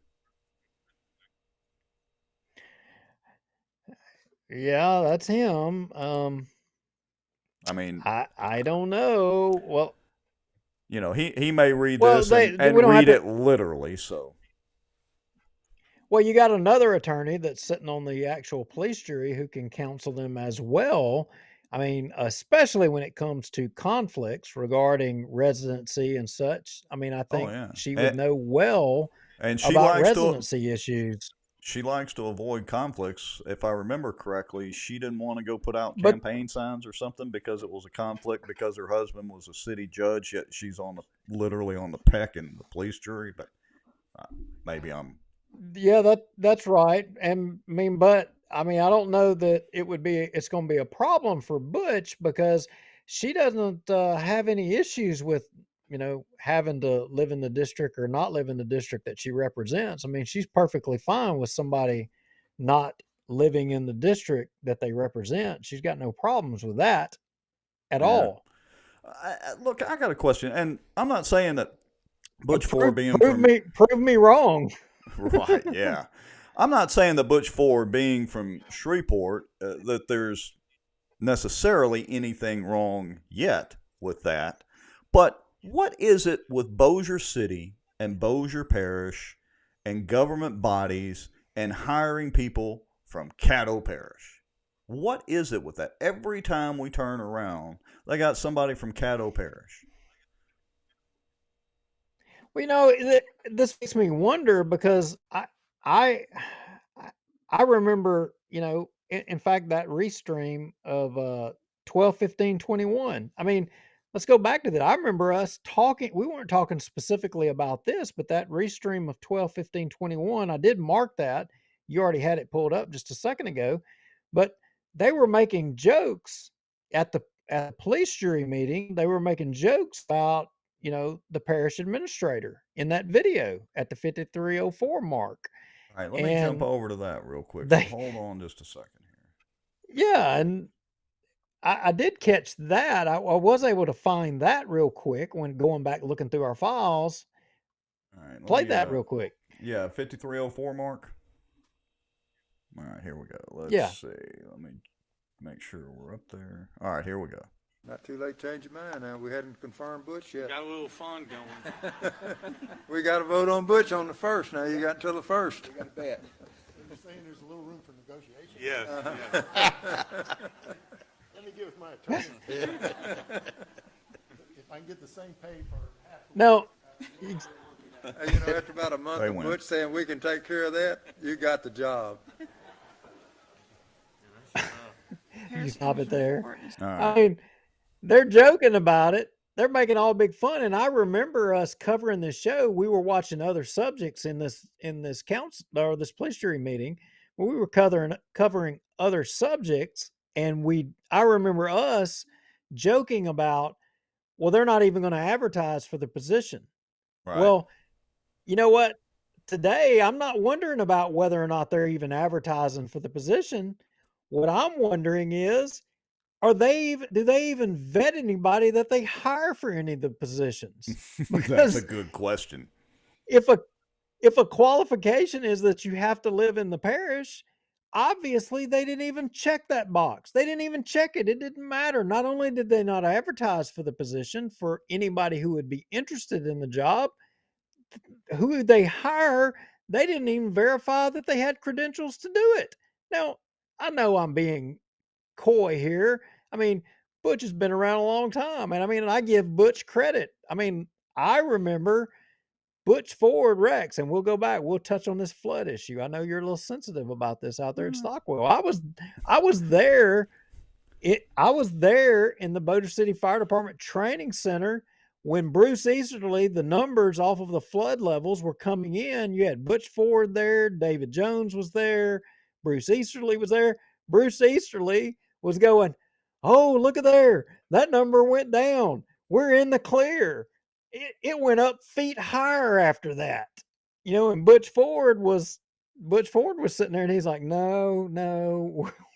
Speaker 2: Yeah, that's him.
Speaker 1: I mean,
Speaker 2: I don't know. Well,
Speaker 1: he may read
Speaker 2: Well,
Speaker 1: this
Speaker 2: we
Speaker 1: and
Speaker 2: don't have
Speaker 1: read
Speaker 2: to-
Speaker 1: it literally, so.
Speaker 2: well, you got another attorney that's sitting on the actual police jury who can counsel them as well. I mean, especially when it comes to conflicts regarding residency and such. I mean, I think
Speaker 1: yeah.
Speaker 2: she would know well
Speaker 1: And she
Speaker 2: about
Speaker 1: likes to
Speaker 2: residency issues.
Speaker 1: She likes to avoid conflicts. If I remember correctly, she didn't want to go put out
Speaker 2: But-
Speaker 1: campaign signs or something because it was a conflict because her husband was a city judge, yet she's literally on the peck in the police jury. But maybe I'm...
Speaker 2: Yeah, that's right. And I mean, I don't know that it's going to be a problem for Butch because she doesn't have any issues with, having to live in the district or not live in the district that she represents. I mean, she's perfectly fine with somebody not living in the district that they represent. She's got no problems with that at
Speaker 1: Yeah.
Speaker 2: all.
Speaker 1: Look, I got a question, and I'm not saying that Butch Ford
Speaker 2: Prove,
Speaker 1: being
Speaker 2: prove
Speaker 1: from
Speaker 2: me prove me wrong.
Speaker 1: right, yeah. I'm not saying that Butch Ford being from Shreveport that there's necessarily anything wrong yet with that, but what is it with Bossier City and Bossier Parish and government bodies and hiring people from Caddo Parish? What is it with that? Every time we turn around, they got somebody from Caddo Parish.
Speaker 2: Well, you know, this makes me wonder because I I remember, you know, in fact, that restream of 12/15/21. I mean, let's go back to that. I remember us talking. We weren't talking specifically about this, but that restream of 12/15/21. I did mark that. You already had it pulled up just a second ago, but they were making jokes at the police jury meeting. They were making jokes about, you know, the parish administrator in that video at the 5304 mark.
Speaker 1: All right, let me jump
Speaker 2: And
Speaker 1: over to that real quick.
Speaker 2: they,
Speaker 1: So hold on just a second here.
Speaker 2: yeah, and I did catch that. I was able to find that real quick when going back looking through our files.
Speaker 1: All right, let
Speaker 2: Play
Speaker 1: me,
Speaker 2: that real quick.
Speaker 1: yeah, 5304 mark. All right, here we go. Let's
Speaker 2: Yeah.
Speaker 1: see. Let me make sure we're up there. All right, here we go.
Speaker 9: Not too late to change your mind now. We hadn't confirmed Butch yet.
Speaker 10: Got a little fun going.
Speaker 9: We got to vote on Butch on the first. Now you got until the first.
Speaker 10: You got a bet.
Speaker 11: You're saying there's a little room for negotiation?
Speaker 10: Yes.
Speaker 11: Let me get with my attorney. If I can get the same pay for half.
Speaker 2: No.
Speaker 9: Hey, you know, after about a month
Speaker 1: They
Speaker 9: of
Speaker 1: win.
Speaker 9: Butch saying we can take care of that, you got the job.
Speaker 2: You stop it there.
Speaker 1: All
Speaker 2: I
Speaker 1: right.
Speaker 2: mean, they're joking about it. They're making all big fun. And I remember us covering this show. We were watching other subjects in this council or this police jury meeting where we were covering other subjects. And I remember us joking about, well, they're not even going to advertise for the position.
Speaker 1: Right.
Speaker 2: Well, you know what? Today, I'm not wondering about whether or not they're even advertising for the position. What I'm wondering is, do they even vet anybody that they hire for any of the positions?
Speaker 1: That's
Speaker 2: Because
Speaker 1: a good question.
Speaker 2: if a qualification is that you have to live in the parish, obviously they didn't even check that box. They didn't even check it. It didn't matter. Not only did they not advertise for the position for anybody who would be interested in the job, who they hire, they didn't even verify that they had credentials to do it. Now, I know I'm being coy here. I mean, Butch has been around a long time, and I mean, I give Butch credit. I mean, I remember Butch Ford Rex, and we'll go back. We'll touch on this flood issue. I know you're a little sensitive about this out there in Stockwell. I was there. I was there in the Bossier City Fire Department Training Center when Bruce Easterly, the numbers off of the flood levels were coming in. You had Butch Ford there. David Jones was there. Bruce Easterly was there. Bruce Easterly was going, oh, look at there. That number went down. We're in the clear. It went up feet higher after that. You know, and Butch Ford was sitting there and he's like, no,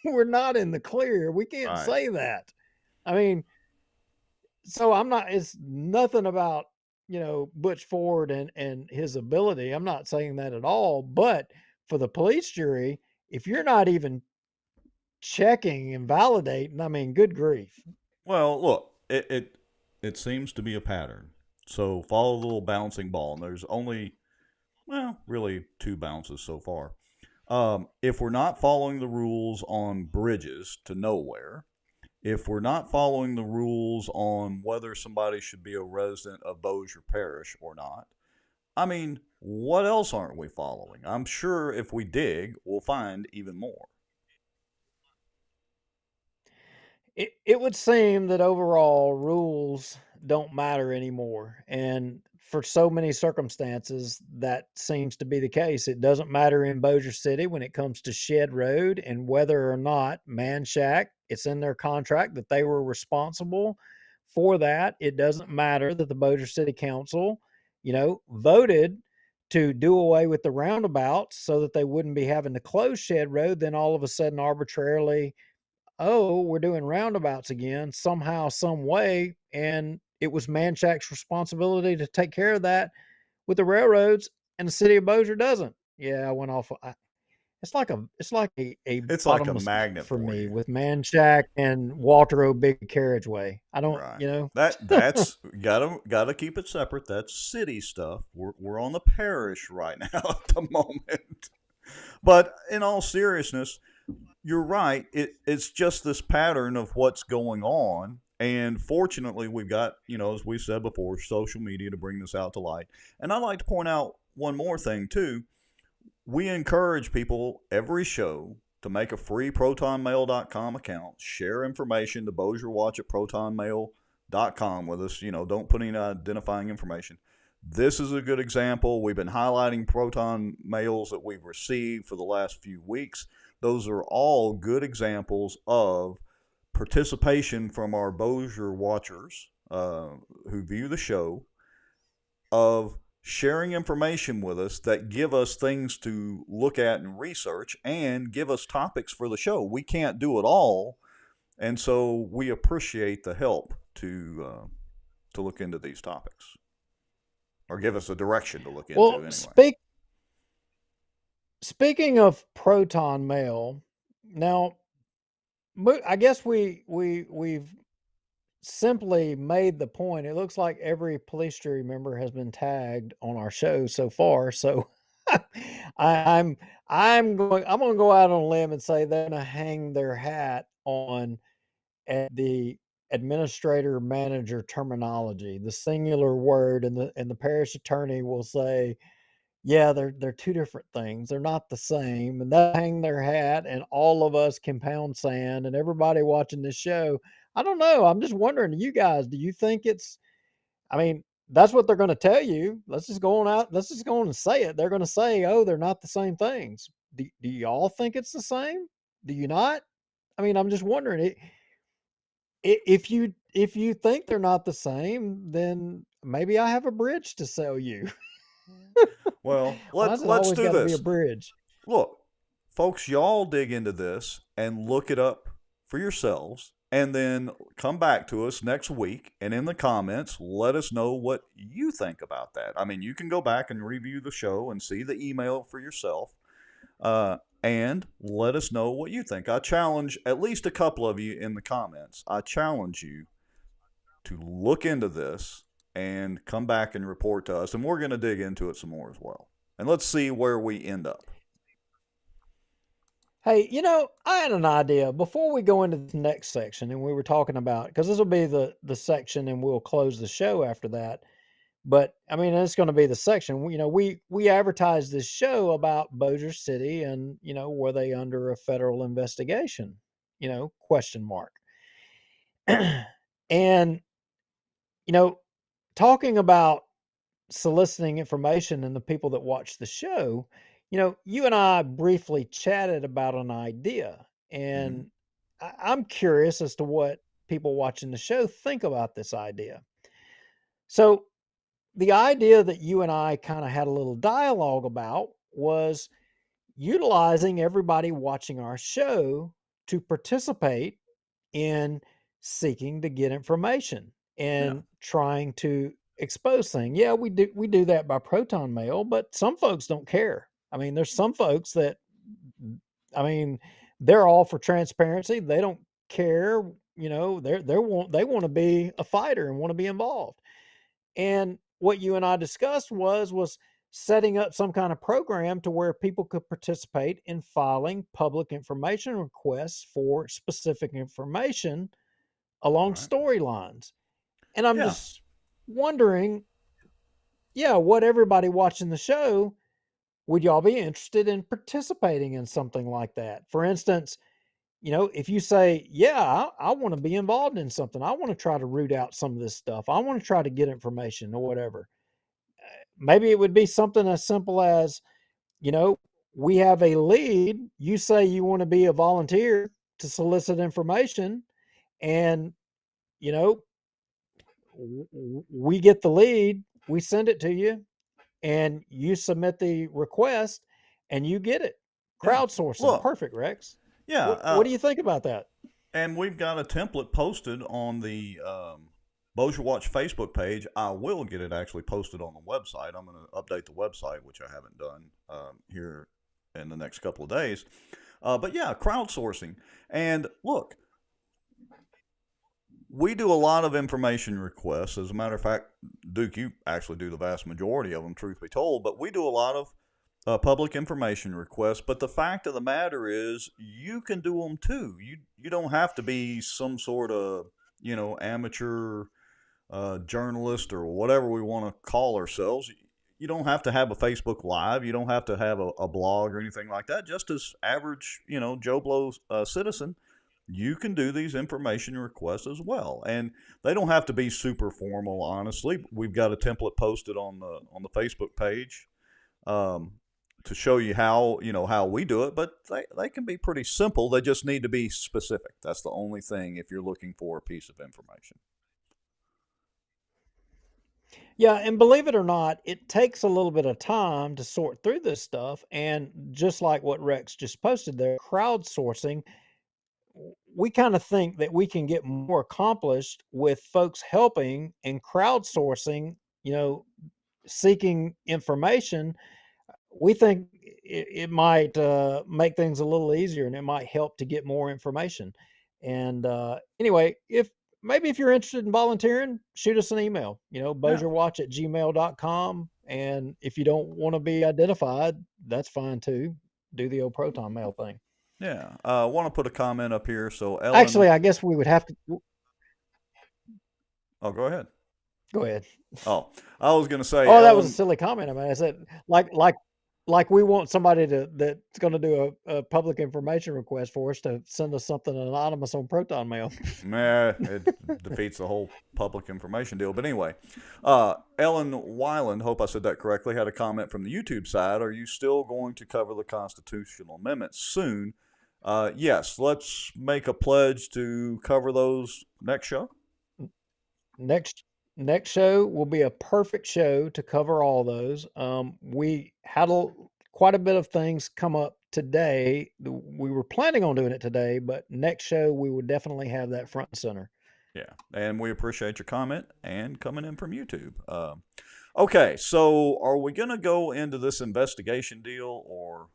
Speaker 2: we're not in the clear. We can't
Speaker 1: Right.
Speaker 2: say that. I mean, so it's nothing about, you know, Butch Ford and his ability. I'm not saying that at all. But for the police jury, if you're not even checking and validating, I mean, good grief.
Speaker 1: Well, look, it seems to be a pattern. So follow the little bouncing ball, and there's only, well, really 2 bounces so far. If we're not following the rules on bridges to nowhere, if we're not following the rules on whether somebody should be a resident of Bossier Parish or not, I mean, what else aren't we following? I'm sure if we dig, we'll find even more.
Speaker 2: It would seem that overall rules don't matter anymore. And for so many circumstances, that seems to be the case. It doesn't matter in Bossier City when it comes to Shed Road and whether or not Manshack, it's in their contract that they were responsible for that. It doesn't matter that the Bossier City Council, you know, voted to do away with the roundabouts so that they wouldn't be having to close Shed Road, then all of a sudden arbitrarily, oh, we're doing roundabouts again somehow, some way, and it was Manshak's responsibility to take care of that with the railroads, and the city of Bossier doesn't. Yeah, I went off. It's like a
Speaker 1: It's like a
Speaker 2: bottomless pit
Speaker 1: magnet
Speaker 2: for
Speaker 1: for
Speaker 2: me
Speaker 1: you.
Speaker 2: with Manshak and Walter O. Big Carriageway. I don't,
Speaker 1: Right. That's gotta keep it separate. That's city stuff. We're on the parish right now at the moment. But in all seriousness, you're right. It's just this pattern of what's going on. And fortunately, we've got, as we said before, social media to bring this out to light. And I'd like to point out one more thing, too. We encourage people every show to make a free protonmail.com account, share information to BossierWatch at protonmail.com with us. Don't put any identifying information. This is a good example. We've been highlighting Proton mails that we've received for the last few weeks. Those are all good examples of participation from our Bossier watchers who view the show, of sharing information with us that give us things to look at and research and give us topics for the show. We can't do it all, and so we appreciate the help to look into these topics, or give us a direction to look into.
Speaker 2: Well,
Speaker 1: anyway.
Speaker 2: Speaking of Proton Mail, now I guess we've simply made the point. It looks like every police jury member has been tagged on our show so far. So I'm going to go out on a limb and say they're going to hang their hat on the administrator manager terminology, the singular word, and the parish attorney will say, yeah, they're two different things. They're not the same, and they hang their hat, and all of us can pound sand, and everybody watching this show. I don't know. I'm just wondering, you guys, do you think it's? I mean, that's what they're going to tell you. Let's just go on out. Let's just go on and say it. They're going to say, oh, they're not the same things. Do y'all think it's the same? Do you not? I mean, I'm just wondering. If you think they're not the same, then maybe I have a bridge to sell you.
Speaker 1: Well, let's do this. Be a bridge. Look, folks, y'all dig into this and look it up for yourselves, and then come back to us next week, and in the comments, let us know what you think about that. I mean, you can go back and review the show and see the email for yourself, and let us know what you think. I challenge at least a couple of you in the comments. I challenge you to look into this and come back and report to us, and we're going to dig into it some more as well. And let's see where we end up.
Speaker 2: Hey, I had an idea before we go into the next section, and we were talking about, because this will be the section, and we'll close the show after that. But I mean, it's going to be the section. We advertised this show about Bossier City, and were they under a federal investigation? Question mark. And talking about soliciting information and the people that watch the show, you and I briefly chatted about an idea, and I'm curious as to what people watching the show think about this idea. So the idea that you and I kind of had a little dialogue about was utilizing everybody watching our show to participate in seeking to get information and trying to expose things. Yeah, we do that by Proton Mail, but some folks don't care. I mean, there's some folks that, I mean, they're all for transparency. They don't care. They want to be a fighter and want to be involved. And what you and I discussed was setting up some kind of program to where people could participate in filing public information requests for specific information along storylines. And I'm just wondering, what everybody watching the show, would y'all be interested in participating in something like that? For instance, if you say, I want to be involved in something, I want to try to root out some of this stuff, I want to try to get information or whatever. Maybe it would be something as simple as, we have a lead. You say you want to be a volunteer to solicit information, and, we get the lead, we send it to you, and you submit the request and you get it.
Speaker 1: Yeah.
Speaker 2: Crowdsourcing.
Speaker 1: Look.
Speaker 2: Perfect, Rex.
Speaker 1: Yeah.
Speaker 2: What do you think about that?
Speaker 1: And we've got a template posted on the Bossier Watch Facebook page. I will get it actually posted on the website. I'm going to update the website, which I haven't done here in the next couple of days. But yeah, crowdsourcing. And look, we do a lot of information requests. As a matter of fact, Duke, you actually do the vast majority of them, truth be told. But we do a lot of public information requests. But the fact of the matter is, you can do them too. You don't have to be some sort of, amateur journalist or whatever we want to call ourselves. You don't have to have a Facebook Live. You don't have to have a blog or anything like that. Just as average, Joe Blow citizen, you can do these information requests as well. And they don't have to be super formal, honestly. We've got a template posted on the Facebook page to show you how we do it. But they can be pretty simple. They just need to be specific. That's the only thing if you're looking for a piece of information.
Speaker 2: Yeah, and believe it or not, it takes a little bit of time to sort through this stuff. And just like what Rex just posted there, crowdsourcing, we kind of think that we can get more accomplished with folks helping and crowdsourcing, seeking information. We think it might make things a little easier, and it might help to get more information. And anyway, if you're interested in volunteering, shoot us an email, bossierwatch@gmail.com. And if you don't want to be identified, that's fine too. Do the old Proton Mail thing.
Speaker 1: Yeah. I want to put a comment up here. So Ellen...
Speaker 2: Actually, I guess we would have to...
Speaker 1: Oh, go ahead.
Speaker 2: Go ahead.
Speaker 1: Oh, I was going to say...
Speaker 2: Oh, that was a silly comment. I mean, I said, like we want somebody that's going to do a public information request for us to send us something anonymous on Proton Mail.
Speaker 1: Nah, it defeats the whole public information deal. But anyway, Ellen Weiland, hope I said that correctly, had a comment from the YouTube side. Are you still going to cover the constitutional amendments soon? Yes, let's make a pledge to cover those next show.
Speaker 2: Next show will be a perfect show to cover all those. We had quite a bit of things come up today. We were planning on doing it today, but next show we would definitely have that front and center.
Speaker 1: Yeah, and we appreciate your comment and coming in from YouTube. Okay, so are we going to go into this investigation deal, or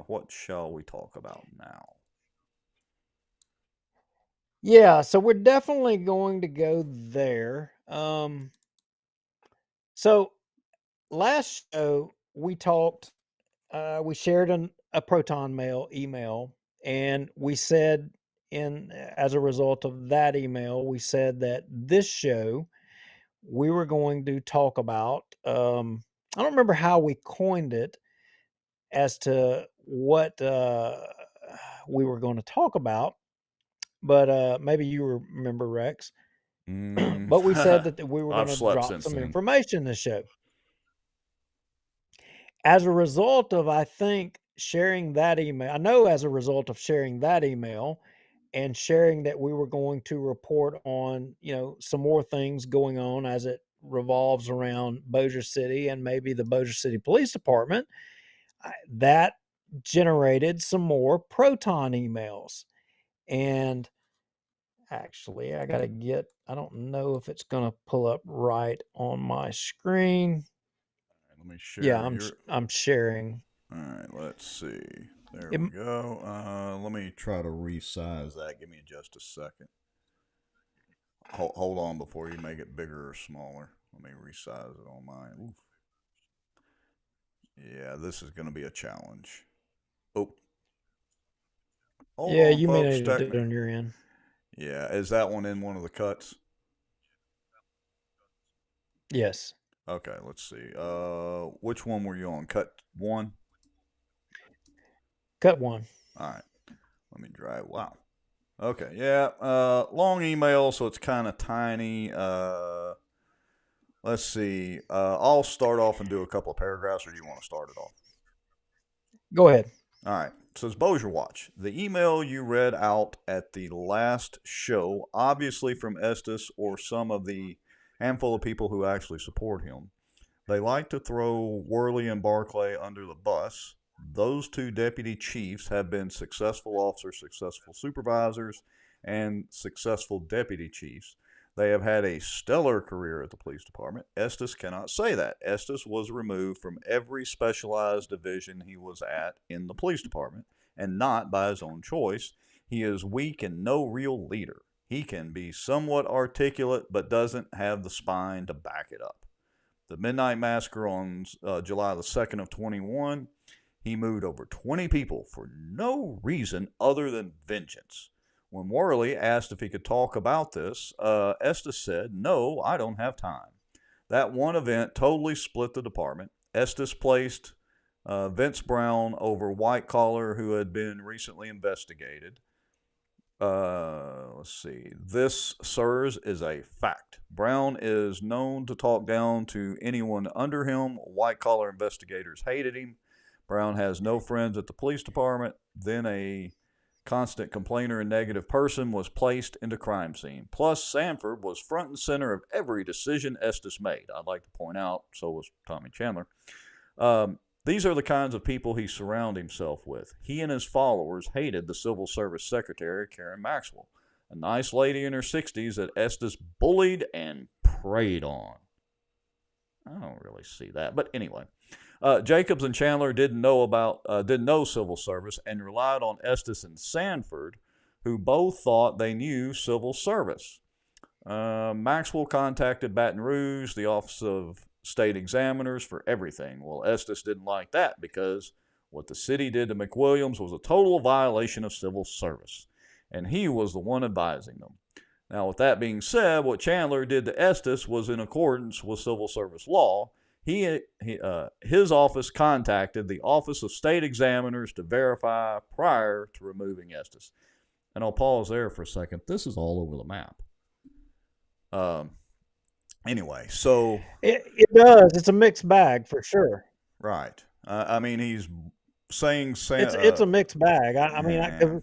Speaker 1: what shall we talk about now?
Speaker 2: Yeah, so we're definitely going to go there. So last show we talked, we shared a Proton Mail email, and we said as a result of that email, we said that this show we were going to talk about, I don't remember how we coined it as to what we were going to talk about, but maybe you remember, Rex. But we said that we were going to drop some information in the show. As a result of, I think, sharing that email, I know as a result of sharing that email and sharing that we were going to report on, some more things going on as it revolves around Bossier City and maybe the Bossier City Police Department, that generated some more Proton emails. And actually, I don't know if it's going to pull up right on my screen.
Speaker 1: Let me share.
Speaker 2: Yeah, I'm sharing.
Speaker 1: All right, let's see. There we go. Let me try to resize that. Give me just a second. Hold on before you make it bigger or smaller. Let me resize it on mine. Oof. Yeah, this is going to be a challenge. Oh. Hold on,
Speaker 2: you may
Speaker 1: folks.
Speaker 2: need to do it on your end.
Speaker 1: Yeah, is that one in one of the cuts?
Speaker 2: Yes.
Speaker 1: Okay, let's see. Which one were you on? Cut 1?
Speaker 2: Cut 1.
Speaker 1: All right. Let me drive. Wow. Okay, yeah. Long email, so it's kind of tiny. Let's see. I'll start off and do a couple of paragraphs, or do you want to start it off?
Speaker 2: Go ahead.
Speaker 1: All right. So it's Bossier Watch. The email you read out at the last show, obviously from Estes or some of the handful of people who actually support him. They like to throw Worley and Barclay under the bus. Those two deputy chiefs have been successful officers, successful supervisors, and successful deputy chiefs. They have had a stellar career at the police department. Estes cannot say that. Estes was removed from every specialized division he was at in the police department, and not by his own choice. He is weak and no real leader. He can be somewhat articulate, but doesn't have the spine to back it up. The Midnight Massacre on July the 2nd of 21, he moved over 20 people for no reason other than vengeance. When Worley asked if he could talk about this, Estes said, "No, I don't have time." That one event totally split the department. Estes placed Vince Brown over White Collar, who had been recently investigated. Let's see. This, sirs, is a fact. Brown is known to talk down to anyone under him. White collar investigators hated him. Brown has no friends at the police department. Then a constant complainer and negative person was placed into crime scene. Plus, Sanford was front and center of every decision Estes made. I'd like to point out, so was Tommy Chandler. These are the kinds of people he surrounded himself with. He and his followers hated the Civil Service Secretary, Karen Maxwell, a nice lady in her 60s that Estes bullied and preyed on. I don't really see that, but anyway. Jacobs and Chandler didn't know civil service and relied on Estes and Sanford, who both thought they knew civil service. Maxwell contacted Baton Rouge, the Office of State Examiners, for everything. Well, Estes didn't like that because what the city did to McWilliams was a total violation of civil service, and he was the one advising them. Now, with that being said, what Chandler did to Estes was in accordance with civil service law. His office contacted the Office of State Examiners to verify prior to removing Estes. And I'll pause there for a second. This is all over the map. Anyway, so
Speaker 2: it does. It's a mixed bag for sure.
Speaker 1: Right. I mean, he's saying
Speaker 2: it's a mixed bag.
Speaker 1: All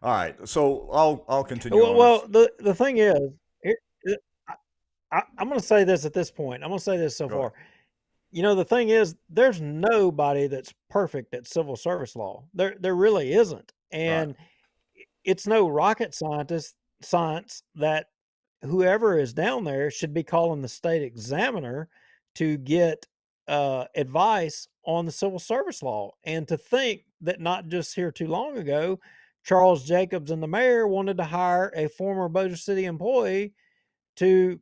Speaker 1: right. So I'll continue.
Speaker 2: Well, the thing is, I'm going to say this at this point. I'm going to say this so far. You know, the thing is, there's nobody that's perfect at civil service law. There really isn't, and it's no rocket science that whoever is down there should be calling the state examiner to get advice on the civil service law. And to think that not just here too long ago, Charles Jacobs and the mayor wanted to hire a former Bossier City employee to,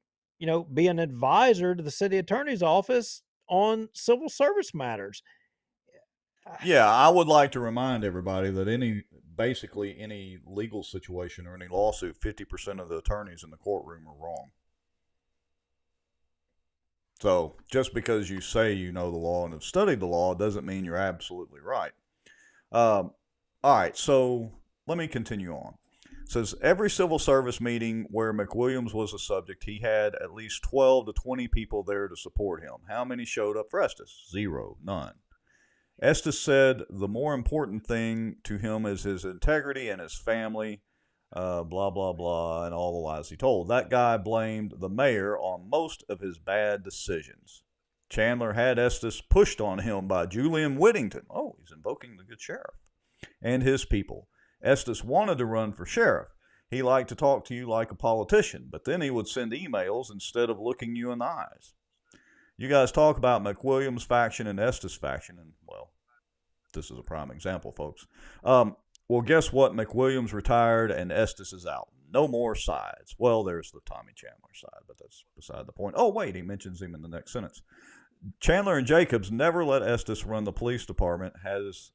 Speaker 2: be an advisor to the city attorney's office on civil service matters.
Speaker 1: Yeah, I would like to remind everybody that basically any legal situation or any lawsuit, 50% of the attorneys in the courtroom are wrong. So just because you say you know the law and have studied the law doesn't mean you're absolutely right. All right, so let me continue on. It says every civil service meeting where McWilliams was a subject, he had at least 12 to 20 people there to support him. How many showed up for Estes? 0, none. Estes said the more important thing to him is his integrity and his family, blah, blah, blah, and all the lies he told. That guy blamed the mayor on most of his bad decisions. Chandler had Estes pushed on him by Julian Whittington. Oh, he's invoking the good sheriff. And his people. Estes wanted to run for sheriff. He liked to talk to you like a politician, but then he would send emails instead of looking you in the eyes. You guys talk about McWilliams' faction and Estes' faction, and, well, this is a prime example, folks. Well, guess what? McWilliams retired and Estes is out. No more sides. Well, there's the Tommy Chandler side, but that's beside the point. Oh, wait, he mentions him in the next sentence. Chandler and Jacobs never let Estes run the police department, has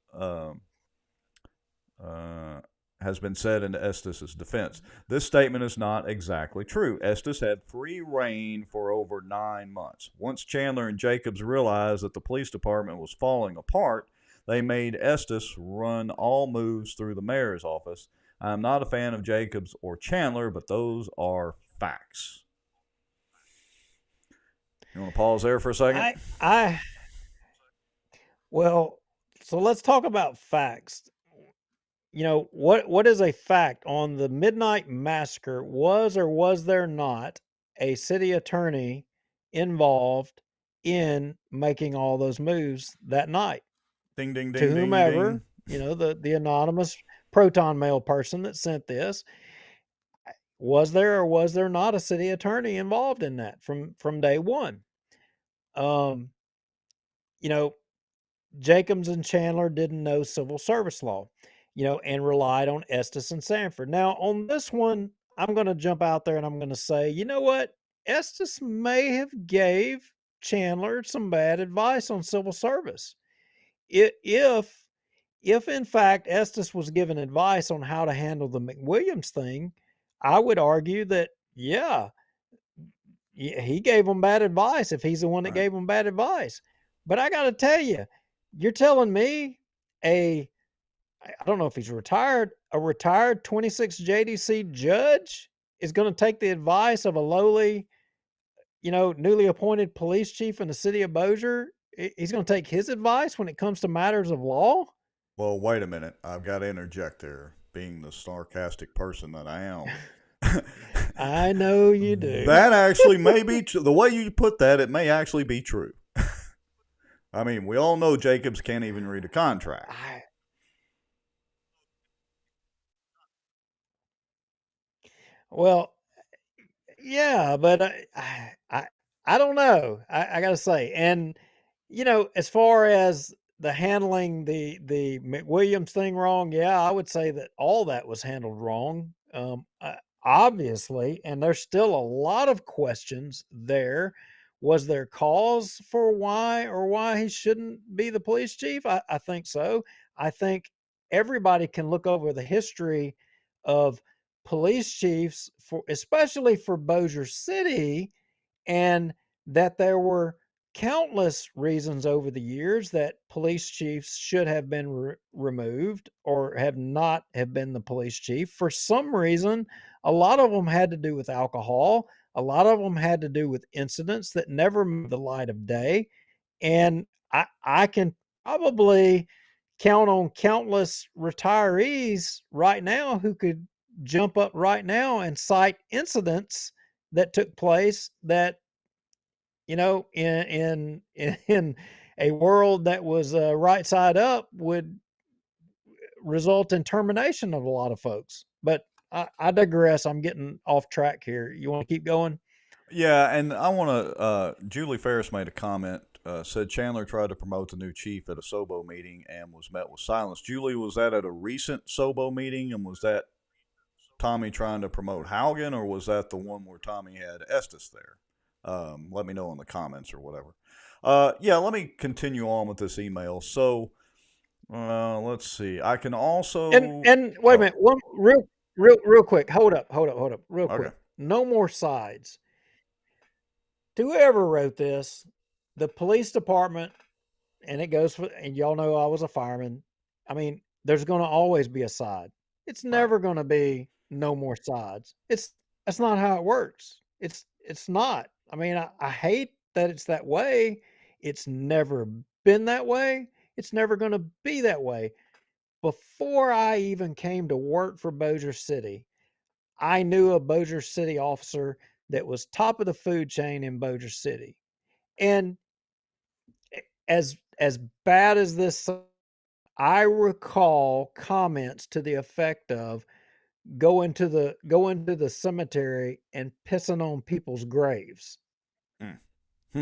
Speaker 1: been said in Estes' defense. This statement is not exactly true. Estes had free reign for over 9 months. Once Chandler and Jacobs realized that the police department was falling apart, they made Estes run all moves through the mayor's office. I'm not a fan of Jacobs or Chandler, but those are facts. You want to pause there for a second?
Speaker 2: Well, so let's talk about facts. What is a fact on the Midnight Massacre? Was or was there not a city attorney involved in making all those moves that night.
Speaker 1: Ding, ding,
Speaker 2: To
Speaker 1: ding, ding,
Speaker 2: whomever,
Speaker 1: ding.
Speaker 2: you know, the anonymous Proton Mail person that sent this, was there or was there not a city attorney involved in that from day one? You know, Jacobs and Chandler didn't know civil service law, you know, and relied on Estes and Sanford. Now, on this one, I'm going to jump out there and I'm going to say, you know what? Estes may have gave Chandler some bad advice on civil service. If in fact Estes was given advice on how to handle the McWilliams thing, I would argue that, yeah, he gave him bad advice if he's the one that
Speaker 1: Right.
Speaker 2: gave him bad advice. But I got to tell you, you're telling me I don't know if he's retired, a retired 26 JDC judge is going to take the advice of a lowly, you know, newly appointed police chief in the city of Bossier? He's going to take his advice when it comes to matters of law?
Speaker 1: Well, wait a minute. I've got to interject there, being the sarcastic person that I am.
Speaker 2: I know you do.
Speaker 1: That actually may be true. The way you put that, it may actually be true. I mean, we all know Jacobs can't even read a contract.
Speaker 2: Well, yeah, but I don't know. I got to say, and you know, as far as the handling the McWilliams thing wrong, yeah, I would say that all that was handled wrong. Obviously, and there's still a lot of questions there. Was there cause for why he shouldn't be the police chief? I think so. I think everybody can look over the history of police chiefs for especially for Bossier City, and that there were countless reasons over the years that police chiefs should have been removed or have not have been the police chief. For some reason, a lot of them had to do with alcohol. A lot of them had to do with incidents that never made the light of day. And I can probably count on countless retirees right now who could jump up right now and cite incidents that took place that, you know, in a world that was right side up would result in termination of a lot of folks. But I digress. I'm getting off track here. You want to keep going?
Speaker 1: Yeah, and I want to. Julie Ferris made a comment. Said Chandler tried to promote the new chief at a SOBO meeting and was met with silence. Julie, was that at a recent SOBO meeting, and was that Tommy trying to promote Haugen, or was that the one where Tommy had Estes there? Let me know in the comments or whatever. Yeah, let me continue on with this email. So, let's see. I can also
Speaker 2: and wait a minute. One real quick. Hold up. Real quick.
Speaker 1: Okay.
Speaker 2: No more sides. To whoever wrote this, the police department, and it goes for, and y'all know I was a fireman. I mean, there's going to always be a side. It's never going to be no more sides. That's not how it works. It's not. I mean, I hate that it's that way. It's never been that way. It's never going to be that way. Before I even came to work for Bossier City, I knew a Bossier City officer that was top of the food chain in Bossier City. And as bad as this, I recall comments to the effect of going to the cemetery and pissing on people's graves.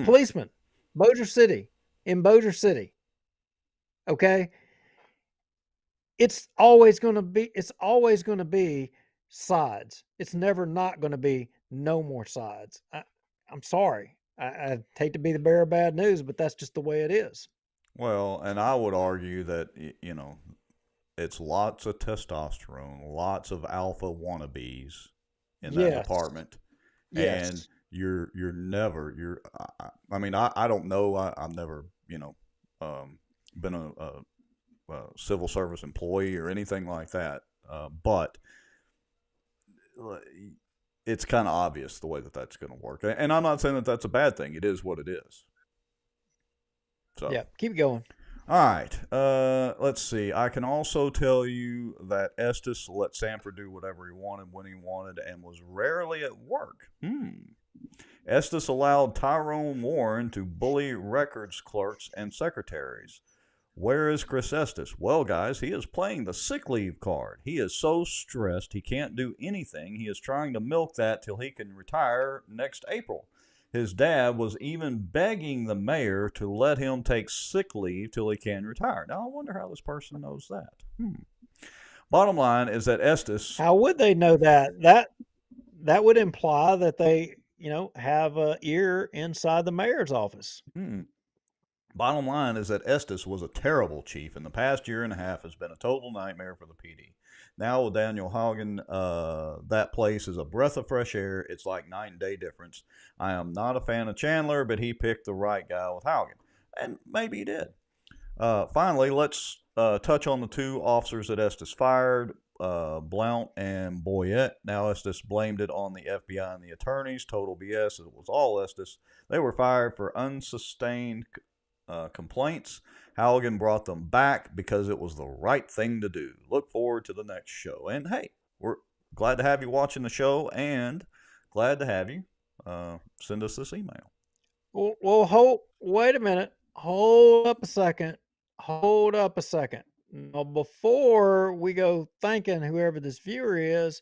Speaker 2: Policemen, Bossier City, in Bossier City. Okay. It's always going to be sides. It's never not going to be no more sides. I'm sorry. I hate to be the bearer of bad news, but that's just the way it is.
Speaker 1: Well, and I would argue that, you know, it's lots of testosterone, lots of alpha wannabes in that department.
Speaker 2: Yes.
Speaker 1: And I mean, I don't know. I've never, you know, been a civil service employee or anything like that. But it's kind of obvious the way that that's going to work. And I'm not saying that that's a bad thing. It is what it is. So
Speaker 2: yeah, keep going.
Speaker 1: All right. Let's see. I can also tell you that Estes let Sanford do whatever he wanted when he wanted and was rarely at work. Estes allowed Tyrone Warren to bully records clerks and secretaries. Where is Chris Estes? Well, guys, he is playing the sick leave card. He is so stressed he can't do anything. He is trying to milk that till he can retire next April. His dad was even begging the mayor to let him take sick leave till he can retire. Now, I wonder how this person knows that. Bottom line is that Estes...
Speaker 2: How would they know that? That would imply that they, have an ear inside the mayor's office.
Speaker 1: Bottom line is that Estes was a terrible chief, and the past year and a half has been a total nightmare for the PD. Now with Daniel Haugen, that place is a breath of fresh air. It's like night and day difference. I am not a fan of Chandler, but he picked the right guy with Haugen, and maybe he did. Finally, let's touch on the two officers that Estes fired, Blount and Boyette. Now Estes blamed it on the FBI and the attorneys. Total BS. It was all Estes. They were fired for unsustained complaints. Haugen brought them back because it was the right thing to do. Look forward to the next show. And hey, we're glad to have you watching the show, and glad to have you send us this email.
Speaker 2: Well, wait a minute. Hold up a second. Now, before we go thanking whoever this viewer is,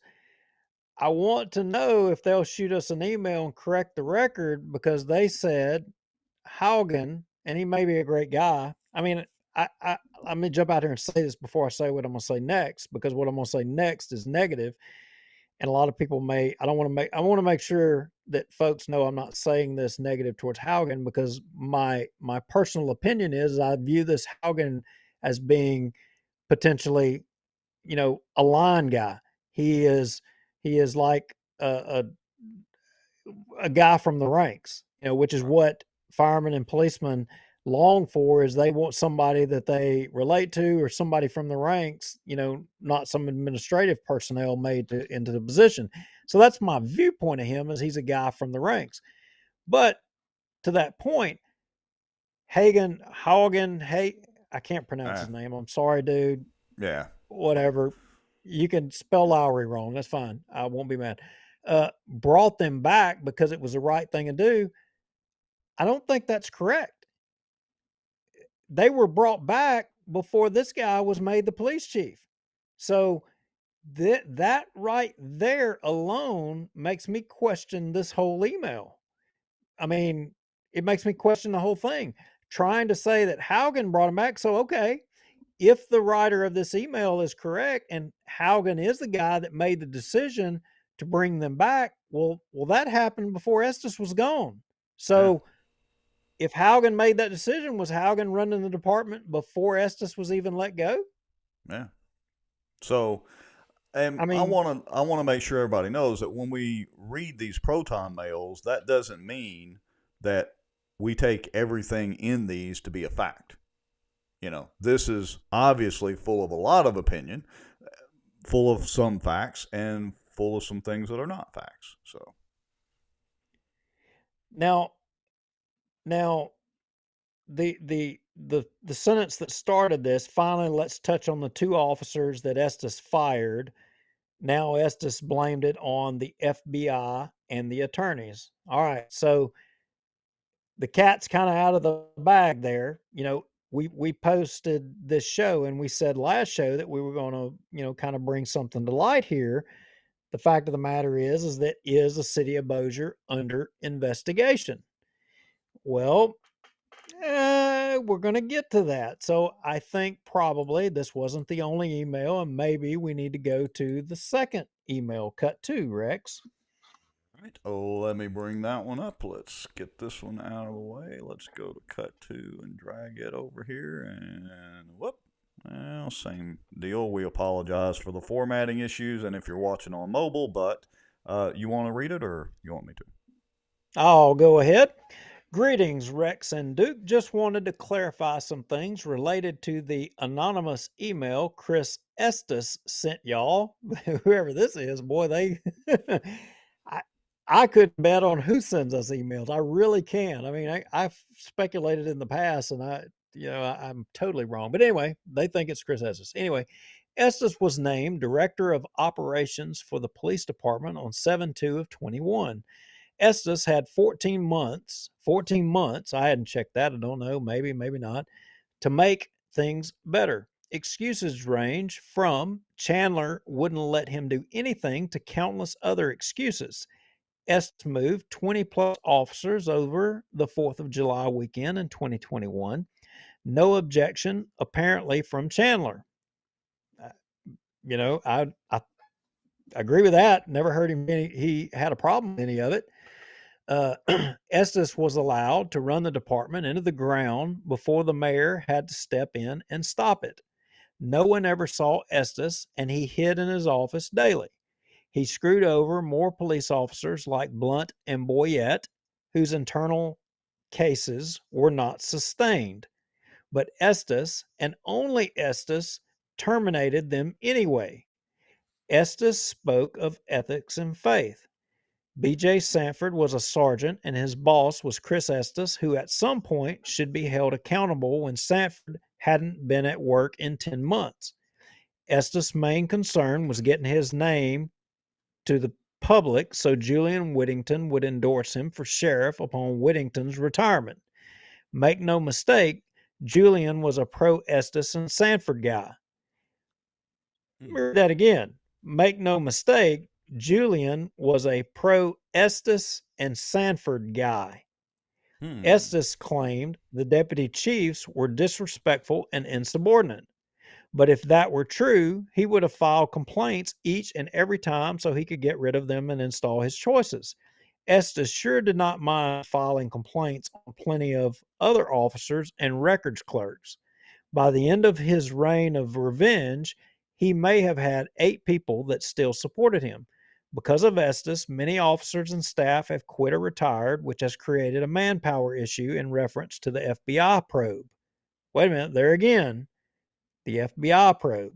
Speaker 2: I want to know if they'll shoot us an email and correct the record, because they said Haugen, and he may be a great guy. I mean, let me jump out here and say this before I say what I'm going to say next, because what I'm going to say next is negative. And a lot of people I want to make sure that folks know I'm not saying this negative towards Haugen, because my personal opinion is I view this Haugen as being potentially, a line guy. He is like a guy from the ranks, which is what firemen and policemen long for, is they want somebody that they relate to, or somebody from the ranks, not some administrative personnel made into the position. So that's my viewpoint of him, is he's a guy from the ranks. But to that point, Haugen, I can't pronounce his name. I'm sorry, dude.
Speaker 1: Yeah.
Speaker 2: Whatever. You can spell Lowry wrong. That's fine. I won't be mad. Brought them back because it was the right thing to do. I don't think that's correct. They were brought back before this guy was made the police chief. So that right there alone makes me question this whole email. I mean, it makes me question the whole thing. Trying to say that Haugen brought him back. So, okay, if the writer of this email is correct and Haugen is the guy that made the decision to bring them back, well, that happened before Estes was gone. So if Haugen made that decision, was Haugen running the department before Estes was even let go?
Speaker 1: Yeah. So, and I want to make sure everybody knows that when we read these proton mails, that doesn't mean that we take everything in these to be a fact. This is obviously full of a lot of opinion, full of some facts, and full of some things that are not facts. So
Speaker 2: now the sentence that started this, finally, let's touch on the two officers that Estes fired. Now Estes blamed it on the FBI and the attorneys. All right, so the cat's kind of out of the bag there. We posted this show, and we said last show that we were going to, kind of bring something to light here. The fact of the matter is that is the city of Bossier under investigation? Well, we're going to get to that. So I think probably this wasn't the only email, and maybe we need to go to the second email, cut 2, Rex.
Speaker 1: Right. Oh, let me bring that one up. Let's get this one out of the way. Let's go to cut 2 and drag it over here, and whoop. Well, same deal. We apologize for the formatting issues, and if you're watching on mobile, but you want to read it, or you want me to?
Speaker 2: I'll go ahead. Greetings, Rex and Duke. Just wanted to clarify some things related to the anonymous email Chris Estes sent y'all. Whoever this is, boy, I couldn't bet on who sends us emails. I really can. I mean, I've speculated in the past, and I'm totally wrong. But anyway, they think it's Chris Estes. Anyway, Estes was named Director of Operations for the Police Department on 7/2/21. Estes had 14 months, I hadn't checked that, I don't know, maybe not, to make things better. Excuses range from Chandler wouldn't let him do anything to countless other excuses. Estes moved 20 plus officers over the 4th of July weekend in 2021. No objection, apparently, from Chandler. I agree with that. Never heard him. He had a problem with any of it. Estes was allowed to run the department into the ground before the mayor had to step in and stop it. No one ever saw Estes, and he hid in his office daily. He screwed over more police officers like Blunt and Boyette, whose internal cases were not sustained. But Estes, and only Estes, terminated them anyway. Estes spoke of ethics and faith. B.J. Sanford was a sergeant, and his boss was Chris Estes, who at some point should be held accountable when Sanford hadn't been at work in 10 months. Estes' main concern was getting his name to the public so Julian Whittington would endorse him for sheriff upon Whittington's retirement. Make no mistake, Julian was a pro-Estes and Sanford guy. Remember that again. Make no mistake, Julian was a pro-Estes and Sanford guy. Estes claimed the deputy chiefs were disrespectful and insubordinate. But if that were true, he would have filed complaints each and every time so he could get rid of them and install his choices. Estes sure did not mind filing complaints on plenty of other officers and records clerks. By the end of his reign of revenge, he may have had 8 people that still supported him. Because of Estes, many officers and staff have quit or retired, which has created a manpower issue in reference to the FBI probe. Wait a minute, there again, the FBI probe.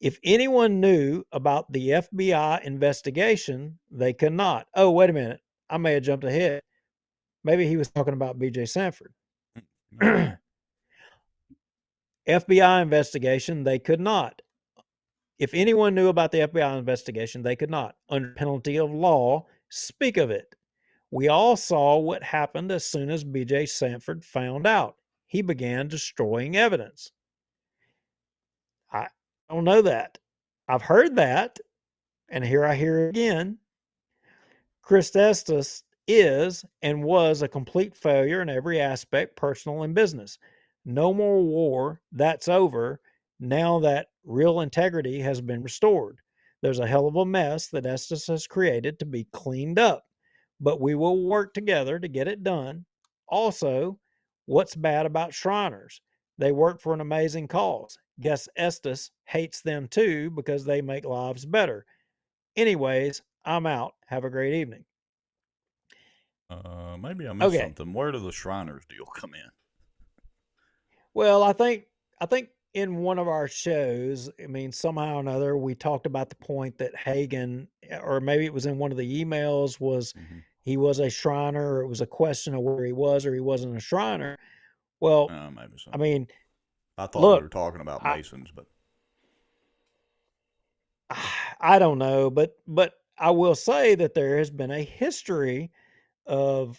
Speaker 2: If anyone knew about the FBI investigation, they could not. Oh, wait a minute, I may have jumped ahead. Maybe he was talking about B.J. Sanford. FBI investigation, they could not. If anyone knew about the FBI investigation, they could not, under penalty of law, speak of it. We all saw what happened as soon as B.J. Sanford found out. He began destroying evidence. I don't know that. I've heard that, and here I hear it again. Chris Estes is and was a complete failure in every aspect, personal and business. No more war. That's over. Now that real integrity has been restored. There's a hell of a mess that Estes has created to be cleaned up, but we will work together to get it done. Also, what's bad about Shriners? They work for an amazing cause. Guess Estes hates them too because they make lives better. Anyways, I'm out. Have a great evening.
Speaker 1: Maybe I missed something. Where do the Shriners deal come in?
Speaker 2: Well, I think in one of our shows, I mean, somehow or another, we talked about the point that Hagen, or maybe it was in one of the emails, was he was a Shriner, or it was a question of where he was or he wasn't a Shriner. Well,
Speaker 1: maybe so.
Speaker 2: I mean,
Speaker 1: I thought we were talking about Masons, but
Speaker 2: I don't know, but I will say that there has been a history of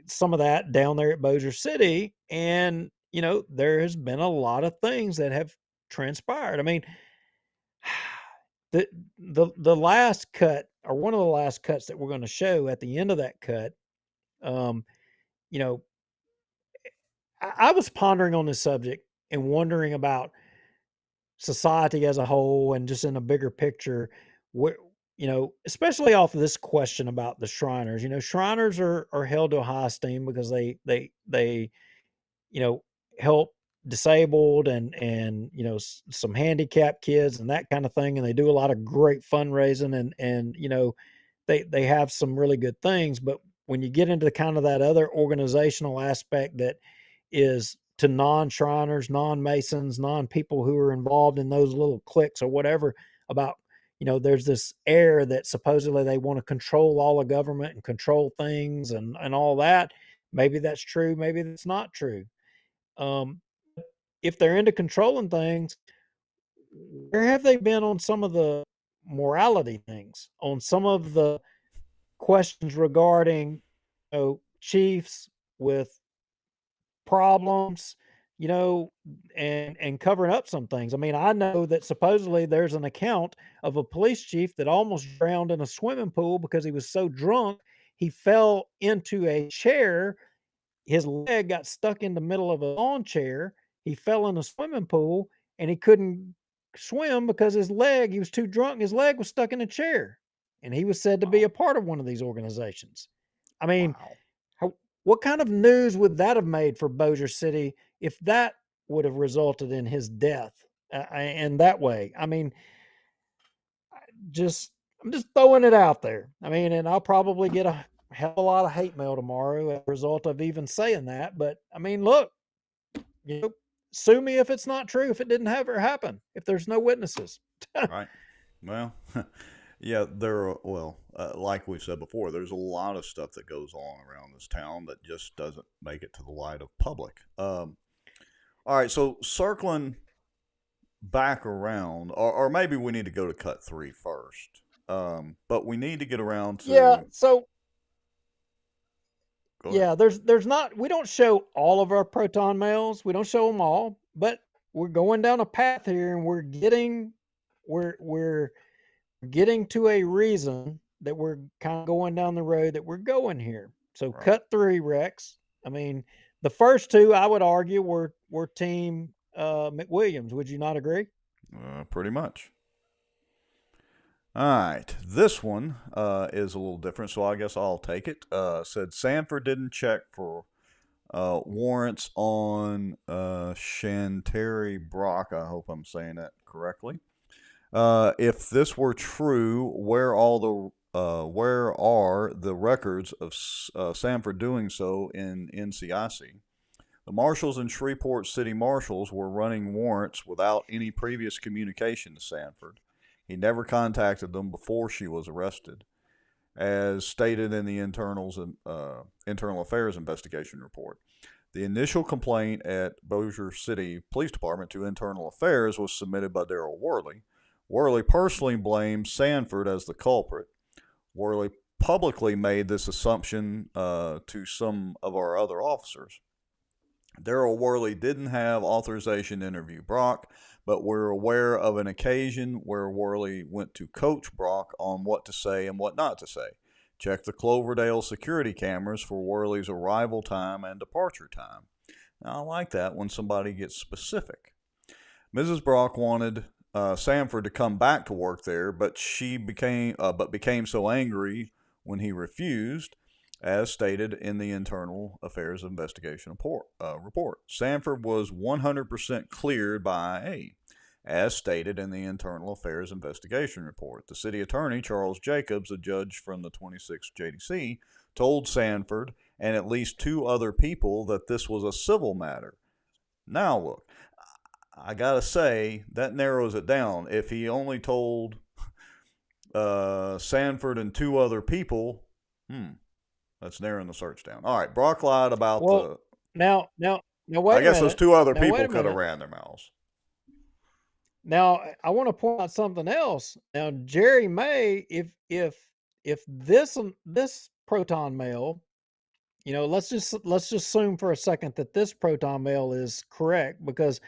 Speaker 2: some of that down there at Bossier City, and there has been a lot of things that have transpired. I mean, the last cut, or one of the last cuts that we're going to show at the end of that cut, I was pondering on this subject and wondering about society as a whole and just in a bigger picture, where, especially off of this question about the Shriners. Shriners are held to a high esteem because they help disabled and some handicapped kids and that kind of thing, and they do a lot of great fundraising and they have some really good things. But when you get into kind of that other organizational aspect that is to non-Shriners, non-Masons, non-people who are involved in those little cliques or whatever, about there's this air that supposedly they want to control all the government and control things and all that. Maybe that's true, maybe that's not true. If they're into controlling things, where have they been on some of the morality things, on some of the questions regarding, chiefs with problems, and covering up some things. I mean, I know that supposedly there's an account of a police chief that almost drowned in a swimming pool because he was so drunk he fell into a chair. His leg got stuck in the middle of a lawn chair. He fell in a swimming pool and he couldn't swim because he was too drunk. His leg was stuck in a chair. And he was said to be a part of one of these organizations. I mean, what kind of news would that have made for Bossier City if that would have resulted in his death in that way? I mean, I'm just throwing it out there. I mean, and I'll probably get a hell of a lot of hate mail tomorrow as a result of even saying that. But I mean, look, sue me if it's not true, if it didn't ever happen, if there's no witnesses.
Speaker 1: Right. Well, yeah, like we said before, there's a lot of stuff that goes on around this town that just doesn't make it to the light of public. All right, so circling back around, or maybe we need to go to cut 3 first. But we need to get around to...
Speaker 2: Yeah, so... Yeah, there's not... We don't show all of our proton mails. We don't show them all. But we're going down a path here, and we're getting to a reason that we're kind of going down the road that we're going here. So right. Cut 3, Rex. I mean, the first 2, I would argue, were Team McWilliams. Would you not agree?
Speaker 1: Pretty much. All right. This one is a little different, so I guess I'll take it. Said Sanford didn't check for warrants on Shantari Brock. I hope I'm saying that correctly. If this were true, where are the records of Sanford doing so in NCIC? The marshals and Shreveport City Marshals were running warrants without any previous communication to Sanford. He never contacted them before she was arrested, as stated in the Internal Affairs Investigation Report. The initial complaint at Bossier City Police Department to Internal Affairs was submitted by Daryl Worley. Worley personally blamed Sanford as the culprit. Worley publicly made this assumption to some of our other officers. Daryl Worley didn't have authorization to interview Brock, but we're aware of an occasion where Worley went to coach Brock on what to say and what not to say. Check the Cloverdale security cameras for Worley's arrival time and departure time. Now, I like that when somebody gets specific. Mrs. Brock wanted Sanford to come back to work there, but became so angry when he refused, as stated in the Internal Affairs Investigation report. Sanford was 100% cleared by IA, as stated in the Internal Affairs Investigation report. The city attorney, Charles Jacobs, a judge from the 26th JDC, told Sanford and at least 2 other people that this was a civil matter. Now look, I gotta say, that narrows it down. If he only told Sanford and 2 other people, that's narrowing the search down. All right, Brock lied about
Speaker 2: Now, wait a minute.
Speaker 1: I guess those 2 other people could have ran their mouths.
Speaker 2: Now, I want to point out something else. Now, Jerry May, if this proton mail, let's just assume for a second that this proton mail is correct, because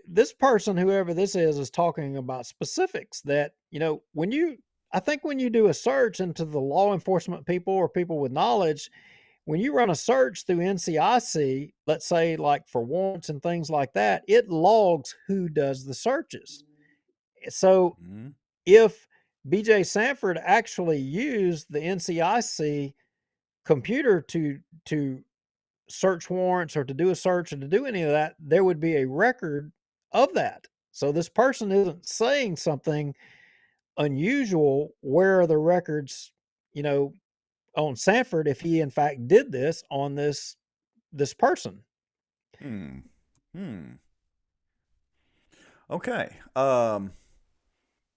Speaker 2: this person, whoever this is talking about specifics that, I think when you do a search into the law enforcement people or people with knowledge, when you run a search through NCIC, let's say like for warrants and things like that, it logs who does the searches. So if BJ Sanford actually used the NCIC computer to search warrants or to do a search or to do any of that, there would be a record of that. So this person isn't saying something unusual. Where are the records, on Sanford if he in fact did this on this person?
Speaker 1: Okay.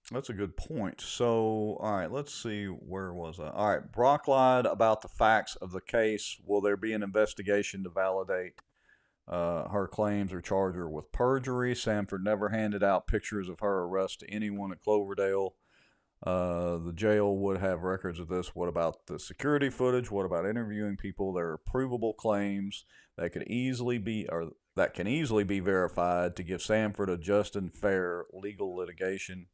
Speaker 1: That's a good point. So, all right, let's see, where was I? All right, Brock lied about the facts of the case. Will there be an investigation to validate her claims or charge her with perjury? Sanford never handed out pictures of her arrest to anyone at Cloverdale. The jail would have records of this. What about the security footage? What about interviewing people? There are provable claims that can easily be verified to give Sanford a just and fair legal litigation.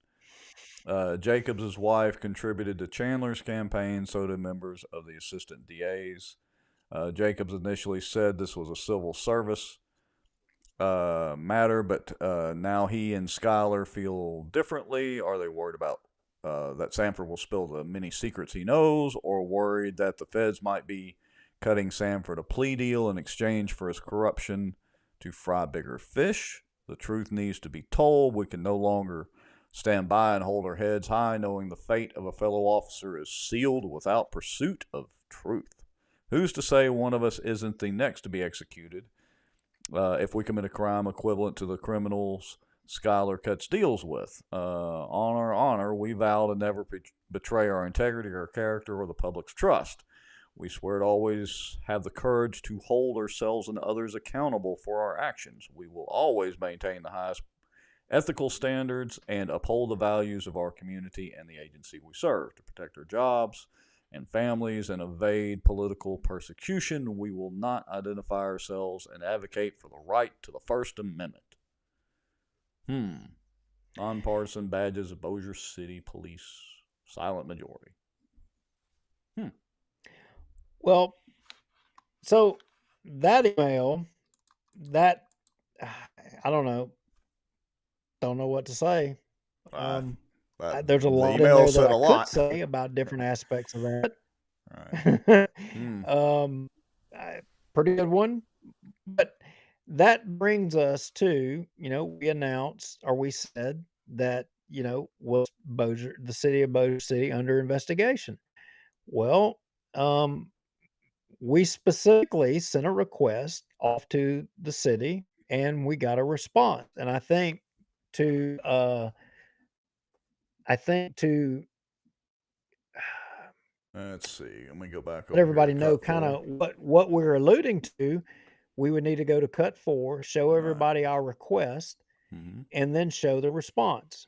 Speaker 1: Jacobs' wife contributed to Chandler's campaign, so did members of the assistant DAs. Jacobs initially said this was a civil service matter, but now he and Schuyler feel differently. Are they worried about that Sanford will spill the many secrets he knows, or worried that the feds might be cutting Sanford a plea deal in exchange for his corruption to fry bigger fish? The truth needs to be told. We can no longer stand by and hold our heads high knowing the fate of a fellow officer is sealed without pursuit of truth. Who's to say one of us isn't the next to be executed if we commit a crime equivalent to the criminals Schuyler cuts deals with? On our honor, we vow to never betray our integrity, our character, or the public's trust. We swear to always have the courage to hold ourselves and others accountable for our actions. We will always maintain the highest ethical standards and uphold the values of our community and the agency we serve. To protect our jobs and families and evade political persecution, we will not identify ourselves and advocate for the right to the First Amendment. Nonpartisan badges of Bossier City Police. Silent majority.
Speaker 2: Well, so that email, that I don't know what to say. There's a lot in there that I could say about different aspects of that.
Speaker 1: Right.
Speaker 2: Pretty good one. But that brings us to, we announced, or we said that, was the city of Bossier City under investigation? Well, we specifically sent a request off to the city and we got a response. And I think to
Speaker 1: let's see. Let me go back over
Speaker 2: let everybody
Speaker 1: here.
Speaker 2: know kind of what we're alluding to. We would need to go to cut 4, show everybody our request, and then show the response.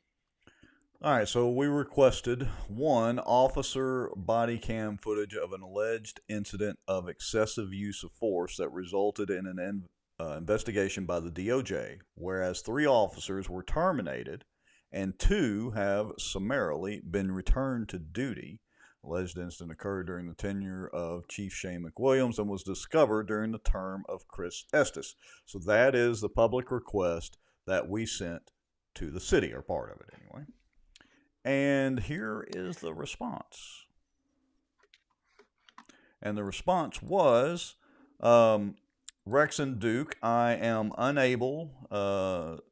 Speaker 1: All right, so we requested 1, officer body cam footage of an alleged incident of excessive use of force that resulted in an investigation by the DOJ, whereas 3 officers were terminated and 2 have summarily been returned to duty. Alleged incident occurred during the tenure of Chief Shane McWilliams and was discovered during the term of Chris Estes. So that is the public request that we sent to the city, or part of it anyway. And here is the response. And the response was, Rex and Duke, I am unable to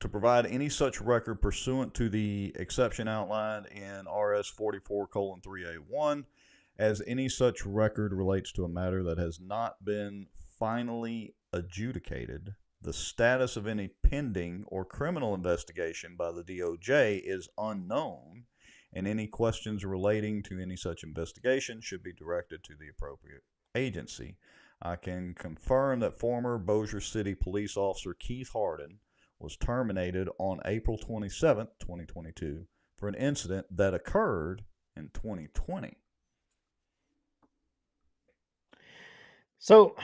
Speaker 1: provide any such record pursuant to the exception outlined in RS 44:3A1, as any such record relates to a matter that has not been finally adjudicated. The status of any pending or criminal investigation by the DOJ is unknown, and any questions relating to any such investigation should be directed to the appropriate agency. I can confirm that former Bossier City police officer Keith Harden was terminated on April 27, 2022, for an incident that occurred in 2020.
Speaker 2: So,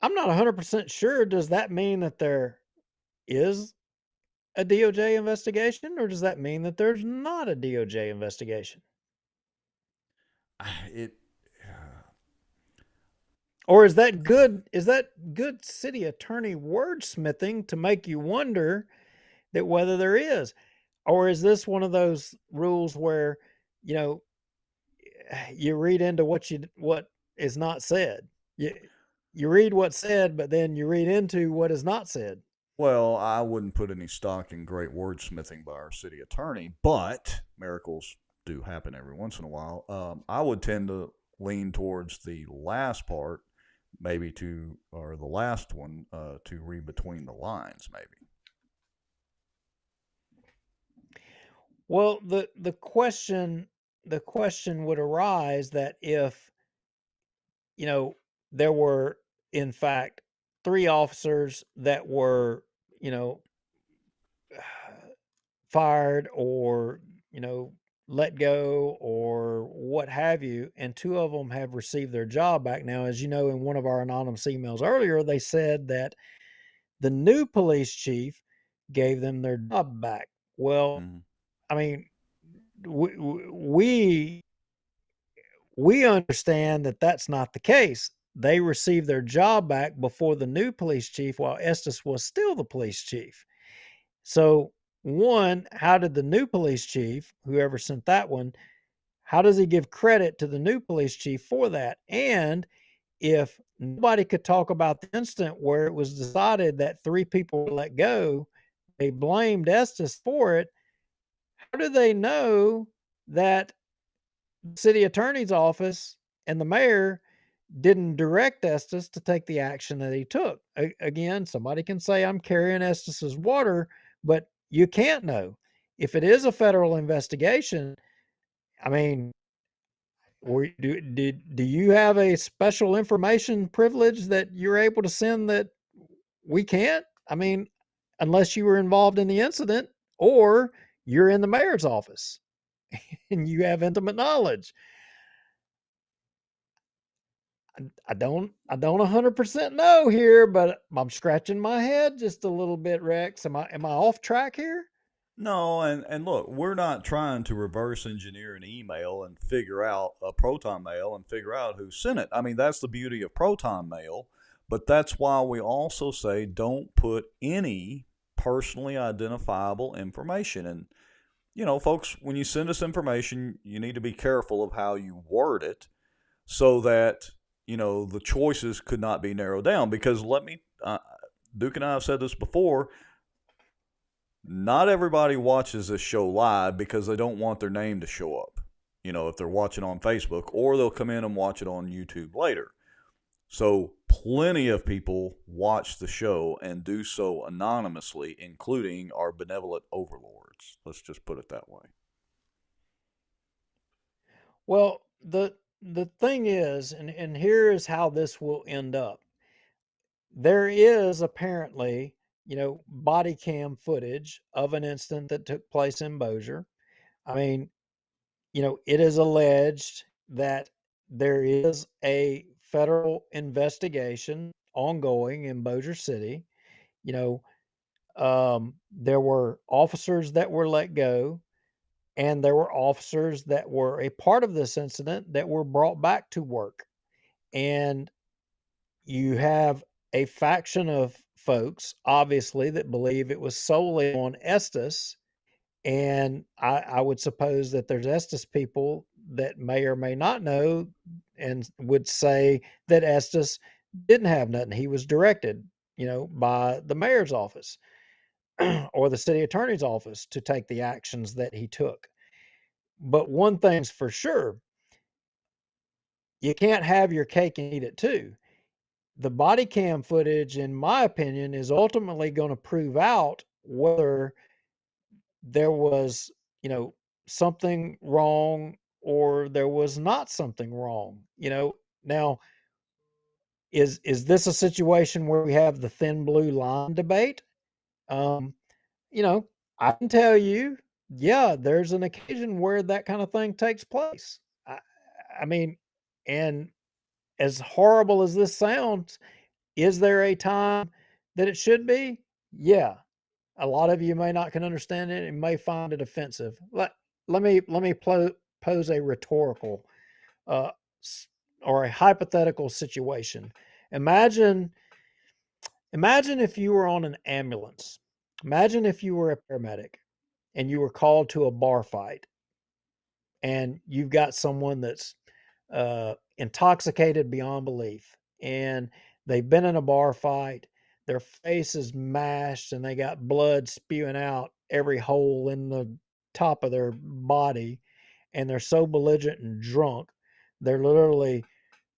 Speaker 2: I'm not 100% sure. Does that mean that there is a DOJ investigation, or does that mean that there's not a DOJ investigation? Or is that good city attorney wordsmithing to make you wonder that whether there is? Or is this one of those rules where, you read into what is not said? You read what's said, but then you read into what is not said.
Speaker 1: Well, I wouldn't put any stock in great wordsmithing by our city attorney, but miracles do happen every once in a while. I would tend to lean towards the last part, the last one, to read between the lines, maybe.
Speaker 2: Well, the question would arise that if, there were in fact 3 officers that were, fired or, let go or what have you, and 2 of them have received their job back. Now, as you know, in one of our anonymous emails earlier, they said that the new police chief gave them their job back. Well,
Speaker 1: Mhm.
Speaker 2: I mean, we we understand that that's not the case. They received their job back before the new police chief, while Estes was still the police chief. So, one, how did the new police chief, whoever sent that one, how does he give credit to the new police chief for that? And if nobody could talk about the incident where it was decided that 3 people were let go, they blamed Estes for it. How do they know that the city attorney's office and the mayor didn't direct Estes to take the action that he took? Again, somebody can say I'm carrying Estes's water, but you can't know. If it is a federal investigation, I mean, do you have a special information privilege that you're able to send that we can't? I mean, unless you were involved in the incident or you're in the mayor's office and you have intimate knowledge. I don't 100% know here, but I'm scratching my head just a little bit, Rex. Am I off track here?
Speaker 1: No, and look, we're not trying to reverse engineer an email and figure out a Proton Mail and figure out who sent it. I mean, that's the beauty of Proton Mail, but that's why we also say don't put any personally identifiable information. And, folks, when you send us information, you need to be careful of how you word it so that, the choices could not be narrowed down. Because Duke and I have said this before, not everybody watches this show live because they don't want their name to show up, if they're watching on Facebook, or they'll come in and watch it on YouTube later. So plenty of people watch the show and do so anonymously, including our benevolent overlords. Let's just put it that way.
Speaker 2: Well, the thing is, and here is how this will end up. There is apparently, body cam footage of an incident that took place in Bossier. I mean, it is alleged that there is a federal investigation ongoing in Bossier City. There were officers that were let go, and there were officers that were a part of this incident that were brought back to work. And you have a faction of folks, obviously, that believe it was solely on Estes. And I would suppose that there's Estes people that may or may not know and would say that Estes didn't have nothing. He was directed, by the mayor's office or the city attorney's office to take the actions that he took. But one thing's for sure, you can't have your cake and eat it too. The body cam footage, in my opinion, is ultimately going to prove out whether there was, something wrong or there was not something wrong. Now, is this a situation where we have the thin blue line debate? Um, I can tell you, yeah, there's an occasion where that kind of thing takes place. I, I mean, and as horrible as this sounds, is there a time that it should be? Yeah. A lot of you may not can understand it and may find it offensive. Let me pose a rhetorical uh, or a hypothetical situation. Imagine if you were on an ambulance. Imagine if you were a paramedic and you were called to a bar fight, and you've got someone that's intoxicated beyond belief, and they've been in a bar fight. Their face is mashed, and they got blood spewing out every hole in the top of their body, and they're so belligerent and drunk, they're literally,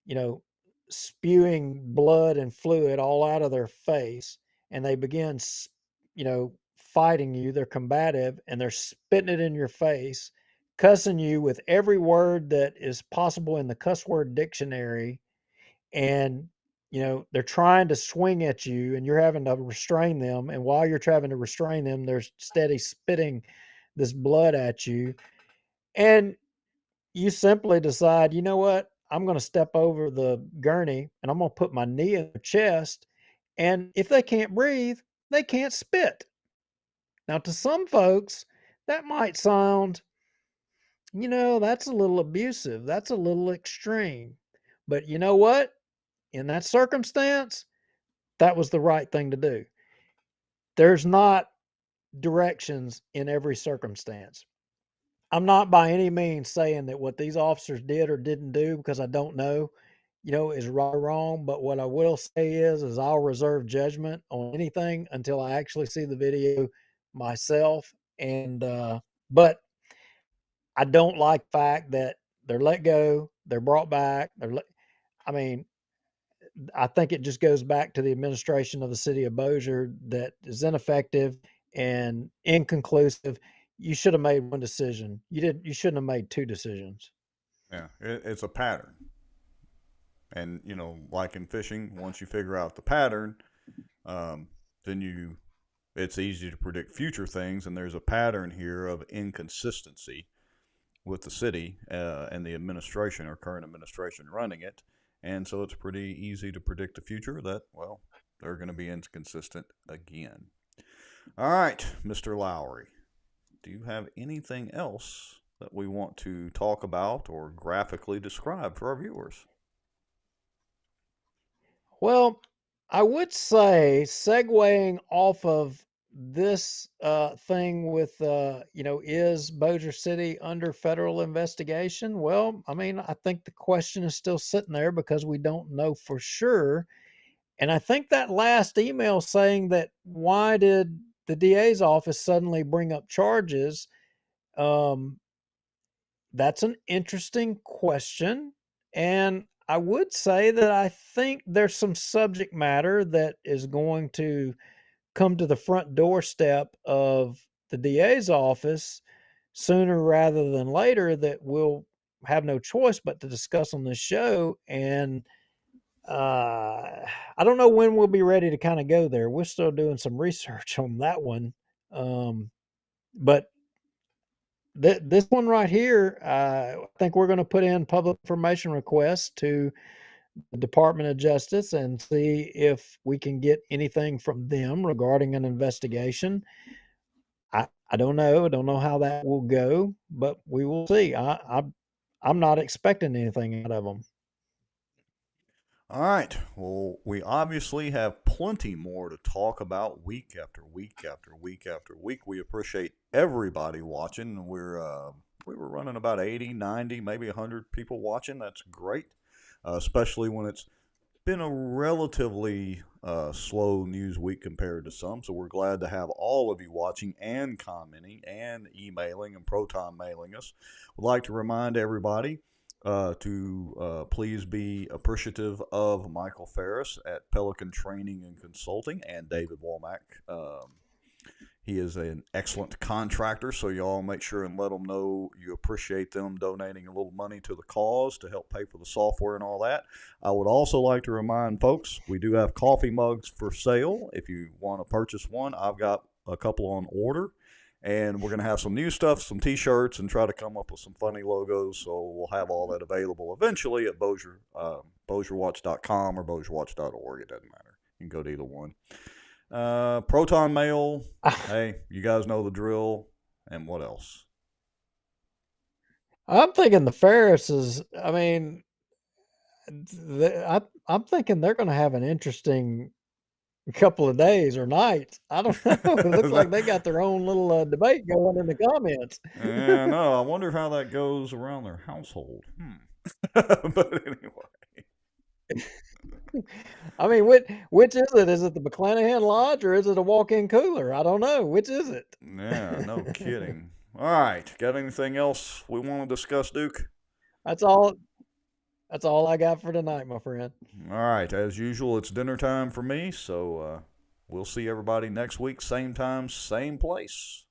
Speaker 2: you know, spewing blood and fluid all out of their face, and they begin, fighting you. They're combative, and they're spitting it in your face, cussing you with every word that is possible in the cuss word dictionary, and they're trying to swing at you and you're having to restrain them. And while you're trying to restrain them, they're steady spitting this blood at you. And you simply decide, you know what? I'm going to step over the gurney and I'm going to put my knee in their chest. And if they can't breathe, they can't spit. Now, to some folks, that might sound, that's a little abusive. That's a little extreme. But you know what? In that circumstance, that was the right thing to do. There's not directions in every circumstance. I'm not by any means saying that what these officers did or didn't do, because I don't know, is right or wrong. But what I will say is I'll reserve judgment on anything until I actually see the video myself. And, but I don't like the fact that they're let go, they're brought back. I think it just goes back to the administration of the city of Bossier that is ineffective and inconclusive. You should have made one decision. You shouldn't have made two decisions.
Speaker 1: Yeah, it's a pattern. And, like in fishing, once you figure out the pattern, then it's easy to predict future things. And there's a pattern here of inconsistency with the city and the administration or current administration running it. And so it's pretty easy to predict the future that, well, they're going to be inconsistent again. All right, Mr. Lowry, do you have anything else that we want to talk about or graphically describe for our viewers?
Speaker 2: Well, I would say, segueing off of this thing with, is Bossier City under federal investigation? Well, I think the question is still sitting there because we don't know for sure. And I think that last email saying that why did the DA's office suddenly bring up charges? That's an interesting question. And I would say that I think there's some subject matter that is going to come to the front doorstep of the DA's office sooner rather than later that we'll have no choice but to discuss on this show. And I don't know when we'll be ready to kind of go there. We're still doing some research on that one. But this one right here, I think we're going to put in public information requests to the Department of Justice and see if we can get anything from them regarding an investigation. I don't know. I don't know how that will go, but we will see. I'm not expecting anything out of them.
Speaker 1: All right. Well, we obviously have plenty more to talk about week after week after week after week. We appreciate everybody watching. We were running about 80, 90, maybe 100 people watching. That's great, especially when it's been a relatively slow news week compared to some. So we're glad to have all of you watching and commenting and emailing and Proton mailing us. We'd like to remind everybody to please be appreciative of Michael Ferris at Pelican Training and Consulting and David Womack. He is an excellent contractor, so y'all make sure and let them know you appreciate them donating a little money to the cause to help pay for the software and all that. I would also like to remind folks, we do have coffee mugs for sale. If you want to purchase one, I've got a couple on order. And we're going to have some new stuff, some T-shirts, and try to come up with some funny logos. So we'll have all that available eventually at BossierWatch.com or BossierWatch.org. It doesn't matter. You can go to either one. Proton mail. Hey, you guys know the drill. And what else?
Speaker 2: I'm thinking the Ferrises, I'm thinking they're going to have an interesting couple of days or nights. I don't know. It looks like they got their own little debate going in the comments.
Speaker 1: Yeah, no, I wonder how that goes around their household. But anyway.
Speaker 2: Which is it? Is it the McClanahan Lodge or is it a walk-in cooler? I don't know. Which is it?
Speaker 1: Yeah, no kidding. All right. Got anything else we want to discuss, Duke?
Speaker 2: That's all I got for tonight, my friend.
Speaker 1: All right. As usual, it's dinner time for me, so we'll see everybody next week, same time, same place.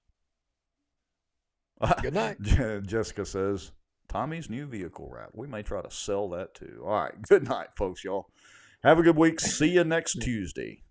Speaker 2: Good night.
Speaker 1: Jessica says, Tommy's new vehicle wrap. We may try to sell that too. All right. Good night, folks, y'all. Have a good week. See you next Tuesday.